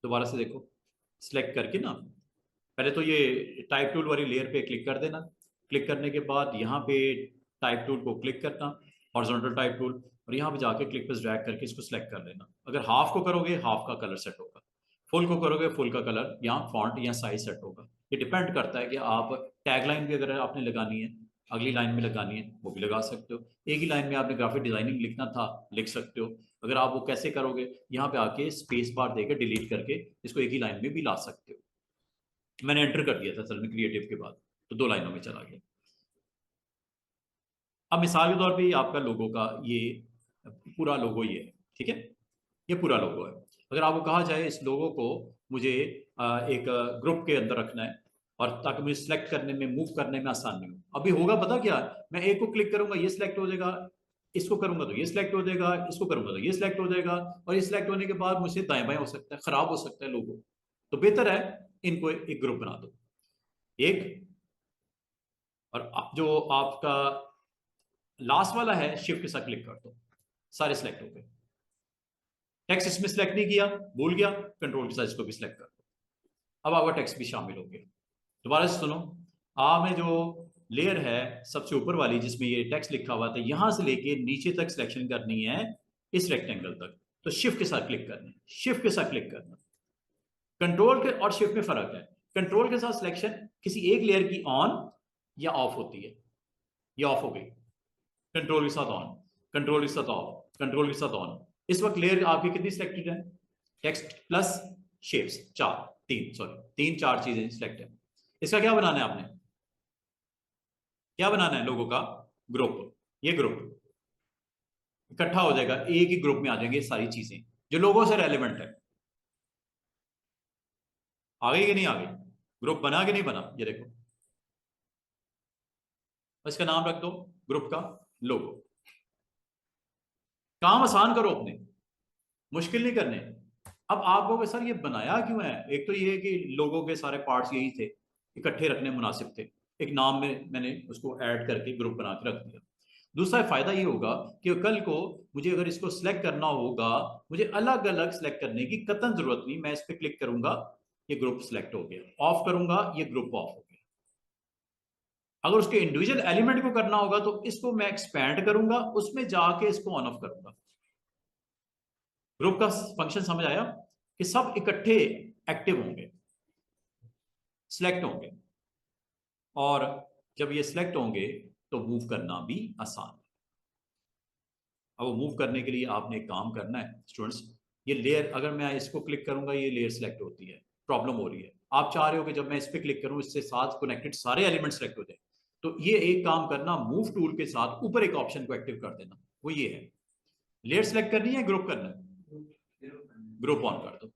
दोबारा से देखो, सिलेक्ट करके ना, पहले तो ये टाइप टूल वाली लेयर पे क्लिक कर देना। क्लिक करने के बाद यहाँ पे टाइप टूल को क्लिक करना, हॉरिजॉन्टल टाइप टूल, और यहाँ पे जाके क्लिक पे ड्रैग करके इसको सिलेक्ट कर लेना। अगर हाफ को करोगे हाफ का कलर सेट होगा, फुल को करोगे फुल का कलर यहाँ फॉन्ट या साइज सेट होगा। ये डिपेंड करता है कि आप टैगलाइन भी अगर आपने लगानी है, अगली लाइन में लगानी है, वो भी लगा सकते हो। एक ही लाइन में आपने ग्राफिक डिजाइनिंग लिखना था, लिख सकते हो। अगर आप वो कैसे करोगे, यहाँ पे आके स्पेस बार देकर डिलीट करके इसको एक ही लाइन में भी ला सकते हो। मैंने एंटर कर दिया था असल में क्रिएटिव के बाद, तो 2 लाइनों में चला गया। अब मिसाल के तौर पे आपका लोगो का ये पूरा लोगो ये है, ठीक है, ये पूरा लोगो है। अगर आपको कहा जाए इस लोगो को मुझे एक ग्रुप के अंदर रखना है, और ताकि मुझे सिलेक्ट करने में, मूव करने में आसानी हो। अभी होगा पता क्या, मैं एक को क्लिक करूंगा ये सिलेक्ट हो जाएगा, इसको करूंगा तो ये सिलेक्ट हो जाएगा, इसको करूंगा तो ये सिलेक्ट हो जाएगा, और ये सिलेक्ट होने के बाद मुझसे दाएं बाएं हो सकता है, खराब हो सकता है लोगो। तो बेहतर है इनको एक ग्रुप बना दो, एक। और जो आपका लास्ट वाला है, शिफ्ट के साथ क्लिक कर दो, सारे सिलेक्ट हो गए। टेक्स्ट इसमें सिलेक्ट नहीं किया, भूल गया, कंट्रोल के साथ इसको भी सिलेक्ट कर दो, अब आपका टेक्स्ट भी शामिल हो गया। दोबारा से सुनो, आ में जो लेयर है सबसे ऊपर वाली जिसमें ये टेक्स्ट लिखा हुआ था, यहां से लेके नीचे तक सिलेक्शन करनी है, इस रेक्टेंगल तक। तो शिफ्ट के साथ क्लिक करना है, शिफ्ट के साथ क्लिक करना। कंट्रोल के और शिफ्ट में फर्क है। कंट्रोल के साथ सिलेक्शन किसी एक लेयर की ऑन या ऑफ होती है, ये ऑफ हो गई। कंट्रोल के साथ ऑन, कंट्रोल के साथ ऑफ, कंट्रोल के साथ ऑन। इस वक्त लेयर आपकी कितनी सिलेक्टेड है, टेक्स्ट प्लस शेप्स, तीन चार चीजें सिलेक्ट है। इसका क्या बनाना है आपने, क्या बनाना है लोगों का, ग्रुप। ये ग्रुप इकट्ठा हो जाएगा, एक ही ग्रुप में आ जाएंगे सारी चीजें जो लोगों से रेलेवेंट है। आ गई कि नहीं आ गई, ग्रुप बना कि नहीं बना, ये देखो। इसका नाम रख दो ग्रुप का लोगो। काम आसान करो अपने, मुश्किल नहीं करने। अब आप कहोगे सर ये बनाया क्यों है, एक तो ये है कि लोगों के सारे पार्ट्स यही थे, इकट्ठे रखने मुनासिब थे, एक नाम में मैंने उसको ऐड करके ग्रुप बना के रख दिया। दूसरा फायदा ये होगा कि कल को मुझे अगर इसको सिलेक्ट करना होगा, मुझे अलग अलग सिलेक्ट करने की कतई जरूरत नहीं, मैं इस पर क्लिक करूंगा, ये ग्रुप सिलेक्ट हो गया, ऑफ करूंगा ये ग्रुप ऑफ हो गया। अगर उसके इंडिविजुअल एलिमेंट को करना होगा तो इसको मैं एक्सपैंड करूंगा, उसमें जाके इसको ऑन ऑफ करूंगा। ग्रुप का फंक्शन समझ आया, कि सब इकट्ठे एक्टिव होंगे, सिलेक्ट होंगे, और जब ये सिलेक्ट होंगे तो मूव करना भी आसान है। अब वो मूव करने के लिए आपने एक काम करना है स्टूडेंट्स, ये लेयर अगर मैं इसको क्लिक करूंगा ये लेयर सिलेक्ट होती है, प्रॉब्लम हो रही है। आप चाह रहे हो कि जब मैं इस पर क्लिक करूं इससे साथ कनेक्टेड सारे एलिमेंट सेलेक्ट हो जाए, तो ये एक काम करना, मूव टूल के साथ ऊपर एक ऑप्शन को एक्टिव कर देना, वो ये है, लेयर सेलेक्ट करनी है, ग्रुप करना है, ग्रुप ऑन कर दो।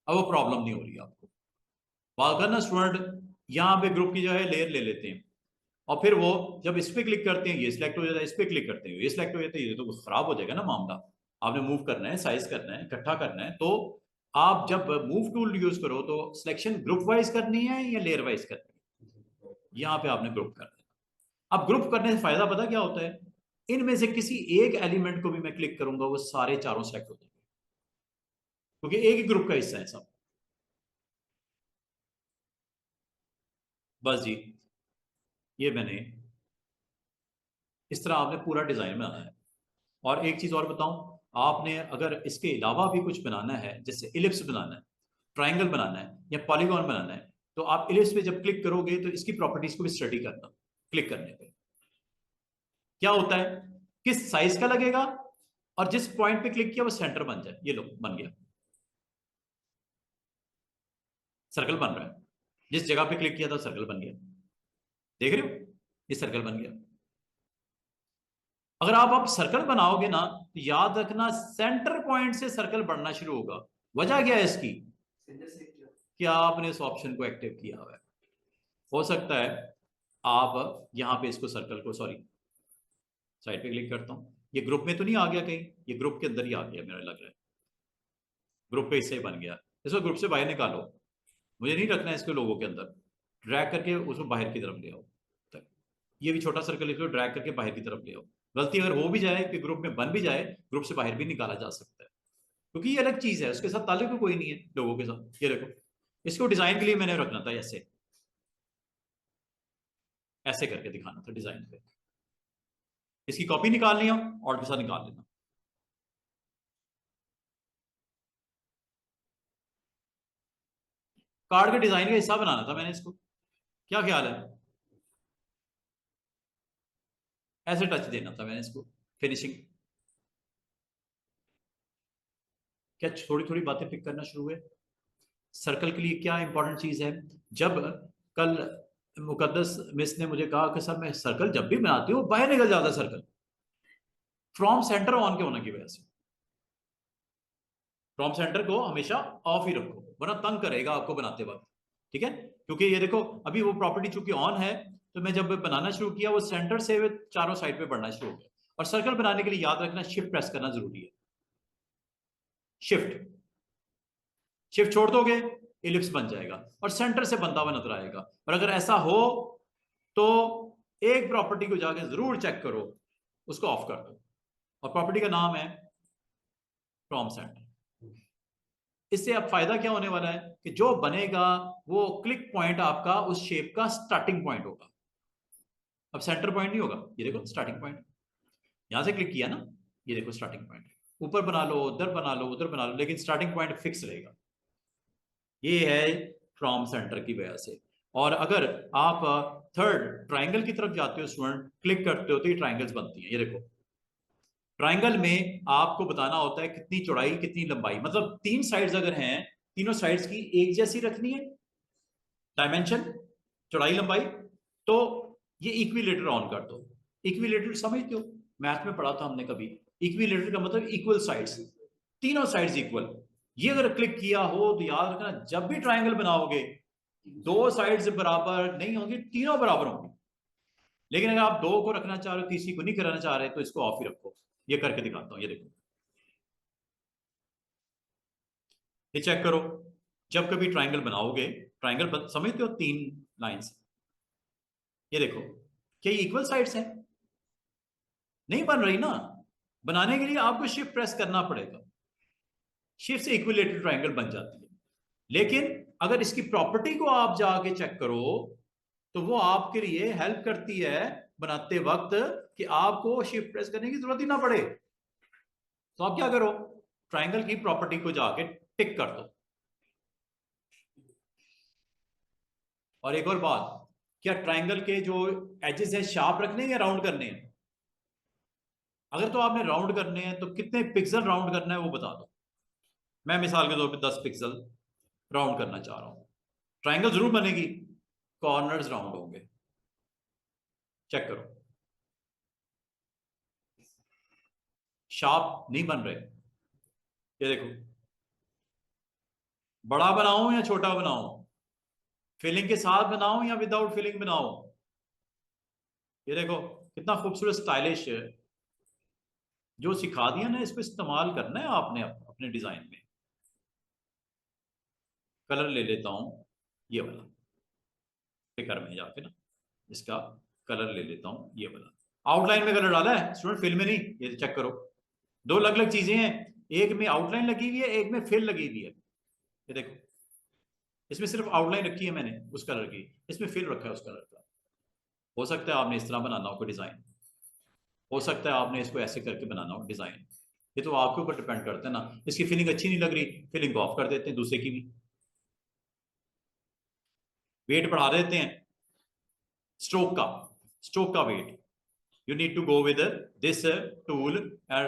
अब वो प्रॉब्लम नहीं हो रही आपको। बात करना स्टूडेंट, यहां पे ग्रुप की जो है लेयर ले लेते हैं, और फिर वो जब इस पे क्लिक करते हैं ये सिलेक्ट हो जाता है, इस पे क्लिक करते हैं ये सिलेक्ट हो जाता है, ये तो खराब हो जाएगा ना मामला। आपने मूव करना है, साइज करना है, इकट्ठा करना है, तो आप जब मूव टूल यूज करो तो सिलेक्शन ग्रुप वाइज करनी है या लेयर वाइज करनी है, यहां पे आपने ग्रुप करना है। अब ग्रुप करने से फायदा पता क्या होता है, इनमें से किसी एक एलिमेंट को भी मैं क्लिक करूंगा वो सारे चारों सेलेक्ट हो जाएंगे, क्योंकि एक ही ग्रुप का हिस्सा है सब। बस जी, ये मैंने इस तरह आपने पूरा डिजाइन बनाना है। और एक चीज और बताऊं, आपने अगर इसके अलावा भी कुछ बनाना है, जैसे इलिप्स बनाना है, ट्राइंगल बनाना है, या पॉलीगॉन बनाना है, तो आप इलिप्स पे जब क्लिक करोगे तो इसकी प्रॉपर्टीज को भी स्टडी करना, क्लिक करने पे क्या होता है, किस साइज का लगेगा, और जिस पॉइंट पे क्लिक किया वो सेंटर बन जाए। ये लो बन गया, सर्कल बन रहा है, जिस जगह पे क्लिक किया था सर्कल बन गया, देख रहे हो, ये सर्कल बन गया। अगर आप सर्कल बनाओगे ना, तो याद रखना सेंटर पॉइंट से सर्कल बढ़ना शुरू होगा। वजह क्या है इसकी, कि आपने इस ऑप्शन को एक्टिव किया हुआ है। हो सकता है आप यहां पे इसको सर्कल को, सॉरी साइड पे क्लिक करता हूं, ये ग्रुप में तो नहीं आ गया कहीं, ये ग्रुप के अंदर ही आ गया मेरा लग रहा है, ग्रुप पे इससे बन गया। इसको ग्रुप से बाहर निकालो, मुझे नहीं रखना है इसके लोगों के अंदर, ड्रैग करके उसको बाहर की तरफ ले आओ। ये भी छोटा सर्कल इसको ड्रैग करके बाहर की तरफ ले आओ। गलती अगर हो भी जाए कि ग्रुप में बन भी जाए, ग्रुप से बाहर भी निकाला जा सकता है, क्योंकि ये अलग चीज है, उसके साथ ताल्लुक कोई नहीं है लोगों के साथ। ये देखो, इसको डिजाइन के लिए मैंने रखना था ऐसे, ऐसे करके दिखाना था डिजाइन पे। इसकी कॉपी निकालनी हो और के साथ निकाल लेना। कार्ड के डिजाइन का हिस्सा बनाना था मैंने इसको, क्या ख्याल है? ऐसे टच देना था मैंने इसको, फिनिशिंग। क्या थोड़ी थोड़ी बातें पिक करना शुरू हुए? सर्कल के लिए क्या इंपॉर्टेंट चीज है? जब कल मुकद्दस मिस ने मुझे कहा कि सर मैं सर्कल जब भी बनाती हूँ बाहर निकल जाता सर्कल, फ्रॉम सेंटर ऑन के होने की वजह से। फ्रॉम सेंटर को हमेशा ऑफ ही रखो, वरना तंग करेगा आपको बनाते वक्त, ठीक है? क्योंकि ये देखो अभी वो प्रॉपर्टी चूंकि ऑन है, तो मैं जब बनाना शुरू किया वो सेंटर से चारों साइड पे बढ़ना शुरू हो गया। और सर्कल बनाने के लिए याद रखना शिफ्ट प्रेस करना जरूरी है। शिफ्ट शिफ्ट छोड़ दोगे इलिप्स बन जाएगा और सेंटर से बनता हुआ नजर आएगा। और अगर ऐसा हो तो एक प्रॉपर्टी को जाके जरूर चेक करो, उसको ऑफ कर दो, और प्रॉपर्टी का नाम है फ्रॉम सेंटर। इससे अब फायदा क्या होने वाला है कि जो बनेगा वो क्लिक पॉइंट आपका उस शेप का स्टार्टिंग पॉइंट होगा। अब सेंटर पॉइंट नहीं होगा, ये देखो स्टार्टिंग पॉइंट, यहां से क्लिक किया ना, ये देखो स्टार्टिंग पॉइंट। ऊपर बना लो, उधर बना लो, उधर बना लो, लेकिन स्टार्टिंग पॉइंट फिक्स रहेगा। ये है फ्रॉम सेंटर की वजह से। और अगर आप थर्ड ट्राइंगल की तरफ जाते हो स्टूडेंट, क्लिक करते हो तो ये ट्राइंगल्स बनती हैं। ये देखो ट्राइंगल में आपको बताना होता है कितनी चौड़ाई कितनी लंबाई, मतलब तीन साइड्स अगर हैं, तीनों साइड्स की एक जैसी रखनी है डायमेंशन, चौड़ाई लंबाई। तो ये इक्विलेटर ऑन कर दो। इक्विलेटर समझते हो, मैथ में पढ़ा था हमने कभी। इक्विलेटर का मतलब इक्वल साइड्स, तीनों साइड्स इक्वल। ये अगर क्लिक किया हो तो याद रखना जब भी ट्राइंगल बनाओगे दो साइड्स बराबर नहीं होंगी, तीनों बराबर होंगी। लेकिन अगर आप दो को रखना चाह रहे हो, तीसरी को नहीं कराना चाह रहे, तो इसको ऑफ ही रखो। ये करके दिखाता हूं, ये देखो, ये चेक करो। जब कभी ट्राइंगल बनाओगे, ट्राइंगल समझते हो तीन लाइंस, ये देखो क्या ये इक्वल साइड्स हैं? नहीं बन रही ना। बनाने के लिए आपको शिफ्ट प्रेस करना पड़ेगा, शिफ्ट से इक्विलेटरल ट्राइंगल बन जाती है। लेकिन अगर इसकी प्रॉपर्टी को आप जाके चेक करो तो वो आपके लिए हेल्प करती है बनाते वक्त कि आपको शिफ्ट प्रेस करने की जरूरत ही ना पड़े। तो आप क्या करो, ट्राइंगल की प्रॉपर्टी को जाके टिक कर दो। और एक और बात, क्या ट्राइंगल के जो एजेस है शार्प रखने हैं या राउंड करने हैं? अगर तो आपने राउंड करने हैं तो कितने पिक्सल राउंड करना है वो बता दो। मैं मिसाल के तौर पे 10 पिक्सल राउंड करना चाह रहा हूं। ट्राइंगल जरूर बनेगी, कॉर्नर्स राउंड होंगे। चेक करो, शार्प नहीं बन रहे। ये देखो, बड़ा बनाऊं या छोटा बनाऊं, फिलिंग के साथ बनाऊं या विदाउट फिलिंग बनाऊं? ये देखो कितना खूबसूरत स्टाइलिश है। जो सिखा दिया ना इसको इस्तेमाल करना है आपने अपने डिजाइन में। कलर ले लेता हूं ये वाला, पिकर में जाके ना इसका कलर ले लेता हूं, ये वाला। आउटलाइन में कलर डाला है स्टूडेंट, फिल में नहीं। ये चेक करो, दो अलग अलग चीजें हैं, एक में आउटलाइन लगी हुई है, एक में फिल लगी हुई है। ये देखो, इसमें सिर्फ आउटलाइन रखी है मैंने उस कलर की, इसमें फिल रखा है उस कलर का। हो सकता है आपने इस तरह बनाना हो कोई डिजाइन, हो सकता है आपने इसको ऐसे करके बनाना हो डिजाइन। ये तो आपके ऊपर डिपेंड करता है ना। इसकी फीलिंग अच्छी नहीं लग रही, फीलिंग को ऑफ कर देते हैं, दूसरे की भी वेट बढ़ा देते हैं। स्ट्रोक का weight you need to go with this tool.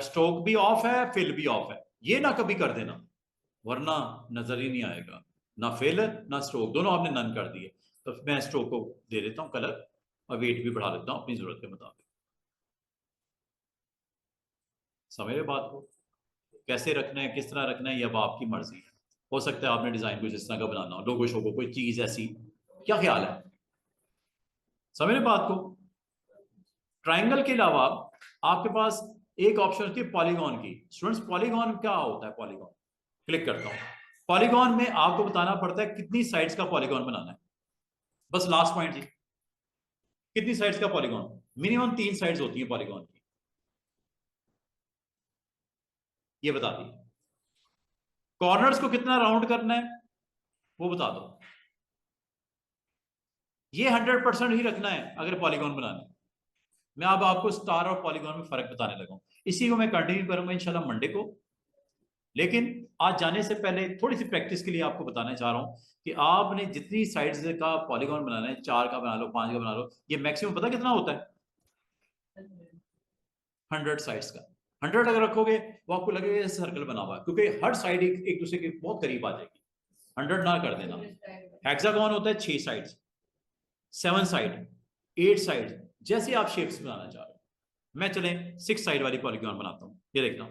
Stroke भी ऑफ है, फिल भी ऑफ है, ये ना कभी कर देना, वरना नजर ही नहीं आएगा। ना फिल ना स्ट्रोक, दोनों आपने नन कर दिए। तो मैं स्ट्रोक को दे देता हूं कलर और वेट भी बढ़ा देता हूं अपनी जरूरत के मुताबिक। समझ रहे बात को? कैसे रखना है, किस तरह रखना है, ये अब आपकी मर्जी है। हो सकता है आपने डिजाइन कुछ इस तरह का बनाना हो, लोगो शोगो कोई चीज ऐसी, क्या ख्याल है? समझ रहे बात को? ट्राइंगल के अलावा आपके पास एक ऑप्शन होती है पॉलीगॉन की। स्टूडेंट्स पॉलीगॉन क्या होता है? पॉलीगॉन क्लिक करता हूं। पॉलीगॉन में आपको बताना पड़ता है कितनी साइड्स का पॉलीगॉन बनाना है। बस लास्ट पॉइंट जी, कितनी साइड्स का पॉलीगॉन? मिनिमम 3 साइड्स होती है पॉलीगॉन की, ये बता दी। कॉर्नर्स को कितना राउंड करना है वो बता दो। ये 100% ही रखना है अगर पॉलीगॉन बनाना है। मैं अब आपको स्टार और पॉलीगॉन में फर्क बताने लगा हूं, इसी को मैं कंटिन्यू करूंगा इंशाल्लाह मंडे को। लेकिन आज जाने से पहले थोड़ी सी प्रैक्टिस के लिए आपको बताना चाह रहा हूँ कि आपने जितनी साइड्स का पॉलीगॉन बनाना है, 4 का बना लो, 5 का बना लो, ये मैक्सिमम पता कितना होता है? 100 साइड्स का। 100 अगर रखोगे वो आपको लगेगा सर्कल बना हुआ है, क्योंकि हर साइड एक दूसरे के बहुत करीब आ जाएगी। 100 ना कर देना। हेक्सागोन होता है 6 साइड्स, 7 साइड, 8 साइड, जैसे आप शेप्स बनाना चाह रहे हो। मैं चले 6 साइड वाली पॉलीगॉन बनाता हूं, ये देखना।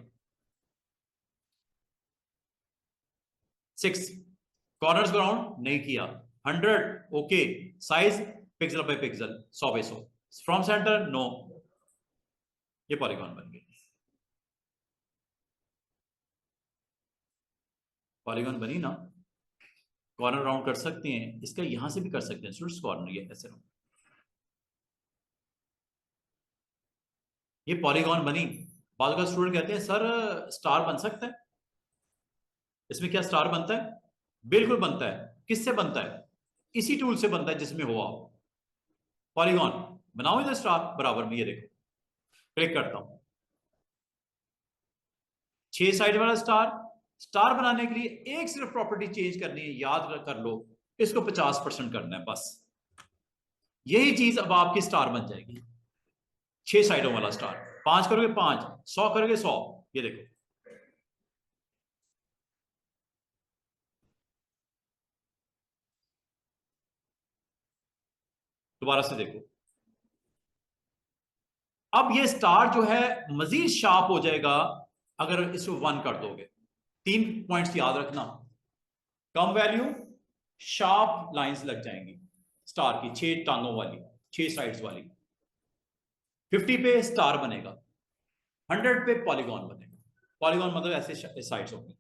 6 कॉर्नर्स ग्राउंड नहीं किया, 100 okay, size pixel by pixel, 100 by 100, from centre no, ये पॉलीगॉन बन गई। पॉलीगॉन बनी ना? कॉर्नर राउंड कर सकते हैं, इसका यहां से भी कर सकते हैं स्टूडेंट्स, कॉर्नर ये ऐसे राउंड, ये पॉलीगॉन बनी। बाद का स्टूडेंट कहते हैं सर स्टार बन सकता है इसमें? क्या स्टार बनता है? बिल्कुल बनता है। किससे बनता है? इसी टूल से बनता है जिसमें हो आप। पॉलीगॉन बनाओ इधर स्टार बराबर में, ये देखो, क्लिक करता हूं, 6 साइड वाला स्टार। स्टार बनाने के लिए एक सिर्फ प्रॉपर्टी चेंज करनी है, याद कर लो, इसको 50% करना है बस। यही चीज अब आपकी स्टार बन जाएगी, 6 साइडों वाला स्टार। 5 करोगे 5, 100 करोगे 100, ये देखो। दोबारा से देखो, अब ये स्टार जो है मजीद शार्प हो जाएगा अगर इसको 1 कर दोगे। 3 पॉइंट्स याद रखना, कम वैल्यू, शार्प लाइंस लग जाएंगी स्टार की, 6 टांगों वाली, 6 साइड्स वाली। 50 पे स्टार बनेगा, 100 पे पॉलीगॉन बनेगा। पॉलीगॉन मतलब ऐसे साइड्स होंगे।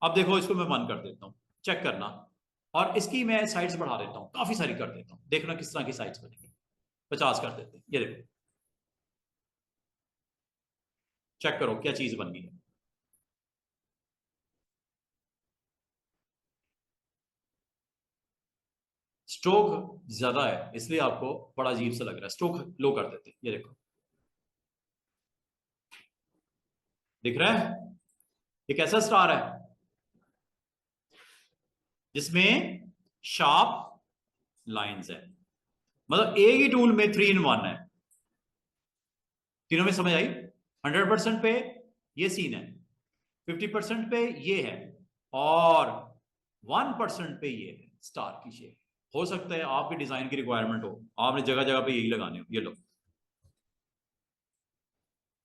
अब देखो इसको मैं 1 कर देता हूं, चेक करना, और इसकी मैं साइड्स बढ़ा देता हूं, काफी सारी कर देता हूं, देखना किस तरह की साइड्स बनेगी। 50 कर देते हैं, ये देखो, चेक करो क्या चीज बन गई है। स्ट्रोक ज्यादा है इसलिए आपको बड़ा अजीब सा लग रहा है, स्ट्रोक लो कर देते हैं, ये देखो, दिख रहा है? ये कैसा स्टार है? जिसमें शार्प लाइंस है, मतलब एक ही टूल में 3 in 1 है। तीनों में समझ आई? 100% पे ये सीन है, 50% पे ये है, और 1% पे ये है स्टार की शेप। हो सकता है आपकी डिजाइन की रिक्वायरमेंट हो, आपने जगह जगह पे यही लगाने हो। ये लो,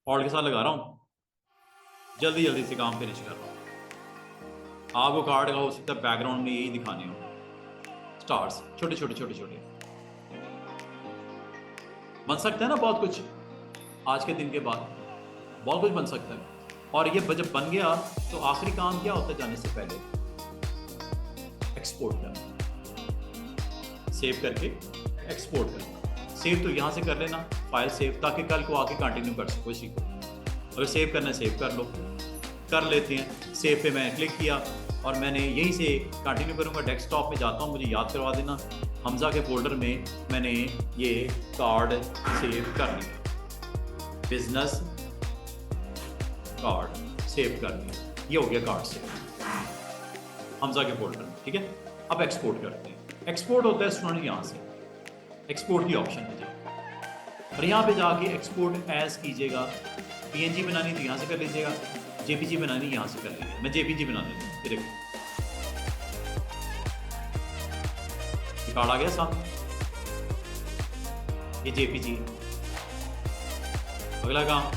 और के साथ लगा रहा हूं, जल्दी जल्दी से काम फिनिश कर रहा हूं। आपको कार्ड का हो सकता है बैकग्राउंड में यही दिखाने हो, स्टार्स छोटे छोटे छोटे छोटे। बन सकता है ना बहुत कुछ, आज के दिन के बाद बहुत कुछ बन सकता है। और ये जब बन गया तो आखिरी काम क्या होता है जाने से पहले? एक्सपोर्ट करना, सेव करके एक्सपोर्ट करना। सेव तो यहां से कर लेना, फाइल सेव, ताकि कल को आके कंटिन्यू कर सको इसी को। अगर सेव करना है सेव कर लो, कर लेते हैं। सेव पे मैंने क्लिक किया और मैंने यहीं से कंटिन्यू करूंगा। डेस्कटॉप में जाता हूं, मुझे याद करवा देना, हमजा के फोल्डर में मैंने ये कार्ड सेव कर लिया, बिजनेस कार्ड सेव कर लिया, ये हो गया कार्ड सेव हमजा के फोल्डर में, ठीक है। अब एक्सपोर्ट करते हैं। एक्सपोर्ट होता है स्टूडेंट यहाँ से, एक्सपोर्ट की ऑप्शन है जी, और यहाँ पे जाके एक्सपोर्ट एज कीजिएगा। पीएनजी बनानी तो यहाँ से कर लीजिएगा, जेपीजी बनानी यहाँ से कर लीजिएगा। मैं जेपीजी बना लेता हूँ, ये देखो कार्ड आ गया सामने, ये जेपीजी। अगला काम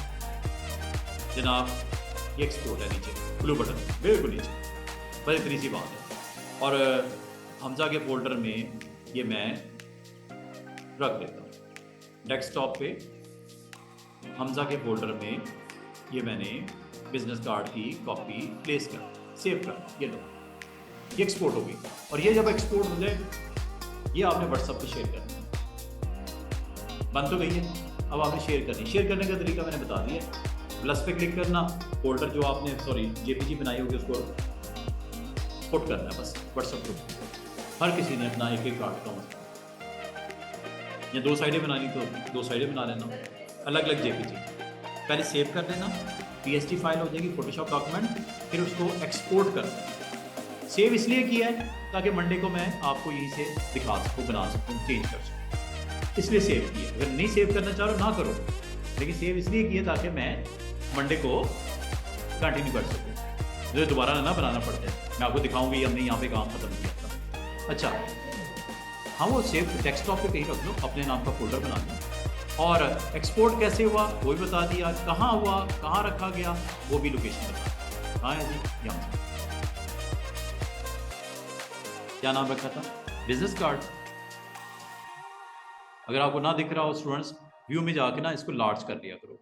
जनाब, ये एक्सपोर्ट है नीचे, ब्लू बटन बिल्कुल नीचे, बस इतनी सी बात है। और हमजा के फोल्डर में ये मैं रख देता हूँ। डेस्कटॉप पे हमजा के फोल्डर में ये मैंने बिजनेस कार्ड की कॉपी प्लेस कर, सेव कर, ये लो, ये एक्सपोर्ट हो गई। और ये जब एक्सपोर्ट हो जाए, ये आपने व्हाट्सएप पे शेयर करना है। बन तो गई है, अब आपने शेयर करनी। शेयर करने का तरीका मैंने बता दिया, प्लस पे क्लिक करना, फोल्डर जो आपने जेपीजी बनाई होगी उसको पुट करना है बस व्हाट्सएप ग्रुप। हर किसी ने अपना एक एक कार्ड का मतलब, या 2 साइडें बनानी तो 2 साइडें बना लेना, अलग अलग जेपीजी। पहले सेव कर देना, पीएसटी फाइल हो जाएगी, फोटोशॉप डॉक्यूमेंट। फिर उसको एक्सपोर्ट करना है। सेव इसलिए किया है ताकि मंडे को मैं आपको यहीं से दिखा सकूँ, बना सकूँ, चेंज कर सकूँ, इसलिए सेव किया। अगर नहीं सेव करना चाह रहे हो ना करो, लेकिन सेव इसलिए किया ताकि मैं मंडे को कंटिन्यू कर सकूँ, मुझे दोबारा ना बनाना पड़ता है। मैं आपको दिखाऊंगी हमने यहाँ पे काम खत्म किया था। अच्छा हाँ, वो सेव डेस्कटॉप पे कहीं रख लो, अपने नाम का फोल्डर बना लो। और एक्सपोर्ट कैसे हुआ वो भी बता दिया, कहाँ हुआ, कहाँ रखा गया, वो भी लोकेशन बता दिया। कहाँ है जी, यहाँ से। क्या नाम रखा था, बिजनेस कार्ड। अगर आपको ना दिख रहा हो स्टूडेंट्स, व्यू में जाके ना इसको लार्ज कर लिया करो।